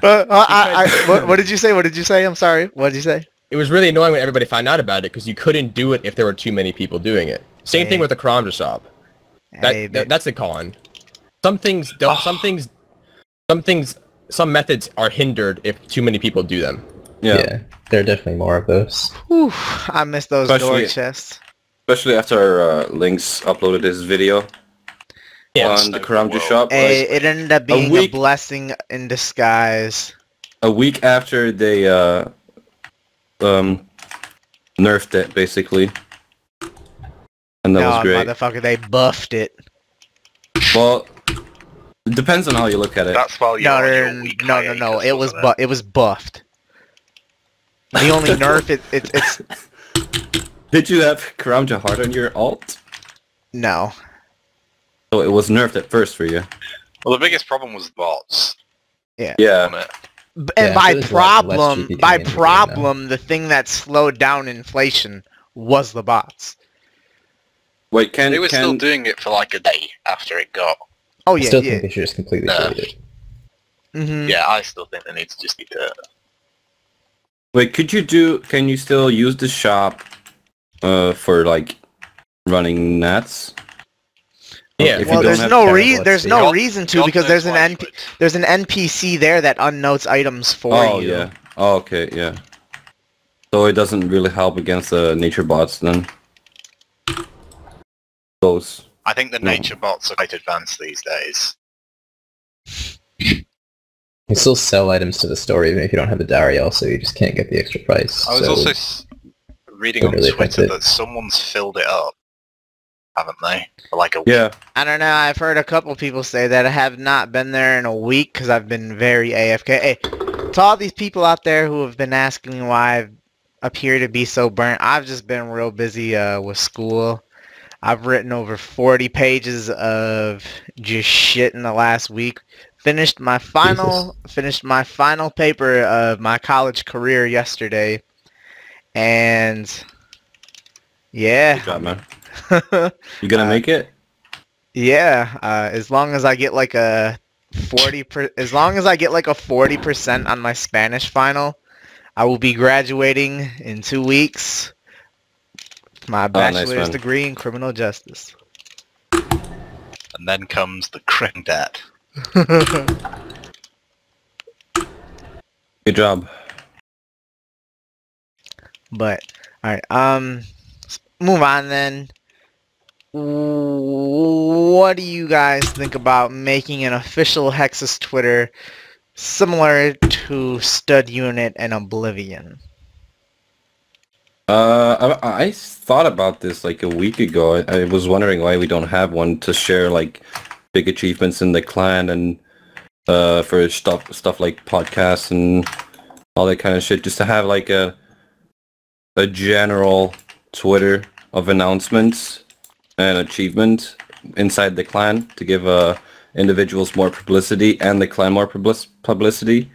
[SPEAKER 1] What did you say? What did you say? I'm sorry. What did you say?
[SPEAKER 2] It was really annoying when everybody found out about it because you couldn't do it if there were too many people doing it. Same thing with the Karamja shop. That's a con. Some things don't. Some methods are hindered if too many people do them.
[SPEAKER 4] Yeah.
[SPEAKER 6] There are definitely more of those.
[SPEAKER 1] Whew, I miss those Doric chests.
[SPEAKER 4] Especially after Lynx uploaded his video on the Karamja shop.
[SPEAKER 1] Hey,
[SPEAKER 4] Like,
[SPEAKER 1] it ended up being a blessing in disguise.
[SPEAKER 4] a week after they nerfed it, basically. And that was great.
[SPEAKER 1] Motherfucker, they buffed it.
[SPEAKER 4] Well, it depends on how you look at it.
[SPEAKER 7] That's why you're on your weak hiatus,
[SPEAKER 1] No. It was
[SPEAKER 7] wasn't
[SPEAKER 1] it was buffed. The only nerf it's
[SPEAKER 4] Did you have Karamja hard on your alt?
[SPEAKER 1] no.
[SPEAKER 4] So it was nerfed at first for you.
[SPEAKER 3] Well, the biggest problem was the bots.
[SPEAKER 1] Yeah.
[SPEAKER 4] Yeah.
[SPEAKER 3] On it.
[SPEAKER 1] And
[SPEAKER 6] Yeah,
[SPEAKER 1] by
[SPEAKER 6] there's a lot less
[SPEAKER 1] problem,
[SPEAKER 6] GP
[SPEAKER 1] by
[SPEAKER 6] coming into the game
[SPEAKER 1] problem, the thing that slowed down inflation was the bots.
[SPEAKER 4] Wait,
[SPEAKER 3] They were still doing it for like a day after it got.
[SPEAKER 1] Oh
[SPEAKER 6] I
[SPEAKER 1] yeah,
[SPEAKER 6] still
[SPEAKER 1] yeah.
[SPEAKER 6] think they should just completely delete it.
[SPEAKER 1] Mm-hmm.
[SPEAKER 3] Yeah, I still think they need to just keep it.
[SPEAKER 4] Wait, can you still use the shop for like running nets?
[SPEAKER 2] Yeah.
[SPEAKER 4] If you
[SPEAKER 1] Well,
[SPEAKER 4] don't
[SPEAKER 1] there's
[SPEAKER 4] have
[SPEAKER 1] no
[SPEAKER 4] terrible
[SPEAKER 1] there's
[SPEAKER 4] XP.
[SPEAKER 1] no reason to
[SPEAKER 3] God
[SPEAKER 1] because
[SPEAKER 3] knows
[SPEAKER 1] there's
[SPEAKER 3] why
[SPEAKER 1] an
[SPEAKER 3] you would.
[SPEAKER 1] there's an NPC there that unnotes items for
[SPEAKER 4] Oh
[SPEAKER 1] you.
[SPEAKER 4] yeah. Oh, okay, yeah. So it doesn't really help against the nature bots then. Those.
[SPEAKER 7] I think the nature bots are quite advanced these days.
[SPEAKER 6] You can still sell items to the store even if you don't have the Dariel, so you just can't get the extra price.
[SPEAKER 7] I was
[SPEAKER 6] so
[SPEAKER 7] also reading on
[SPEAKER 6] Don't really affect
[SPEAKER 7] Twitter
[SPEAKER 6] it.
[SPEAKER 7] that someone's filled it up, haven't they? For like a week.
[SPEAKER 4] Yeah.
[SPEAKER 1] I don't know. I've heard a couple people say that. I have not been there in a week because I've been very AFK. Hey, to all these people out there who have been asking me why I appear to be so burnt, I've just been real busy with school. I've written over 40 pages of just shit in the last week. Finished my final paper of my college career yesterday, and yeah.
[SPEAKER 4] Good job, man. You gonna make it?
[SPEAKER 1] Yeah, as long as I get like a 40% on my Spanish final, I will be graduating in 2 weeks. My bachelor's degree in criminal justice.
[SPEAKER 7] And then comes the crim debt.
[SPEAKER 4] Good job.
[SPEAKER 1] But alright, let's move on then. What do you guys think about making an official Hexis Twitter similar to Stud Unit and Oblivion?
[SPEAKER 4] I thought about this like a week ago. I was wondering why we don't have one to share like big achievements in the clan and for stuff like podcasts and all that kind of shit. Just to have like a general Twitter of announcements and achievement inside the clan to give individuals more publicity and the clan more publicity.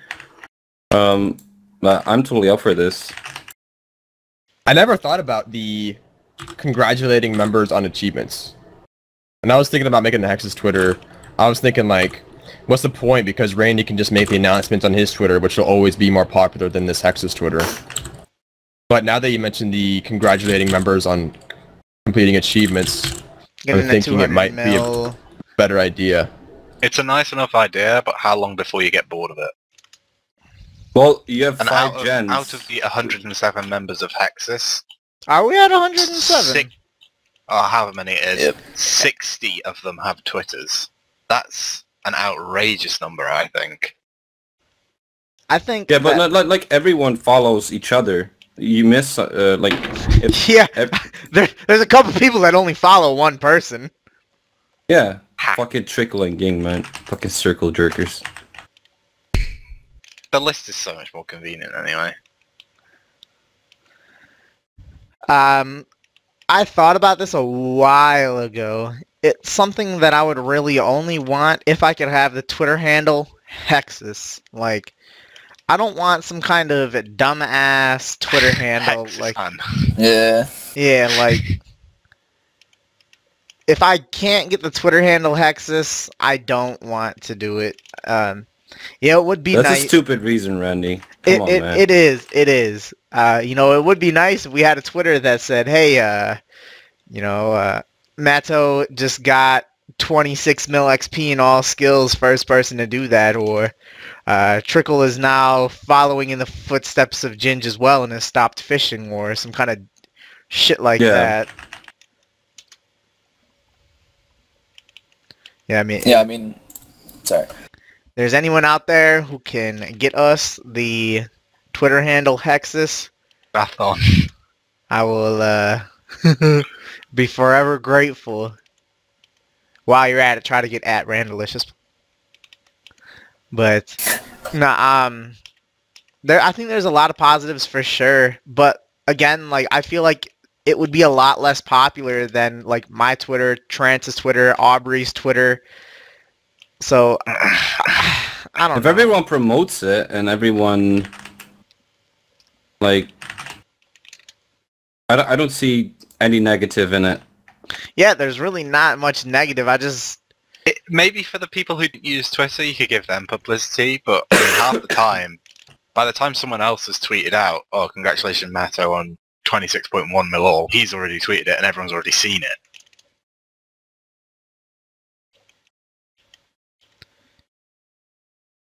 [SPEAKER 4] But I'm totally up for this.
[SPEAKER 2] I never thought about the congratulating members on achievements. And I was thinking about making the Hexis Twitter. I was thinking like, what's the point? Because Randy can just make the announcements on his Twitter, which will always be more popular than this Hexis Twitter. But now that you mentioned the congratulating members on completing achievements, I'm thinking it might be a better idea.
[SPEAKER 3] It's a nice enough idea, but how long before you get bored of it?
[SPEAKER 4] Well, you have
[SPEAKER 3] And
[SPEAKER 4] 5 gens.
[SPEAKER 3] out of the 107 members of Hexis,
[SPEAKER 1] Are we at 107?
[SPEAKER 3] or however many it is,
[SPEAKER 5] Yep.
[SPEAKER 3] 60 of them have Twitters. That's an outrageous number, I think.
[SPEAKER 1] I think.
[SPEAKER 4] Yeah, but
[SPEAKER 1] that-
[SPEAKER 4] not like everyone follows each other. You miss like if
[SPEAKER 1] yeah, there's a couple people that only follow one person.
[SPEAKER 4] yeah, fucking trickling gang, man, fucking circle jerkers.
[SPEAKER 3] The list is so much more convenient anyway.
[SPEAKER 1] I thought about this a while ago. It's something that I would really only want if I could have the Twitter handle Hexis. Like, I don't want some kind of dumbass Twitter handle.
[SPEAKER 3] Hexis,
[SPEAKER 1] Like,
[SPEAKER 3] man.
[SPEAKER 5] Yeah.
[SPEAKER 1] like, if I can't get the Twitter handle Hexis, I don't want to do it. Yeah, it would be
[SPEAKER 4] That's
[SPEAKER 1] nice.
[SPEAKER 4] a stupid reason, Randy. Come on, man.
[SPEAKER 1] It is. It would be nice if we had a Twitter that said, hey, Matto just got 26 mil XP in all skills, first person to do that, or Trickool is now following in the footsteps of Ginge as well and has stopped fishing, or some kind of shit like that. Yeah, I mean,
[SPEAKER 5] sorry.
[SPEAKER 1] There's anyone out there who can get us the Twitter handle Hexis,
[SPEAKER 3] Bathon.
[SPEAKER 1] I will be forever grateful. While you're at it, try to get at Randalicious. But no, I think there's a lot of positives for sure. But again, like, I feel like it would be a lot less popular than like my Twitter, Trance's Twitter, Aubrey's Twitter. So I don't know.
[SPEAKER 4] If everyone promotes it and everyone, like, I don't see any negative in it.
[SPEAKER 1] Yeah, there's really not much negative.
[SPEAKER 3] Maybe for the people who use Twitter, you could give them publicity, but I mean, half the time, by the time someone else has tweeted out, oh, congratulations, Matto, on 26.1 mil all, he's already tweeted it and everyone's already seen it.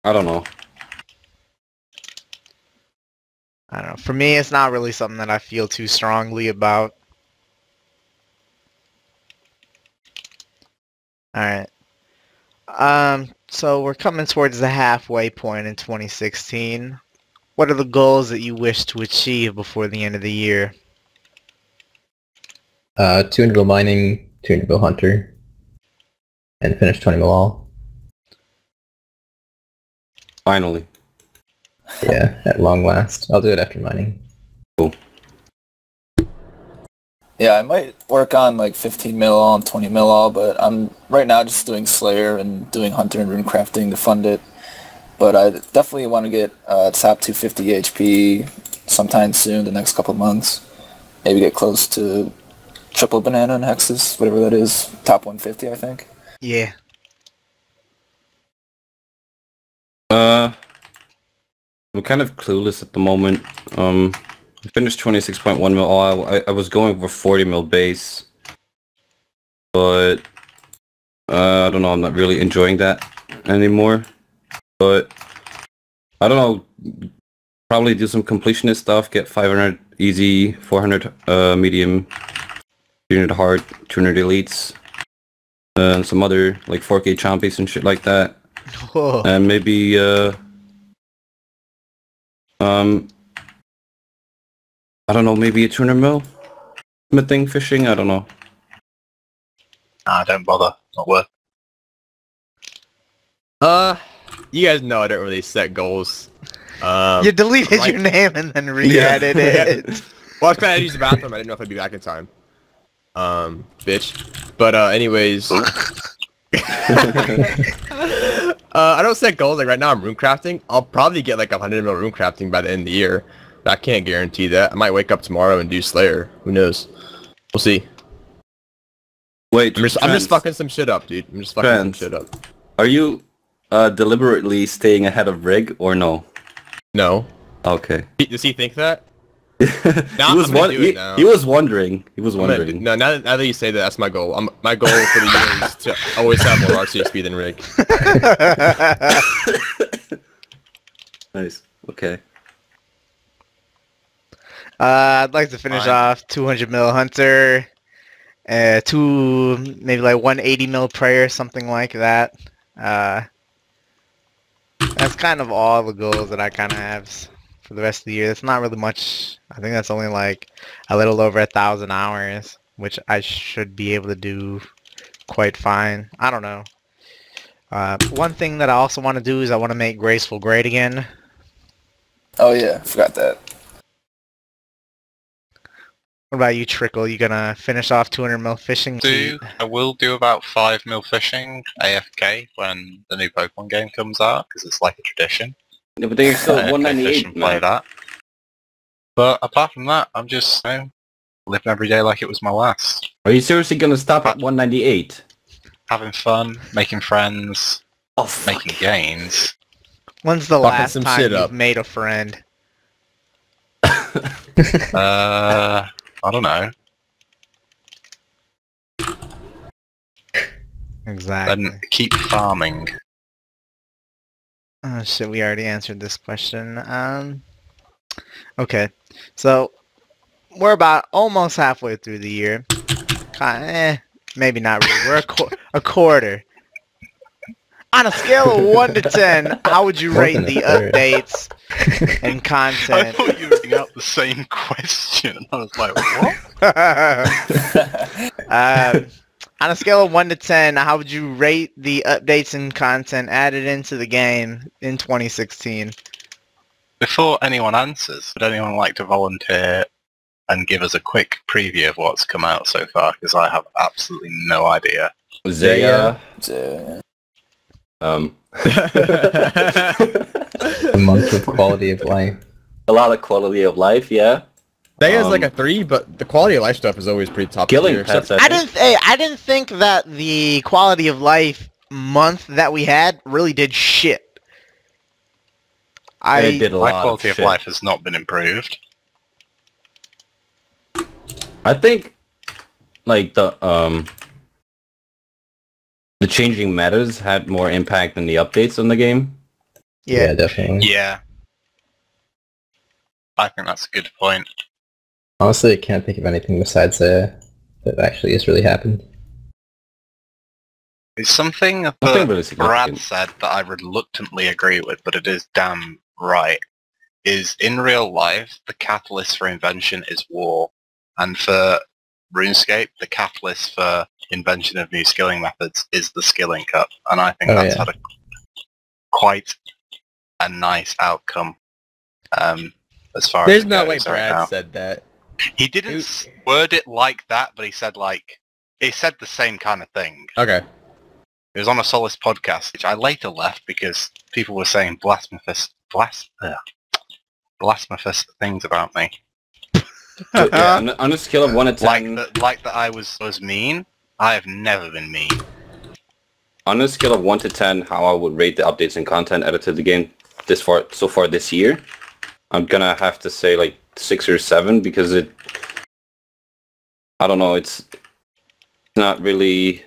[SPEAKER 4] I don't know.
[SPEAKER 1] I don't know. For me, it's not really something that I feel too strongly about. Alright. So we're coming towards the halfway point in 2016. What are the goals that you wish to achieve before the end of the year?
[SPEAKER 6] 200 mil mining, 200 mil hunter, and finish 20 mil all.
[SPEAKER 4] Finally.
[SPEAKER 6] Yeah, at long last. I'll do it after mining.
[SPEAKER 4] Cool.
[SPEAKER 5] Yeah, I might work on like 15 mil all and 20 mil all, but I'm right now just doing Slayer and doing Hunter and Rune Crafting to fund it. But I definitely want to get top 250 HP sometime soon, the next couple of months. Maybe get close to triple banana and Hexis, whatever that is. Top 150, I think.
[SPEAKER 1] Yeah.
[SPEAKER 4] I'm kind of clueless at the moment. I finished 26.1 mil all. I was going for 40 mil base, but I don't know. I'm not really enjoying that anymore. But I don't know. Probably do some completionist stuff. Get 500 easy, 400 medium, 300 hard, 200 elites, and some other like 4K chompies and shit like that.
[SPEAKER 1] Whoa.
[SPEAKER 4] And maybe I don't know, maybe a 200 mil smithing, fishing, I don't know.
[SPEAKER 3] Nah, don't bother. Not worth.
[SPEAKER 2] You guys know I don't really set goals.
[SPEAKER 1] You deleted
[SPEAKER 2] right.
[SPEAKER 1] your name and then re-added it.
[SPEAKER 2] Well, I was trying to use the bathroom. I didn't know if I'd be back in time. Bitch. But anyways, I don't set goals. Like right now, I'm rune crafting. I'll probably get like 100 mil rune crafting by the end of the year. But I can't guarantee that. I might wake up tomorrow and do Slayer. Who knows? We'll see.
[SPEAKER 4] Wait,
[SPEAKER 2] I'm just fucking some shit up, dude. I'm just fucking some
[SPEAKER 4] Trance.
[SPEAKER 2] shit up.
[SPEAKER 4] Are you deliberately staying ahead of Rig or no?
[SPEAKER 2] No.
[SPEAKER 4] Okay.
[SPEAKER 2] Does he think that?
[SPEAKER 4] he
[SPEAKER 2] I'm
[SPEAKER 4] was
[SPEAKER 2] gonna do it now.
[SPEAKER 4] he was wondering. He was
[SPEAKER 2] I'm gonna
[SPEAKER 4] wondering.
[SPEAKER 2] no, now that you say that, that's my goal. My goal for the year is to always have more RCXP than Rig.
[SPEAKER 4] Nice. Okay.
[SPEAKER 1] I'd like to finish off 200 mil Hunter, maybe like 180 mil Prayer, something like that. That's kind of all the goals that I kind of have for the rest of the year. It's not really much. I think that's only like a little over 1,000 hours, which I should be able to do quite fine. I don't know. One thing that I also want to do is I want to make Graceful great again.
[SPEAKER 5] Oh yeah, forgot that.
[SPEAKER 1] What about you, Trickool? You gonna finish off 200 mil fishing?
[SPEAKER 7] I will do about 5 mil fishing AFK when the new Pokemon game comes out, because it's like a tradition.
[SPEAKER 4] Yeah, but they're still
[SPEAKER 7] AFK
[SPEAKER 4] 198,
[SPEAKER 7] fish and play
[SPEAKER 4] man.
[SPEAKER 7] that. But apart from that, I'm just living every day like it was my last.
[SPEAKER 4] Are you seriously gonna stop at 198?
[SPEAKER 7] Having fun, making friends, making gains.
[SPEAKER 1] When's the
[SPEAKER 2] Fucking
[SPEAKER 1] last
[SPEAKER 2] some
[SPEAKER 1] time
[SPEAKER 2] shit
[SPEAKER 1] you've
[SPEAKER 2] up.
[SPEAKER 1] made a friend?
[SPEAKER 7] I don't know.
[SPEAKER 1] Exactly.
[SPEAKER 7] Then keep farming.
[SPEAKER 1] Oh shit, we already answered this question. Okay, so we're about almost halfway through the year. Maybe not really. We're a quarter. On a scale of 1 to 10, how would you rate the updates and
[SPEAKER 7] I
[SPEAKER 1] content?
[SPEAKER 7] thought you were bringing up the same question. I was like, what?
[SPEAKER 1] On a scale of 1 to 10, how would you rate the updates and content added into the game in 2016?
[SPEAKER 7] Before anyone answers, would anyone like to volunteer and give us a quick preview of what's come out so far? Because I have absolutely no idea.
[SPEAKER 4] Zaya.
[SPEAKER 6] A month of quality of life.
[SPEAKER 4] A lot of quality of life, yeah.
[SPEAKER 2] Zaya's like a 3, but the quality of life stuff is always pretty top
[SPEAKER 4] Killing
[SPEAKER 2] tier.
[SPEAKER 4] pets,
[SPEAKER 1] I didn't think that the quality of life month that we had really did shit.
[SPEAKER 4] It did a
[SPEAKER 7] My
[SPEAKER 4] lot
[SPEAKER 7] quality
[SPEAKER 4] of
[SPEAKER 7] of
[SPEAKER 4] shit.
[SPEAKER 7] life has not been improved.
[SPEAKER 4] I think, like, the changing metas had more impact than the updates on the game.
[SPEAKER 6] Yeah, definitely.
[SPEAKER 7] Yeah. I think that's a good point.
[SPEAKER 6] Honestly, I can't think of anything besides that actually has really happened.
[SPEAKER 7] It's something that
[SPEAKER 4] Nothing really
[SPEAKER 7] Brad
[SPEAKER 4] significant.
[SPEAKER 7] said that I reluctantly agree with, but it is damn right, is in real life, the catalyst for invention is war. And for RuneScape, the catalyst for invention of new skilling methods is the skilling cup. And I think that's had quite a nice outcome as far
[SPEAKER 2] There's
[SPEAKER 7] as it
[SPEAKER 2] no way
[SPEAKER 7] goes right
[SPEAKER 2] Brad
[SPEAKER 7] now.
[SPEAKER 2] said that.
[SPEAKER 7] He didn't word it like that, but he said the same kind of thing.
[SPEAKER 2] Okay.
[SPEAKER 7] It was on a Solace podcast, which I later left because people were saying blasphemous things about me.
[SPEAKER 4] So, yeah, on a scale of 1 to 10...
[SPEAKER 7] Like that I was mean. I have never been mean.
[SPEAKER 4] On a scale of 1 to 10, how I would rate the updates and content added to the game so far this year, I'm gonna have to say like 6 or 7 because I don't know, it's not really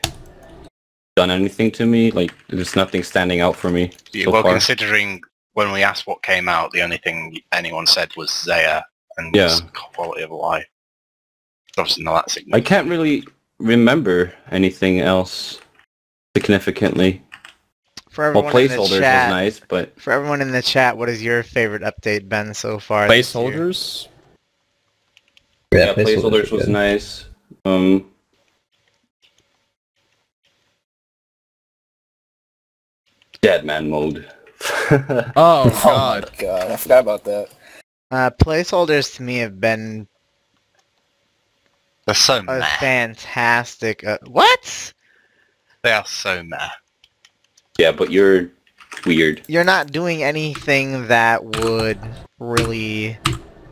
[SPEAKER 4] done anything to me. Like, there's nothing standing out for me so
[SPEAKER 7] Well,
[SPEAKER 4] far.
[SPEAKER 7] considering when we asked what came out, the only thing anyone said was Zaya and quality of life. Obviously not that significant.
[SPEAKER 4] I can't really remember anything else significantly.
[SPEAKER 1] For everyone in the
[SPEAKER 4] placeholders
[SPEAKER 1] chat,
[SPEAKER 4] was nice, but
[SPEAKER 1] for everyone in the chat, what has your favorite update been so far? this year?
[SPEAKER 2] Placeholders?
[SPEAKER 4] yeah, placeholders was nice. Dead man mode.
[SPEAKER 2] Oh,
[SPEAKER 5] Oh
[SPEAKER 2] God.
[SPEAKER 5] my god, I forgot about that.
[SPEAKER 1] Placeholders to me have been
[SPEAKER 7] They're so
[SPEAKER 1] a
[SPEAKER 7] meh.
[SPEAKER 1] fantastic. What?
[SPEAKER 7] They are so meh.
[SPEAKER 4] Yeah, but you're weird.
[SPEAKER 1] You're not doing anything that would really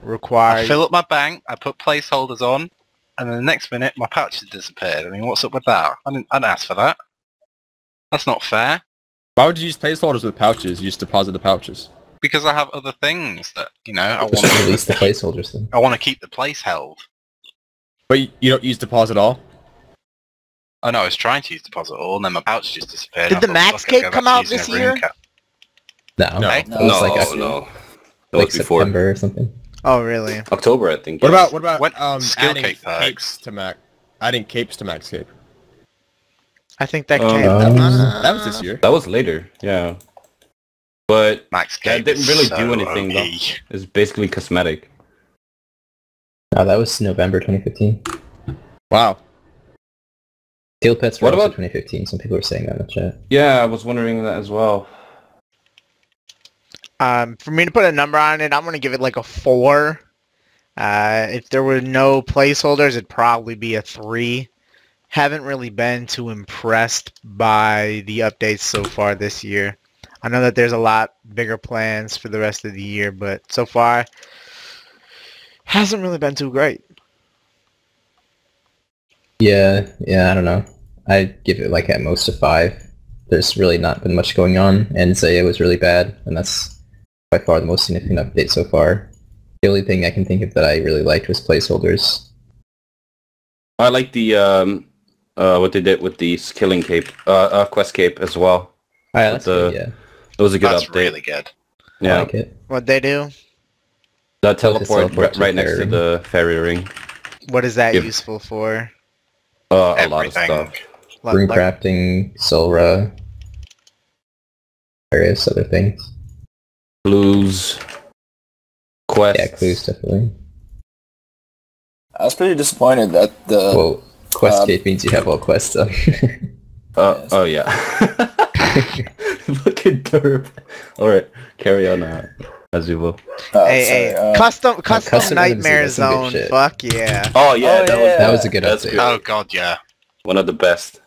[SPEAKER 1] require.
[SPEAKER 7] I fill up my bank, I put placeholders on, and then the next minute my pouch has disappeared. I mean, what's up with that? I didn't ask for that. That's not fair.
[SPEAKER 2] Why would you use placeholders with pouches? You just deposit the pouches.
[SPEAKER 3] Because I have other things that, you know, I
[SPEAKER 6] Just
[SPEAKER 3] want
[SPEAKER 6] release the placeholders then.
[SPEAKER 3] I want to keep the place held.
[SPEAKER 2] But you don't use deposit all?
[SPEAKER 3] Oh no, I was trying to use deposit all, and then my pouch just disappeared.
[SPEAKER 1] Did
[SPEAKER 3] I
[SPEAKER 1] the
[SPEAKER 3] thought,
[SPEAKER 1] Max
[SPEAKER 3] fuck it, I'll
[SPEAKER 1] Cape
[SPEAKER 3] go back
[SPEAKER 1] come
[SPEAKER 3] to
[SPEAKER 1] out
[SPEAKER 3] using
[SPEAKER 1] this
[SPEAKER 3] a rune
[SPEAKER 1] year?
[SPEAKER 3] cap.
[SPEAKER 6] No.
[SPEAKER 3] No.
[SPEAKER 6] That
[SPEAKER 5] No,
[SPEAKER 6] was like,
[SPEAKER 4] no. That
[SPEAKER 6] like
[SPEAKER 4] was before
[SPEAKER 6] September or something.
[SPEAKER 1] Oh, really?
[SPEAKER 4] October, I think.
[SPEAKER 2] What
[SPEAKER 4] yes.
[SPEAKER 2] about
[SPEAKER 3] When- skill
[SPEAKER 2] adding
[SPEAKER 3] cape perks.
[SPEAKER 2] capes to Max? Adding capes to Max Cape.
[SPEAKER 1] I think that
[SPEAKER 4] Um,
[SPEAKER 1] came.
[SPEAKER 2] That was this year.
[SPEAKER 4] That was later, yeah. But
[SPEAKER 3] Max
[SPEAKER 4] that
[SPEAKER 3] Cape
[SPEAKER 4] didn't
[SPEAKER 3] is
[SPEAKER 4] really
[SPEAKER 3] so
[SPEAKER 4] do anything, though.
[SPEAKER 3] OP.
[SPEAKER 4] It's basically cosmetic.
[SPEAKER 6] No, that was November 2015.
[SPEAKER 2] Wow.
[SPEAKER 6] Tail pets were
[SPEAKER 4] What
[SPEAKER 6] also
[SPEAKER 4] about-
[SPEAKER 6] 2015. Some people were saying that in the chat.
[SPEAKER 4] Yeah, I was wondering that as well.
[SPEAKER 1] For me to put a number on it, I'm gonna give it like a 4. If there were no placeholders, it'd probably be a 3. Haven't really been too impressed by the updates so far this year. I know that there's a lot bigger plans for the rest of the year, but so far hasn't really been too great.
[SPEAKER 6] Yeah, I don't know. I'd give it like at most a 5. There's really not been much going on, and Zaya was really bad, and that's by far the most significant update so far. The only thing I can think of that I really liked was placeholders.
[SPEAKER 4] I like the what they did with the killing cape, quest cape as well.
[SPEAKER 6] Oh, yeah, that's
[SPEAKER 4] the-
[SPEAKER 6] good, yeah.
[SPEAKER 4] It was a good
[SPEAKER 3] That's
[SPEAKER 4] update.
[SPEAKER 3] really good.
[SPEAKER 6] I
[SPEAKER 4] Yeah,
[SPEAKER 6] like it.
[SPEAKER 1] What'd they do?
[SPEAKER 4] that teleport
[SPEAKER 6] teleport to
[SPEAKER 4] right
[SPEAKER 6] the
[SPEAKER 4] next to
[SPEAKER 6] fairy
[SPEAKER 4] the fairy ring.
[SPEAKER 1] What is that
[SPEAKER 4] Yep.
[SPEAKER 1] useful for?
[SPEAKER 4] A lot of
[SPEAKER 3] Everything.
[SPEAKER 4] stuff.
[SPEAKER 6] Rune crafting, Solra, various other things.
[SPEAKER 4] Clues, quests.
[SPEAKER 6] Yeah, clues definitely.
[SPEAKER 5] I was pretty disappointed that the
[SPEAKER 6] Well, quest cape means you have all quests done.
[SPEAKER 4] Oh yeah. Look at Derp. Alright, carry on as you will.
[SPEAKER 1] Hey, custom
[SPEAKER 6] custom
[SPEAKER 1] Nightmare
[SPEAKER 6] enemies, that's some good
[SPEAKER 1] Zone.
[SPEAKER 6] shit.
[SPEAKER 1] Fuck yeah.
[SPEAKER 4] Oh yeah,
[SPEAKER 5] Oh,
[SPEAKER 4] that,
[SPEAKER 5] yeah.
[SPEAKER 6] That was a good
[SPEAKER 4] That's
[SPEAKER 6] update.
[SPEAKER 4] good.
[SPEAKER 3] Oh god, yeah.
[SPEAKER 4] One of the best.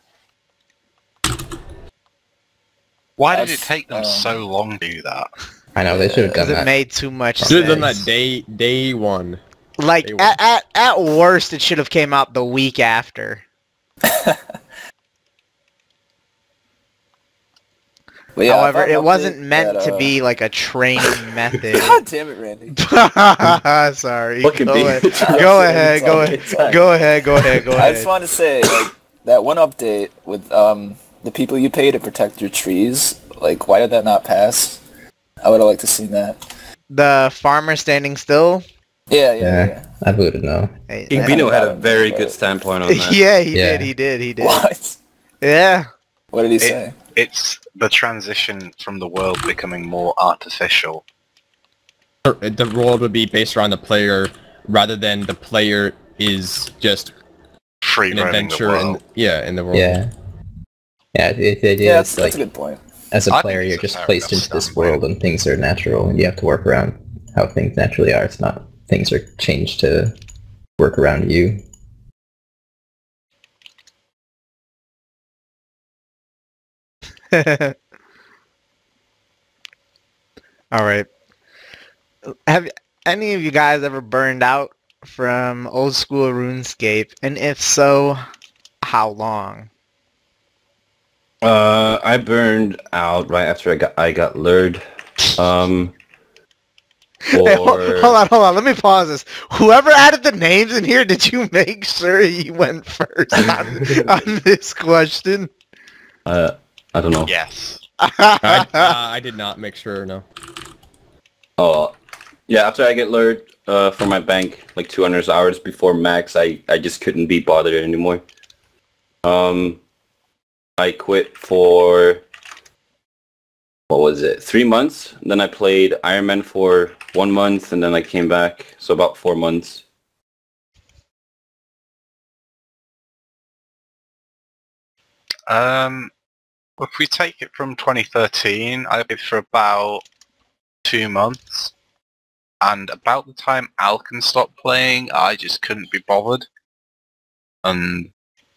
[SPEAKER 3] Why did it
[SPEAKER 5] That's,
[SPEAKER 3] take them so long to do that?
[SPEAKER 6] I know, they should have done
[SPEAKER 1] Because it
[SPEAKER 6] that.
[SPEAKER 1] made too much
[SPEAKER 2] Should have done
[SPEAKER 1] sense.
[SPEAKER 2] that day one.
[SPEAKER 1] Like,
[SPEAKER 2] They were-
[SPEAKER 1] at worst, it should have came out the week after.
[SPEAKER 5] But yeah, I
[SPEAKER 1] However,
[SPEAKER 5] thought
[SPEAKER 1] it
[SPEAKER 5] an
[SPEAKER 1] wasn't
[SPEAKER 5] update
[SPEAKER 1] meant
[SPEAKER 5] that,
[SPEAKER 1] to be like a training method.
[SPEAKER 5] God damn it, Randy.
[SPEAKER 1] Sorry.
[SPEAKER 4] Look at
[SPEAKER 1] Go
[SPEAKER 4] me.
[SPEAKER 1] ahead. Go ahead. Go ahead. Go ahead. Go ahead. Go
[SPEAKER 5] I just
[SPEAKER 1] ahead.
[SPEAKER 5] wanted to say, like, that one update with the people you pay to protect your trees, like, why did that not pass? I would have liked to seen that.
[SPEAKER 1] The farmer standing still.
[SPEAKER 5] Yeah.
[SPEAKER 6] I voted no.
[SPEAKER 1] Hey,
[SPEAKER 4] King
[SPEAKER 5] I
[SPEAKER 4] Bino
[SPEAKER 5] know
[SPEAKER 4] had
[SPEAKER 5] that
[SPEAKER 4] a
[SPEAKER 5] one,
[SPEAKER 4] very
[SPEAKER 5] but-
[SPEAKER 4] good standpoint on that.
[SPEAKER 1] yeah, he
[SPEAKER 6] Yeah.
[SPEAKER 1] did. He did. He did.
[SPEAKER 5] What?
[SPEAKER 1] Yeah.
[SPEAKER 5] What did he say?
[SPEAKER 3] It's the transition from the world becoming more artificial.
[SPEAKER 2] The world would be based around the player rather than the player is just
[SPEAKER 3] Free
[SPEAKER 2] an
[SPEAKER 3] roaming the
[SPEAKER 2] adventure
[SPEAKER 3] world.
[SPEAKER 2] in the world.
[SPEAKER 6] Yeah. Yeah, the idea
[SPEAKER 5] Yeah,
[SPEAKER 6] is
[SPEAKER 5] that's
[SPEAKER 6] like,
[SPEAKER 5] a good point.
[SPEAKER 6] as a
[SPEAKER 3] I
[SPEAKER 6] player,
[SPEAKER 3] think
[SPEAKER 6] you're
[SPEAKER 3] it's a
[SPEAKER 6] just
[SPEAKER 3] fair
[SPEAKER 6] placed
[SPEAKER 3] enough
[SPEAKER 6] into this
[SPEAKER 3] standpoint.
[SPEAKER 6] world and things are natural and you have to work around how things naturally are. It's not, things are changed to work around you.
[SPEAKER 1] All right. Have any of you guys ever burned out from old school RuneScape? And if so, how long?
[SPEAKER 4] I burned out right after I got lured.
[SPEAKER 1] Hey, hold on. Let me pause this. Whoever added the names in here, did you make sure he went first on this question?
[SPEAKER 4] I don't know.
[SPEAKER 3] Yes.
[SPEAKER 2] I did not make sure, no.
[SPEAKER 4] Oh, yeah. After I get lured from my bank, like 200 hours before max, I just couldn't be bothered anymore. I quit for what was it? 3 months. Then I played Iron Man for 1 month, and then I came back. So about 4 months.
[SPEAKER 3] If we take it from 2013, I played for about 2 months. And about the time Alkin stopped playing, I just couldn't be bothered. And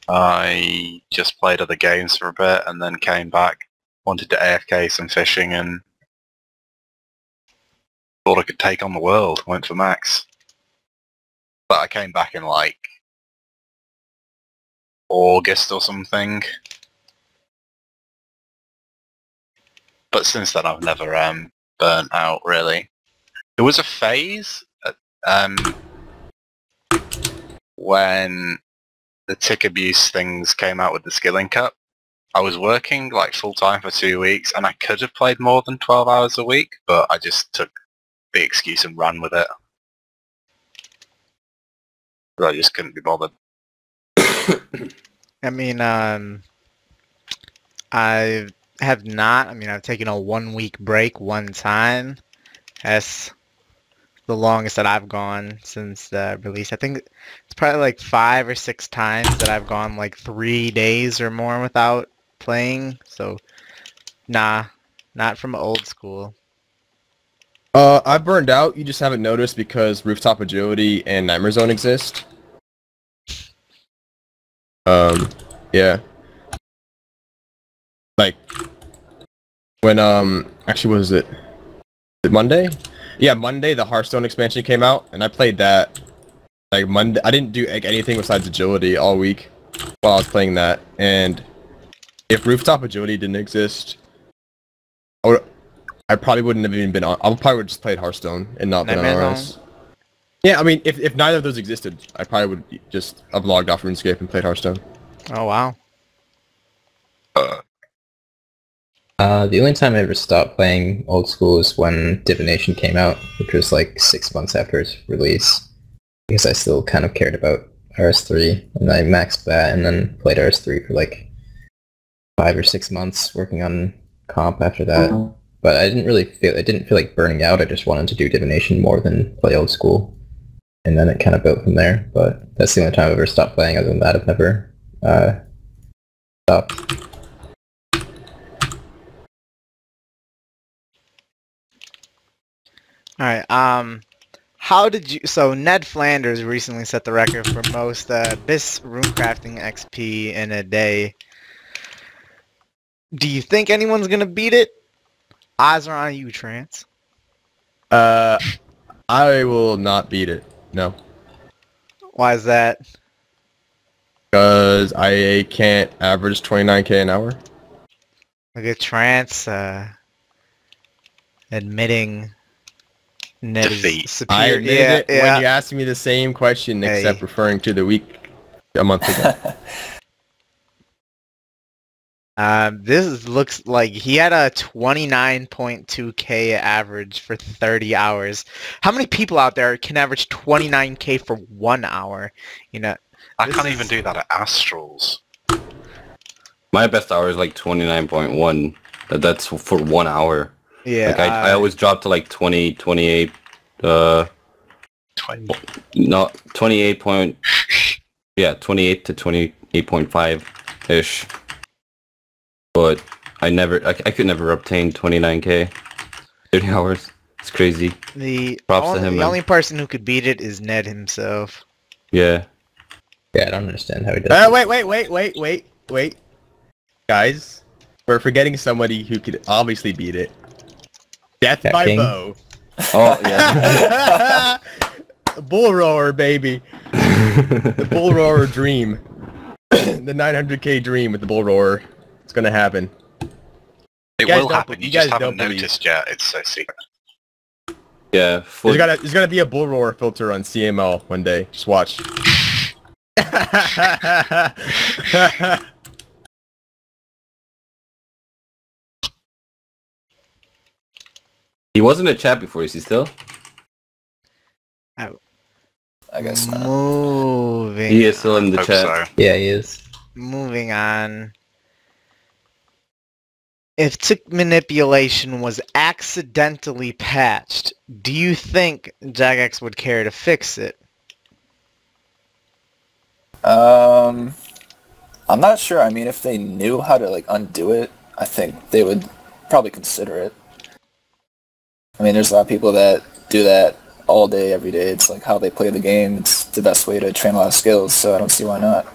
[SPEAKER 3] I just played other games for a bit and then came back, wanted to AFK some fishing and thought I could take on the world, went for max. But I came back in like August or something.
[SPEAKER 7] but since then I've never burnt out really. There was a phase when the tick abuse things came out with the skilling cup. I was working like full time for 2 weeks, and I could have played more than 12 hours a week, but I just took the excuse and ran with it. But I just couldn't be bothered.
[SPEAKER 1] I mean, I have not. I mean, I've taken a 1 week break one time. That's the longest that I've gone since the release. I think it's probably like 5 or 6 times that I've gone like 3 days or more without playing. So, nah, not from old school.
[SPEAKER 2] I burned out. You just haven't noticed because Rooftop Agility and Nightmare Zone exist. Yeah. Like, when, actually, what was it? Was it Monday? Yeah, Monday, the Hearthstone expansion came out, and I played that, like, Monday. I didn't do, like, anything besides Agility all week while I was playing that, and if Rooftop Agility didn't exist, I probably wouldn't have even been on. I probably would have just played Hearthstone and not been on RS. Yeah, I mean, if neither of those existed, I probably would just have logged off RuneScape and played Hearthstone.
[SPEAKER 1] Oh, wow.
[SPEAKER 6] The only time I ever stopped playing old school was when Divination came out, which was like 6 months after its release, because I still kind of cared about RS3, and I maxed that and then played RS3 for like 5 or 6 months working on comp after that. But I didn't feel like burning out. I just wanted to do Divination more than play old school, and then it kind of built from there. But that's the only time I've ever stopped playing. Other than that, I've never stopped.
[SPEAKER 1] Alright, how did you... So, Ned Flanders recently set the record for most BIS runecrafting XP in a day. Do you think anyone's gonna beat it? Eyes are on you, Trance.
[SPEAKER 2] I will not beat it. No.
[SPEAKER 1] Why is that?
[SPEAKER 2] Because I can't average 29k an hour.
[SPEAKER 1] Look at Trance, admitting Ned
[SPEAKER 7] Defeat.
[SPEAKER 1] is
[SPEAKER 2] I
[SPEAKER 1] superior.
[SPEAKER 2] admitted it when you asked me the same question, except referring to the week a month ago.
[SPEAKER 1] This looks like he had a 29.2k average for 30 hours. How many people out there can average 29k for 1 hour? You know,
[SPEAKER 7] I can't even do that at Astrals.
[SPEAKER 4] My best hour is like 29.1. That's for 1 hour.
[SPEAKER 1] Yeah.
[SPEAKER 4] Like I always drop to like 20, 28,
[SPEAKER 7] 20.
[SPEAKER 4] no, 28 point, yeah, 28 to 28.5-ish. But I could never obtain 29k, 30 hours. It's crazy. Props to him,
[SPEAKER 1] The
[SPEAKER 4] man.
[SPEAKER 1] only person who could beat it is Ned himself.
[SPEAKER 4] Yeah.
[SPEAKER 6] Yeah, I don't understand how he does it.
[SPEAKER 2] Wait. Guys, we're forgetting somebody who could obviously beat it. Death
[SPEAKER 6] Cat
[SPEAKER 2] by
[SPEAKER 6] King?
[SPEAKER 2] bow.
[SPEAKER 4] Oh, yeah.
[SPEAKER 2] Bull roar, baby. The bull roar dream. The 900k dream with the bull roar. It's gonna happen.
[SPEAKER 7] It
[SPEAKER 2] guys
[SPEAKER 7] will
[SPEAKER 2] don't-
[SPEAKER 7] happen,
[SPEAKER 2] you
[SPEAKER 7] you just
[SPEAKER 2] guys
[SPEAKER 7] haven't
[SPEAKER 2] don't believe.
[SPEAKER 7] noticed yet, it's so secret.
[SPEAKER 4] Yeah.
[SPEAKER 2] There's gonna be a bull roar filter on CML one day. Just watch.
[SPEAKER 4] He was in the chat before, is he still?
[SPEAKER 5] I guess not.
[SPEAKER 1] Moving.
[SPEAKER 4] He is still in the
[SPEAKER 7] Hope
[SPEAKER 4] chat.
[SPEAKER 7] so.
[SPEAKER 6] Yeah, he is.
[SPEAKER 1] Moving on. If tick manipulation was accidentally patched, do you think Jagex would care to fix it?
[SPEAKER 5] I'm not sure. I mean, if they knew how to like undo it, I think they would probably consider it. I mean, there's a lot of people that do that all day, every day. It's like how they play the game. It's the best way to train a lot of skills, so I don't see why not.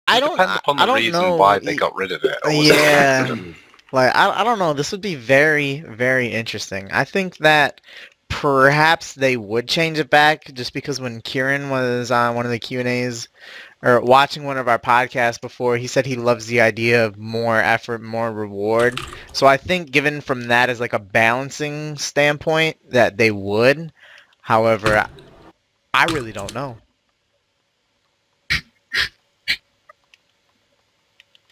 [SPEAKER 1] I don't
[SPEAKER 7] Depends upon the reason
[SPEAKER 1] know.
[SPEAKER 7] why they got rid of it. Or was it
[SPEAKER 1] Yeah.
[SPEAKER 7] accident?
[SPEAKER 1] Like, I don't know. This would be very, very interesting. I think that perhaps they would change it back, just because when Kieran was on one of the Q&As or watching one of our podcasts before, he said he loves the idea of more effort, more reward. So I think given from that as like a balancing standpoint that they would. However, I really don't know.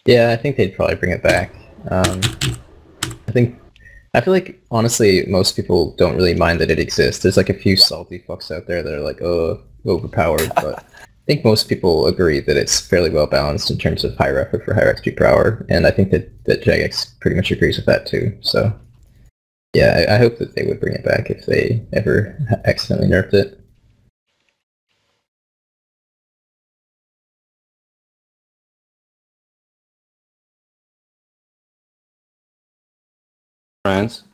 [SPEAKER 6] Yeah, I think they'd probably bring it back. I feel like, honestly, most people don't really mind that it exists. There's like a few salty fucks out there that are like, oh, overpowered, but I think most people agree that it's fairly well balanced in terms of higher effort for higher XP per hour, and I think that Jagex pretty much agrees with that too, so yeah, I hope that they would bring it back if they ever accidentally nerfed it.
[SPEAKER 4] Trance?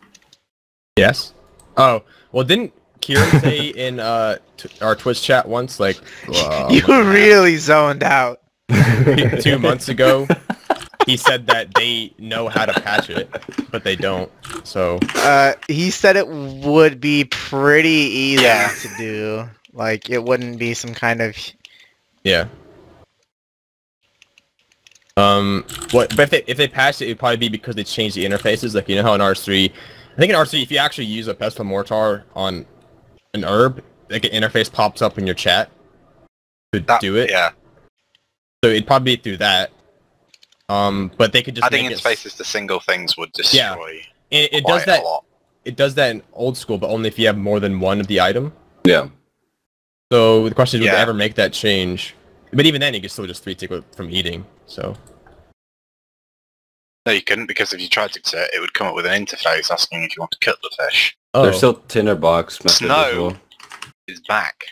[SPEAKER 2] Yes. Oh, well, didn't Kieran say in our Twitch chat once, like,
[SPEAKER 1] You really zoned out.
[SPEAKER 2] 2 months ago, he said that they know how to patch it, but they don't. So
[SPEAKER 1] He said it would be pretty easy
[SPEAKER 3] Yeah.
[SPEAKER 1] to do. Like, it wouldn't be some kind of...
[SPEAKER 2] yeah. But if they patched it, it'd probably be because they changed the interfaces. Like, you know how in R3, I think in R3, if you actually use a pestle mortar on an herb, like an interface pops up in your chat to do it.
[SPEAKER 3] Yeah.
[SPEAKER 2] So it'd probably be through that. But they could just
[SPEAKER 3] Adding
[SPEAKER 2] make
[SPEAKER 3] in
[SPEAKER 2] it
[SPEAKER 3] spaces to single things would destroy.
[SPEAKER 2] It
[SPEAKER 3] quite
[SPEAKER 2] does that.
[SPEAKER 3] a lot.
[SPEAKER 2] It does that in old school, but only if you have more than one of the item.
[SPEAKER 4] Yeah.
[SPEAKER 2] So the question is, would they
[SPEAKER 3] Yeah.
[SPEAKER 2] ever make that change? But even then, you could still just 3-tick from eating. So
[SPEAKER 3] No, you couldn't, because if you tried to cut it would come up with an interface asking if you want to cut the fish.
[SPEAKER 4] There's still tinderbox method
[SPEAKER 3] Snow.
[SPEAKER 4] as well.
[SPEAKER 3] It's back.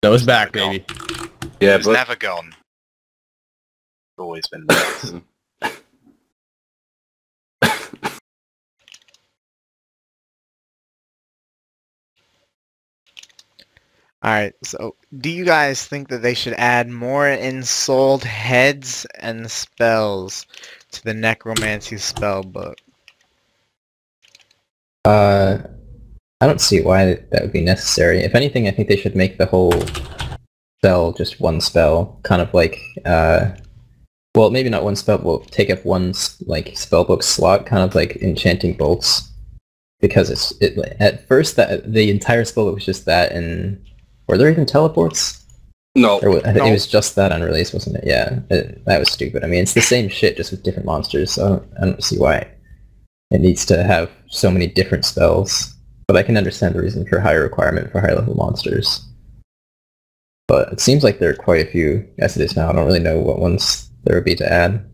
[SPEAKER 2] no, it's back,
[SPEAKER 3] Never
[SPEAKER 2] baby.
[SPEAKER 4] Yeah,
[SPEAKER 3] It's
[SPEAKER 4] but
[SPEAKER 3] never gone. Always been there.
[SPEAKER 1] Alright, so do you guys think that they should add more ensouled heads and spells to the Necromancy spellbook?
[SPEAKER 6] I don't see why that would be necessary. If anything, I think they should make the whole spell just one spell, kind of like, well, maybe not one spell, but we'll take up one, like, spellbook slot, kind of like Enchanting Bolts. Because at first, the entire spellbook was just that, and... Were there even teleports?
[SPEAKER 4] no.
[SPEAKER 6] I think it was just that on release, wasn't it? Yeah, that was stupid. I mean, it's the same shit, just with different monsters, so I don't see why it needs to have so many different spells. But I can understand the reason for higher requirement for higher level monsters. But it seems like there are quite a few as it is now. I don't really know what ones there would be to add.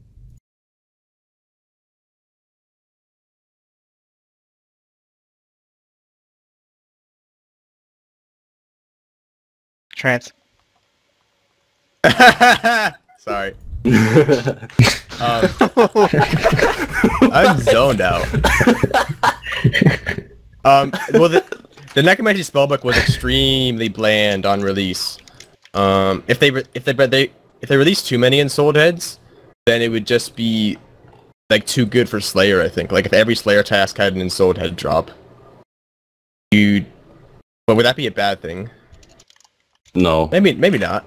[SPEAKER 1] Trance.
[SPEAKER 2] Sorry. I'm zoned out. Well, the Necromancy spellbook was extremely bland on release. If they release too many ensouled heads, then it would just be like too good for Slayer. I think, like, if every Slayer task had an ensouled head drop, but would that be a bad thing?
[SPEAKER 4] No.
[SPEAKER 2] Maybe not.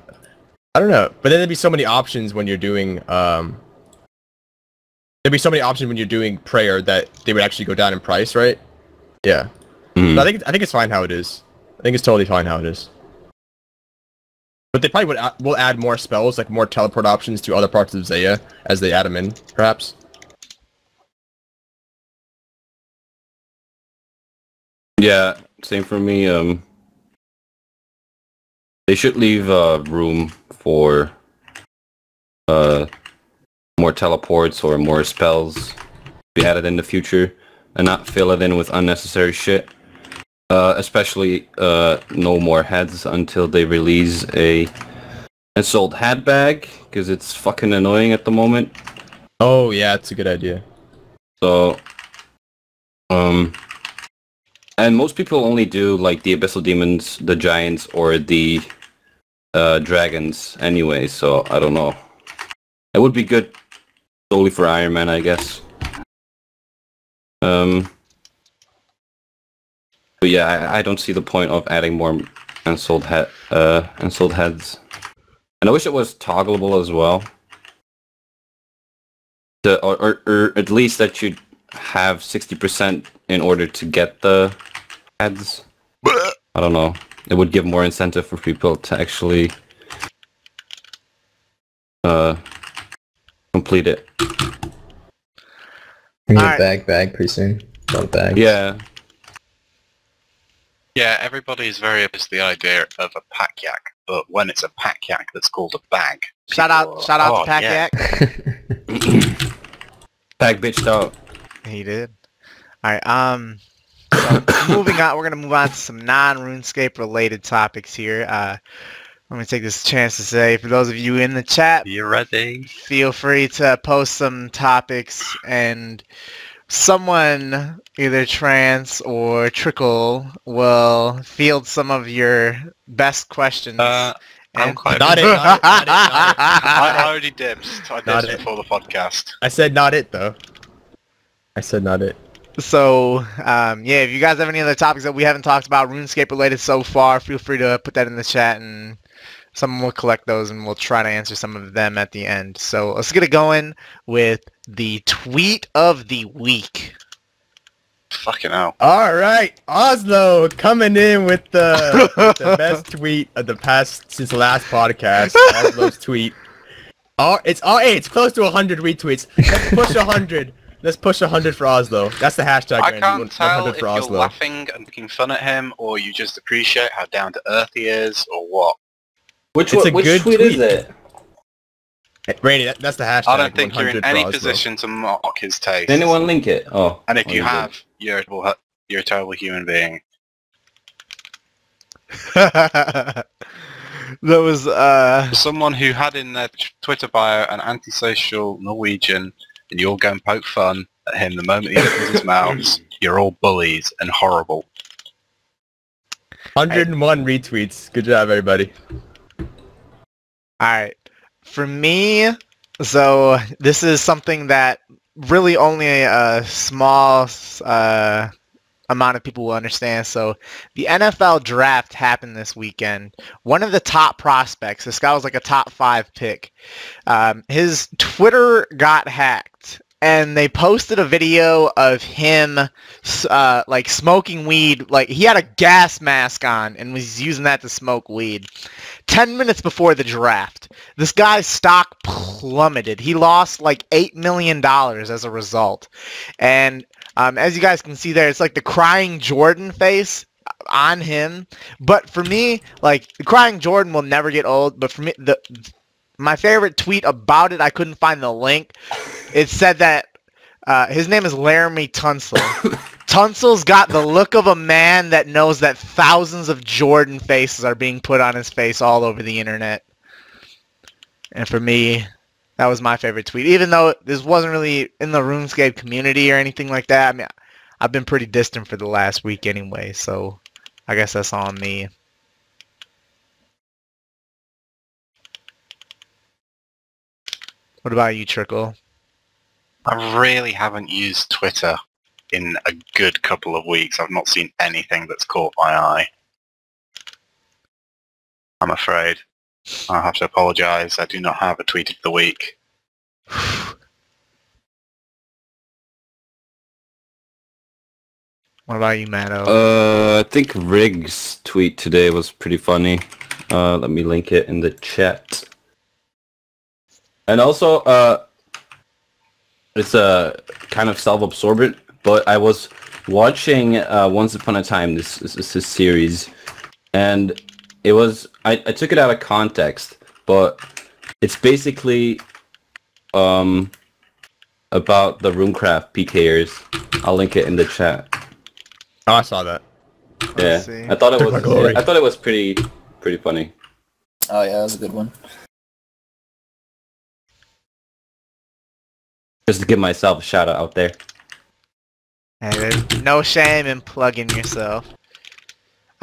[SPEAKER 2] I don't know. But then there'd be so many options when you're doing prayer that they would actually go down in price, right? Yeah.
[SPEAKER 4] Mhm.
[SPEAKER 2] So I think it's fine how it is. I think it's totally fine how it is. But they probably will add more spells, like more teleport options to other parts of Zaya as they add them in, perhaps.
[SPEAKER 4] Yeah, same for me. They should leave room for more teleports or more spells to be added in the future, and not fill it in with unnecessary shit. Especially no more heads until they release a ensouled hat bag, because it's fucking annoying at the moment.
[SPEAKER 2] Oh yeah, it's a good idea.
[SPEAKER 4] So, and most people only do like the Abyssal Demons, the Giants, or the Dragons anyway, so I don't know. It would be good solely for Iron Man, I guess. But yeah, I don't see the point of adding more ensouled heads. And I wish it was toggleable as well. Or at least that you have 60% in order to get the heads. I don't know. It would give more incentive for people to actually complete it.
[SPEAKER 6] We need
[SPEAKER 1] Alright.
[SPEAKER 6] bag pretty soon. A lot of bags.
[SPEAKER 4] Yeah.
[SPEAKER 7] Yeah, everybody is very opposed to the idea of a pack yak, but when it's a pack yak that's called a bag.
[SPEAKER 1] Shout out to Pack Yak.
[SPEAKER 4] Pack bitched out.
[SPEAKER 1] He did. Alright, so moving on, we're gonna move on to some non-RuneScape related topics here. I'm gonna take this chance to say, for those of you in the chat,
[SPEAKER 3] You ready?
[SPEAKER 1] feel free to post some topics, and someone, either Trance or Trickool, will field some of your best questions.
[SPEAKER 3] I'm quite...
[SPEAKER 2] Not it, not it, not it, not it.
[SPEAKER 7] I already dipped. I
[SPEAKER 2] Not
[SPEAKER 7] dipped
[SPEAKER 2] it.
[SPEAKER 7] before the podcast.
[SPEAKER 2] I said not it though. I said not it.
[SPEAKER 1] So, yeah, if you guys have any other topics that we haven't talked about RuneScape related so far, feel free to put that in the chat, and someone will collect those, and we'll try to answer some of them at the end. So let's get it going with the tweet of the week.
[SPEAKER 7] Fucking hell.
[SPEAKER 2] All right, Oslo coming in with the best tweet of the past since the last podcast. Oslo's tweet. It's close to 100 retweets. Let's push 100. Let's push 100 for Oslo. That's the hashtag.
[SPEAKER 7] I
[SPEAKER 2] Randy.
[SPEAKER 7] can't tell
[SPEAKER 2] 100
[SPEAKER 7] if
[SPEAKER 2] for
[SPEAKER 7] you're
[SPEAKER 2] Oslo.
[SPEAKER 7] laughing and making fun at him, or you just appreciate how down to earth he is, or what.
[SPEAKER 4] Which
[SPEAKER 2] It's a
[SPEAKER 4] which
[SPEAKER 2] good
[SPEAKER 4] tweet is
[SPEAKER 2] tweet.
[SPEAKER 4] it?
[SPEAKER 2] Randy, that's the hashtag.
[SPEAKER 7] I don't think you're
[SPEAKER 2] 100
[SPEAKER 7] in
[SPEAKER 2] for
[SPEAKER 7] any
[SPEAKER 2] Oslo.
[SPEAKER 7] position to mock his taste.
[SPEAKER 4] Did anyone link it? Oh.
[SPEAKER 7] And if
[SPEAKER 4] oh,
[SPEAKER 7] you
[SPEAKER 4] did.
[SPEAKER 7] have, you're a terrible human being.
[SPEAKER 1] That was,
[SPEAKER 7] For someone who had in their Twitter bio an antisocial Norwegian, and you all go and poke fun at him the moment he opens his mouth, you're all bullies and horrible.
[SPEAKER 2] 101 retweets. Good job, everybody.
[SPEAKER 1] Alright, for me, so this is something that really only a small amount of people will understand. So the NFL draft happened this weekend. One of the top prospects, this guy was like a top 5 pick, his Twitter got hacked. And they posted a video of him like smoking weed. Like, he had a gas mask on and was using that to smoke weed. 10 minutes before the draft, this guy's stock plummeted. He lost like $8 million as a result. And as you guys can see there, it's like the crying Jordan face on him. But for me, like, the crying Jordan will never get old. But for me, my favorite tweet about it, I couldn't find the link. It said that his name is Laramie Tunsil. Tunsil's got the look of a man that knows that thousands of Jordan faces are being put on his face all over the internet. And for me, that was my favorite tweet. Even though this wasn't really in the RuneScape community or anything like that. I mean, I've been pretty distant for the last week anyway, so I guess that's on me. What about you, Trickool?
[SPEAKER 7] I really haven't used Twitter in a good couple of weeks. I've not seen anything that's caught my eye. I'm afraid. I'll have to apologise. I do not have a tweet of the week.
[SPEAKER 1] What about you, Matto?
[SPEAKER 4] I think Rig's tweet today was pretty funny. Let me link it in the chat. And also, it's a kind of self-absorbent, but I was watching Once Upon a Time, this series, and it was, I took it out of context, but it's basically about the Runecraft PKers. I'll link it in the chat.
[SPEAKER 2] Oh, I saw that.
[SPEAKER 4] Yeah,
[SPEAKER 1] see.
[SPEAKER 4] I thought
[SPEAKER 2] Took my glory.
[SPEAKER 4] it was pretty funny.
[SPEAKER 5] Oh yeah, that was a good one.
[SPEAKER 4] Just to give myself a shout out there.
[SPEAKER 1] Hey, there's no shame in plugging yourself.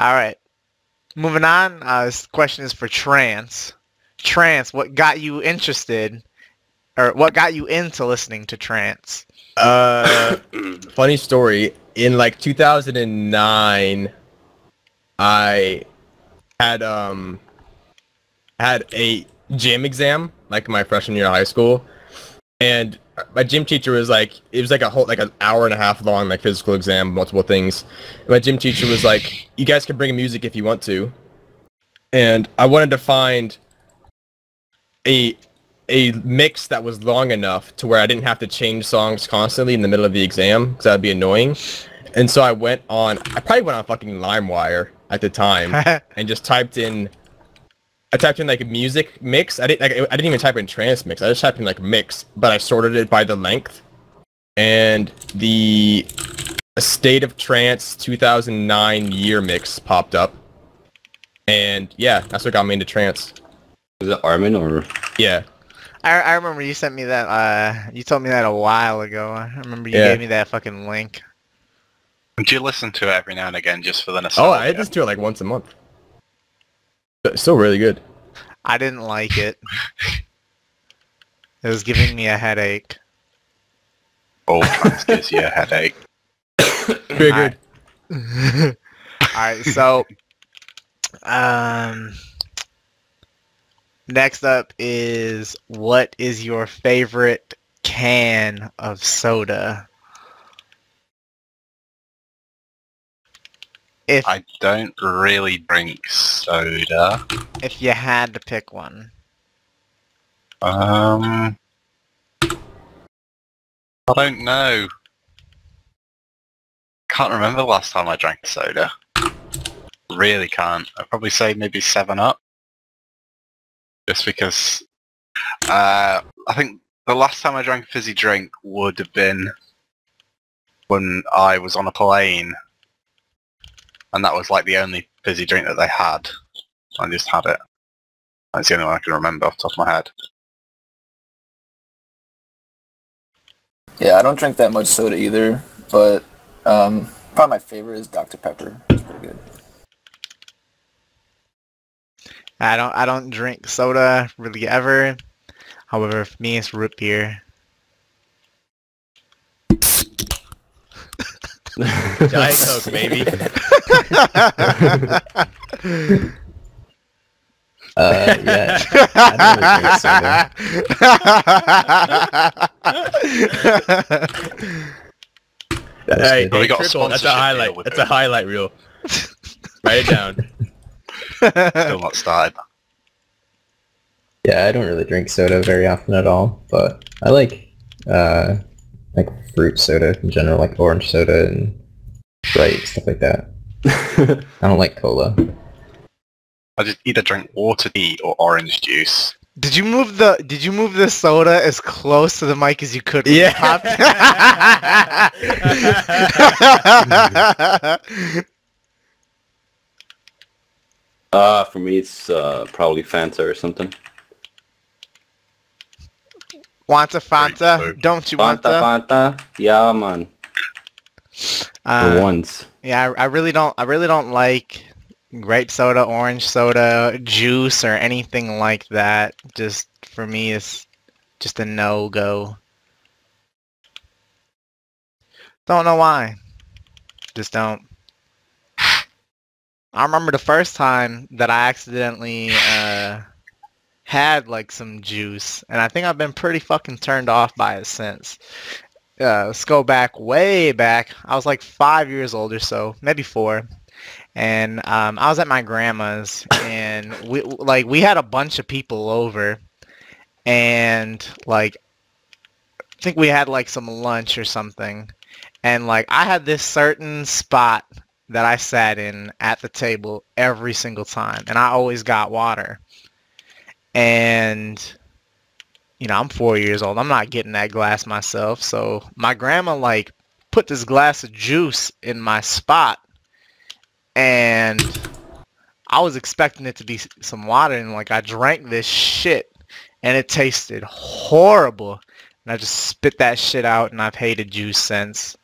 [SPEAKER 1] Alright. Moving on, this question is for Trance. Trance, what got you interested or what got you into listening to trance?
[SPEAKER 2] Funny story. In like 2009, I had a gym exam like my freshman year of high school, and my gym teacher was like, it was like a whole like an hour and a half long like physical exam, multiple things. And my gym teacher was like, you guys can bring music if you want to, and I wanted to find a mix that was long enough to where I didn't have to change songs constantly in the middle of the exam because that'd be annoying. And so I probably went on fucking LimeWire at the time and just typed in like a music mix. I didn't even type in trance mix. I just typed in like mix, but I sorted it by the length. And the State of Trance 2009 year mix popped up. And yeah, that's what got me into trance.
[SPEAKER 4] Was it Armin or?
[SPEAKER 2] Yeah.
[SPEAKER 1] I remember you sent me that, you told me that a while ago. I remember you gave me that fucking link.
[SPEAKER 3] Do you listen to it every now and again just for the
[SPEAKER 2] Oh,
[SPEAKER 3] nostalgia?
[SPEAKER 2] I listen to it like once a month. But it's still really good.
[SPEAKER 1] I didn't like it. It was giving me a headache.
[SPEAKER 3] All trance gives you a headache.
[SPEAKER 2] Figured.
[SPEAKER 1] Alright, so next up is, what is your favorite can of soda?
[SPEAKER 3] I don't really drink soda.
[SPEAKER 1] If you had to pick one.
[SPEAKER 3] I don't know. Can't remember the last time I drank soda. Really can't. I'd probably say maybe 7-Up. Just because I think the last time I drank a fizzy drink would have been when I was on a plane, and that was like the only fizzy drink that they had. I just had it. That's the only one I can remember off the top of my head.
[SPEAKER 5] Yeah, I don't drink that much soda either, but probably my favorite is Dr. Pepper. It's pretty good.
[SPEAKER 1] I don't drink soda really ever. However, for me it's root beer.
[SPEAKER 2] Diet Coke, baby.
[SPEAKER 6] Yeah. I don't really drink soda.
[SPEAKER 2] Hey,
[SPEAKER 3] But we got a
[SPEAKER 2] Trickool, that's a
[SPEAKER 3] sponsorship
[SPEAKER 2] highlight.
[SPEAKER 3] deal with
[SPEAKER 2] That's
[SPEAKER 3] it.
[SPEAKER 2] a highlight reel. Write it down.
[SPEAKER 3] Still not started.
[SPEAKER 6] Yeah, I don't really drink soda very often at all, but I like fruit soda in general, like orange soda and Sprite, stuff like that. I don't like cola.
[SPEAKER 3] I just either drink water, tea, or orange juice.
[SPEAKER 1] Did you move the soda as close to the mic as you could?
[SPEAKER 2] Yeah.
[SPEAKER 4] For me it's probably Fanta or something.
[SPEAKER 1] Want a Fanta?
[SPEAKER 3] Grapefruit.
[SPEAKER 1] Don't you want the?
[SPEAKER 4] Fanta. Yeah, man. The ones.
[SPEAKER 1] Yeah, I really don't like grape soda, orange soda, juice, or anything like that. Just for me, it's just a no-go. Don't know why. Just don't. I remember the first time that I accidentally had like some juice, and I think I've been pretty fucking turned off by it since. Let's go back, way back. I was like 5 years old or so, maybe 4. And I was at my grandma's, and we had a bunch of people over, and like I think we had like some lunch or something, and like I had this certain spot that I sat in at the table every single time, and I always got water. And you know, I'm 4 years old. I'm not getting that glass myself, so my grandma like put this glass of juice in my spot. And I was expecting it to be some water, and like I drank this shit, and it tasted horrible. And I just spit that shit out, and I've hated juice since.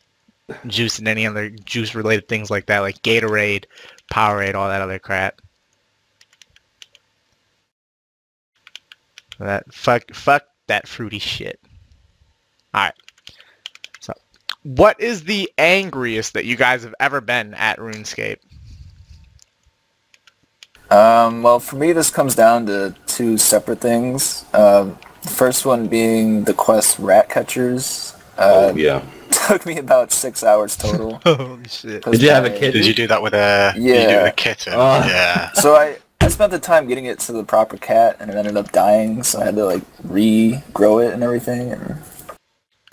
[SPEAKER 1] Juice and any other juice-related things like that, like Gatorade, Powerade, all that other crap. That fuck that fruity shit. Alright. So, what is the angriest that you guys have ever been at RuneScape?
[SPEAKER 5] Well, for me, this comes down to two separate things. The first one being the quest Rat Catchers.
[SPEAKER 4] Oh, yeah.
[SPEAKER 5] Took me about 6 hours total.
[SPEAKER 1] Holy shit.
[SPEAKER 4] Did you have a kitten?
[SPEAKER 3] Did you do that with a?
[SPEAKER 5] Yeah.
[SPEAKER 3] Did you do it with a kitten? Yeah.
[SPEAKER 5] So I spent the time getting it to the proper cat, and it ended up dying, so I had to, like, regrow it and everything, and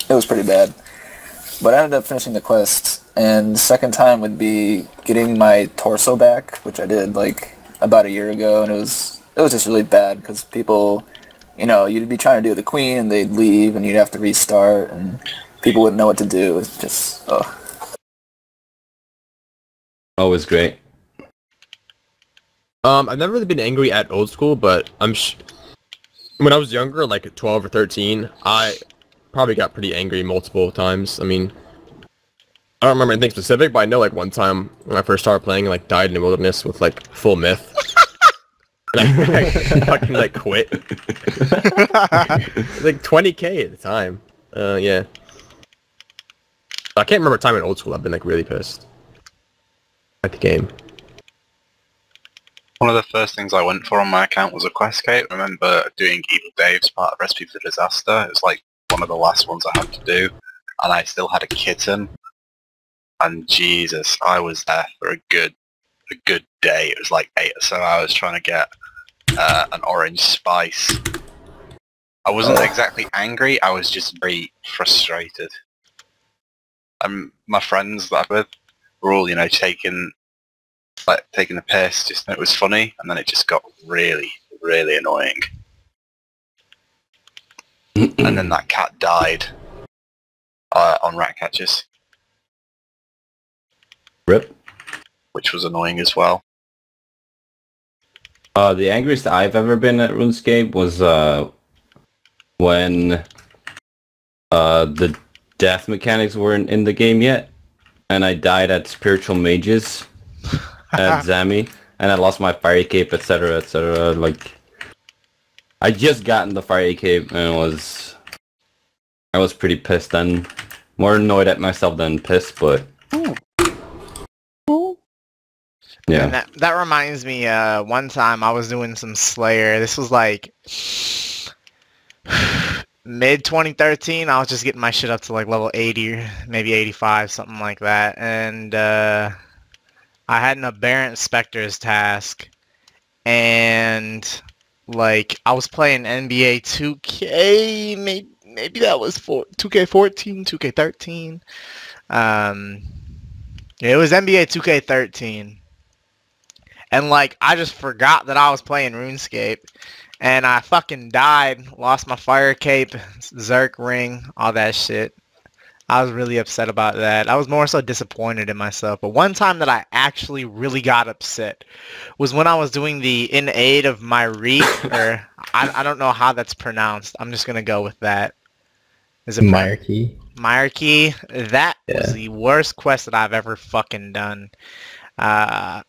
[SPEAKER 5] it was pretty bad. But I ended up finishing the quest, and the second time would be getting my torso back, which I did, like, about a year ago, and it was just really bad, because people, you know, you'd be trying to do the queen, and they'd leave, and you'd have to restart, and people wouldn't know what to do. It's just,
[SPEAKER 4] Always great.
[SPEAKER 2] I've never really been angry at old school, but when I was younger, like 12 or 13, I probably got pretty angry multiple times. I mean, I don't remember anything specific, but I know like one time when I first started playing, like died in the wilderness with like full myth. And I fucking like quit. Like 20k at the time. Yeah. I can't remember a time in old school I've been like really pissed at the game.
[SPEAKER 3] One of the first things I went for on my account was a quest cape. I remember doing Evil Dave's part of Recipe for Disaster. It was like one of the last ones I had to do, and I still had a kitten. And Jesus, I was there for a good day. It was like 8 or so hours trying to get an orange spice. I wasn't exactly angry. I was just very frustrated. My friends that I'm with were all, you know, taking the piss, just it was funny, and then it just got really, really annoying. And then that cat died on rat catchers.
[SPEAKER 4] Rip.
[SPEAKER 3] Which was annoying as well.
[SPEAKER 4] The angriest I've ever been at RuneScape was when the death mechanics weren't in the game yet, and I died at Spiritual Mages at Zami, and I lost my fiery cape, etc., etc. Like, I just gotten the fiery cape, and I was pretty pissed then. More annoyed at myself than pissed, but yeah.
[SPEAKER 1] And that reminds me, one time I was doing some Slayer. This was like mid 2013. I was just getting my shit up to like level 80, maybe 85, something like that. And I had an Aberrant Spectre's task, and like I was playing NBA 2K, maybe that was 2K14, 2K13. Yeah, it was NBA 2K13. And like I just forgot that I was playing RuneScape, and I fucking died, lost my fire cape, Zerk ring, all that shit. I was really upset about that. I was more so disappointed in myself. But one time that I actually really got upset was when I was doing the In Aid of My Reek, or I don't know how that's pronounced. I'm just gonna go with that. Is it
[SPEAKER 6] Myarchy?
[SPEAKER 1] Myarchy? That was the worst quest that I've ever fucking done. I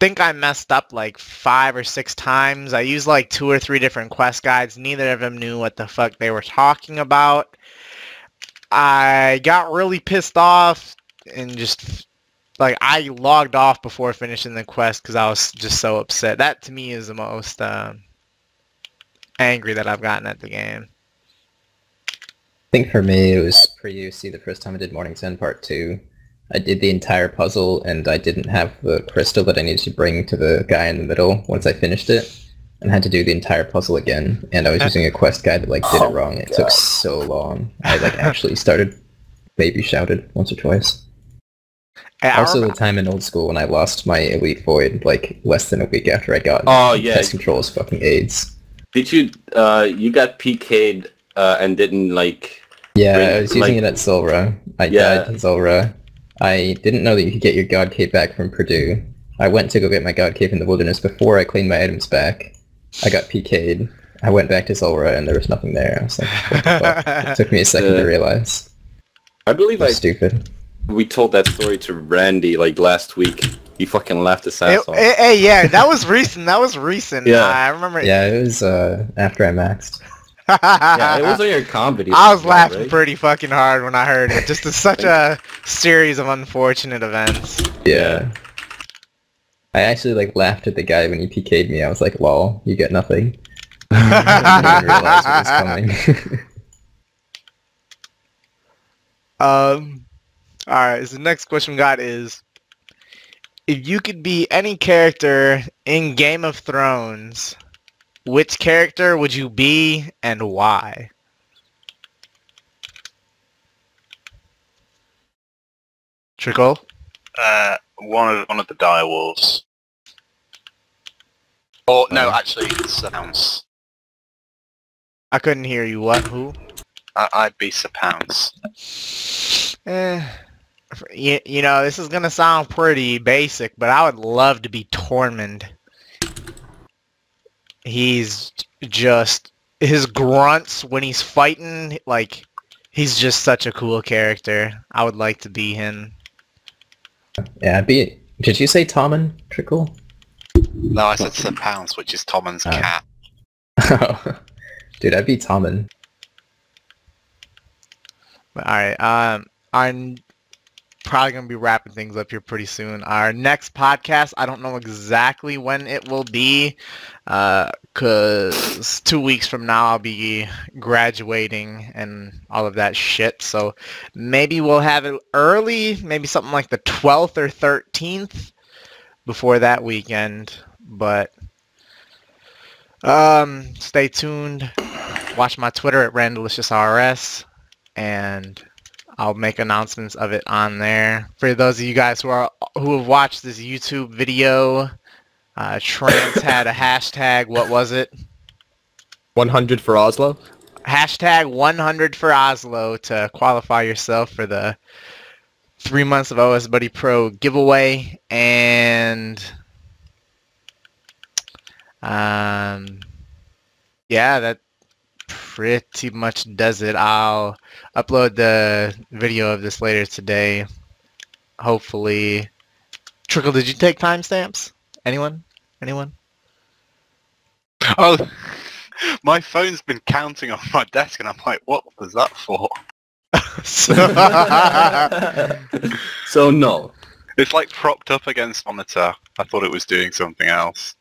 [SPEAKER 1] think I messed up like 5 or 6 times. I used like 2 or 3 different quest guides. Neither of them knew what the fuck they were talking about. I got really pissed off and just like I logged off before finishing the quest because I was just so upset. That to me is the most angry that I've gotten at the game.
[SPEAKER 6] I think for me it was pre-UC the first time I did Morning's End Part 2. I did the entire puzzle and I didn't have the crystal that I needed to bring to the guy in the middle once I finished it, and had to do the entire puzzle again, and I was using a quest guide that like did it wrong. It took so long. I like actually started baby shouted once or twice. Also the time in old school when I lost my Elite Void like less than a week after I got Pest Control's fucking AIDS.
[SPEAKER 4] Did you you got PK'd and didn't like...
[SPEAKER 6] Yeah, I was using it at Zulrah. I died in Zulrah. I didn't know that you could get your God Cape back from Purdue. I went to go get my God Cape in the wilderness before I claimed my items back. I got PK'd. I went back to Zulrah and there was nothing there. I was like, what the fuck? It took me a second to realize.
[SPEAKER 4] I believe
[SPEAKER 6] stupid.
[SPEAKER 4] We told that story to Randy like last week. He fucking laughed his ass off.
[SPEAKER 1] Hey, yeah, that was recent. That was recent.
[SPEAKER 4] Yeah.
[SPEAKER 1] I remember.
[SPEAKER 6] Yeah, it was after I maxed.
[SPEAKER 4] Yeah, it was on your comedy.
[SPEAKER 1] I was
[SPEAKER 4] right,
[SPEAKER 1] laughing
[SPEAKER 4] right?
[SPEAKER 1] pretty fucking hard when I heard it. Just it's such a series of unfortunate events.
[SPEAKER 6] Yeah. I actually like laughed at the guy when he PK'd me. I was like, lol, you get nothing. I didn't realize what was coming.
[SPEAKER 1] Alright, so the next question we got is, if you could be any character in Game of Thrones, which character would you be and why? Trickool?
[SPEAKER 3] One of the dire wolves. Or no, actually, Sounds.
[SPEAKER 1] I couldn't hear you. What? Who?
[SPEAKER 3] I'd be Sir Pounce.
[SPEAKER 1] You know, this is gonna sound pretty basic, but I would love to be Tormund. He's just, his grunts when he's fighting, like, he's just such a cool character. I would like to be him.
[SPEAKER 6] Yeah, did you say Tommen, Trickool?
[SPEAKER 3] No, I said Sir Pounce, which is Tommen's cat.
[SPEAKER 6] Dude, I'd be Tommen.
[SPEAKER 1] Alright, I'm probably going to be wrapping things up here pretty soon. Our next podcast, I don't know exactly when it will be, because 2 weeks from now I'll be graduating and all of that shit, so maybe we'll have it early, maybe something like the 12th or 13th before that weekend, but stay tuned. Watch my Twitter at RandalicioursRS, and I'll make announcements of it on there. For those of you guys who have watched this YouTube video, Trance had a hashtag. What was it?
[SPEAKER 2] 100 for Oslo.
[SPEAKER 1] Hashtag 100 for Oslo to qualify yourself for the 3 months of OS Buddy Pro giveaway, and yeah, that pretty much does it. I'll upload the video of this later today. Hopefully. Trickool, did you take timestamps? Anyone?
[SPEAKER 3] Oh, my phone's been counting on my desk, and I'm like, what was that for?
[SPEAKER 4] So no.
[SPEAKER 3] It's like propped up against the monitor. I thought it was doing something else.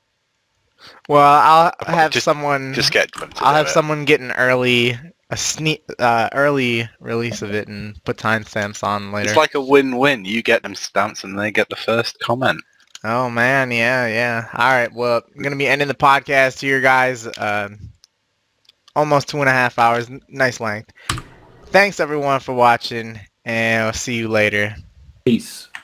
[SPEAKER 1] Well, I'll have
[SPEAKER 3] Just
[SPEAKER 1] someone.
[SPEAKER 3] Just get them to
[SPEAKER 1] I'll
[SPEAKER 3] do
[SPEAKER 1] have
[SPEAKER 3] it.
[SPEAKER 1] someone get an early release of it and put timestamps on later.
[SPEAKER 3] It's like a win-win. You get them stamps, and they get the first comment.
[SPEAKER 1] Oh man, yeah. All right, well, I'm gonna be ending the podcast here, guys. Almost 2.5 hours, nice length. Thanks everyone for watching, and I'll see you later.
[SPEAKER 4] Peace.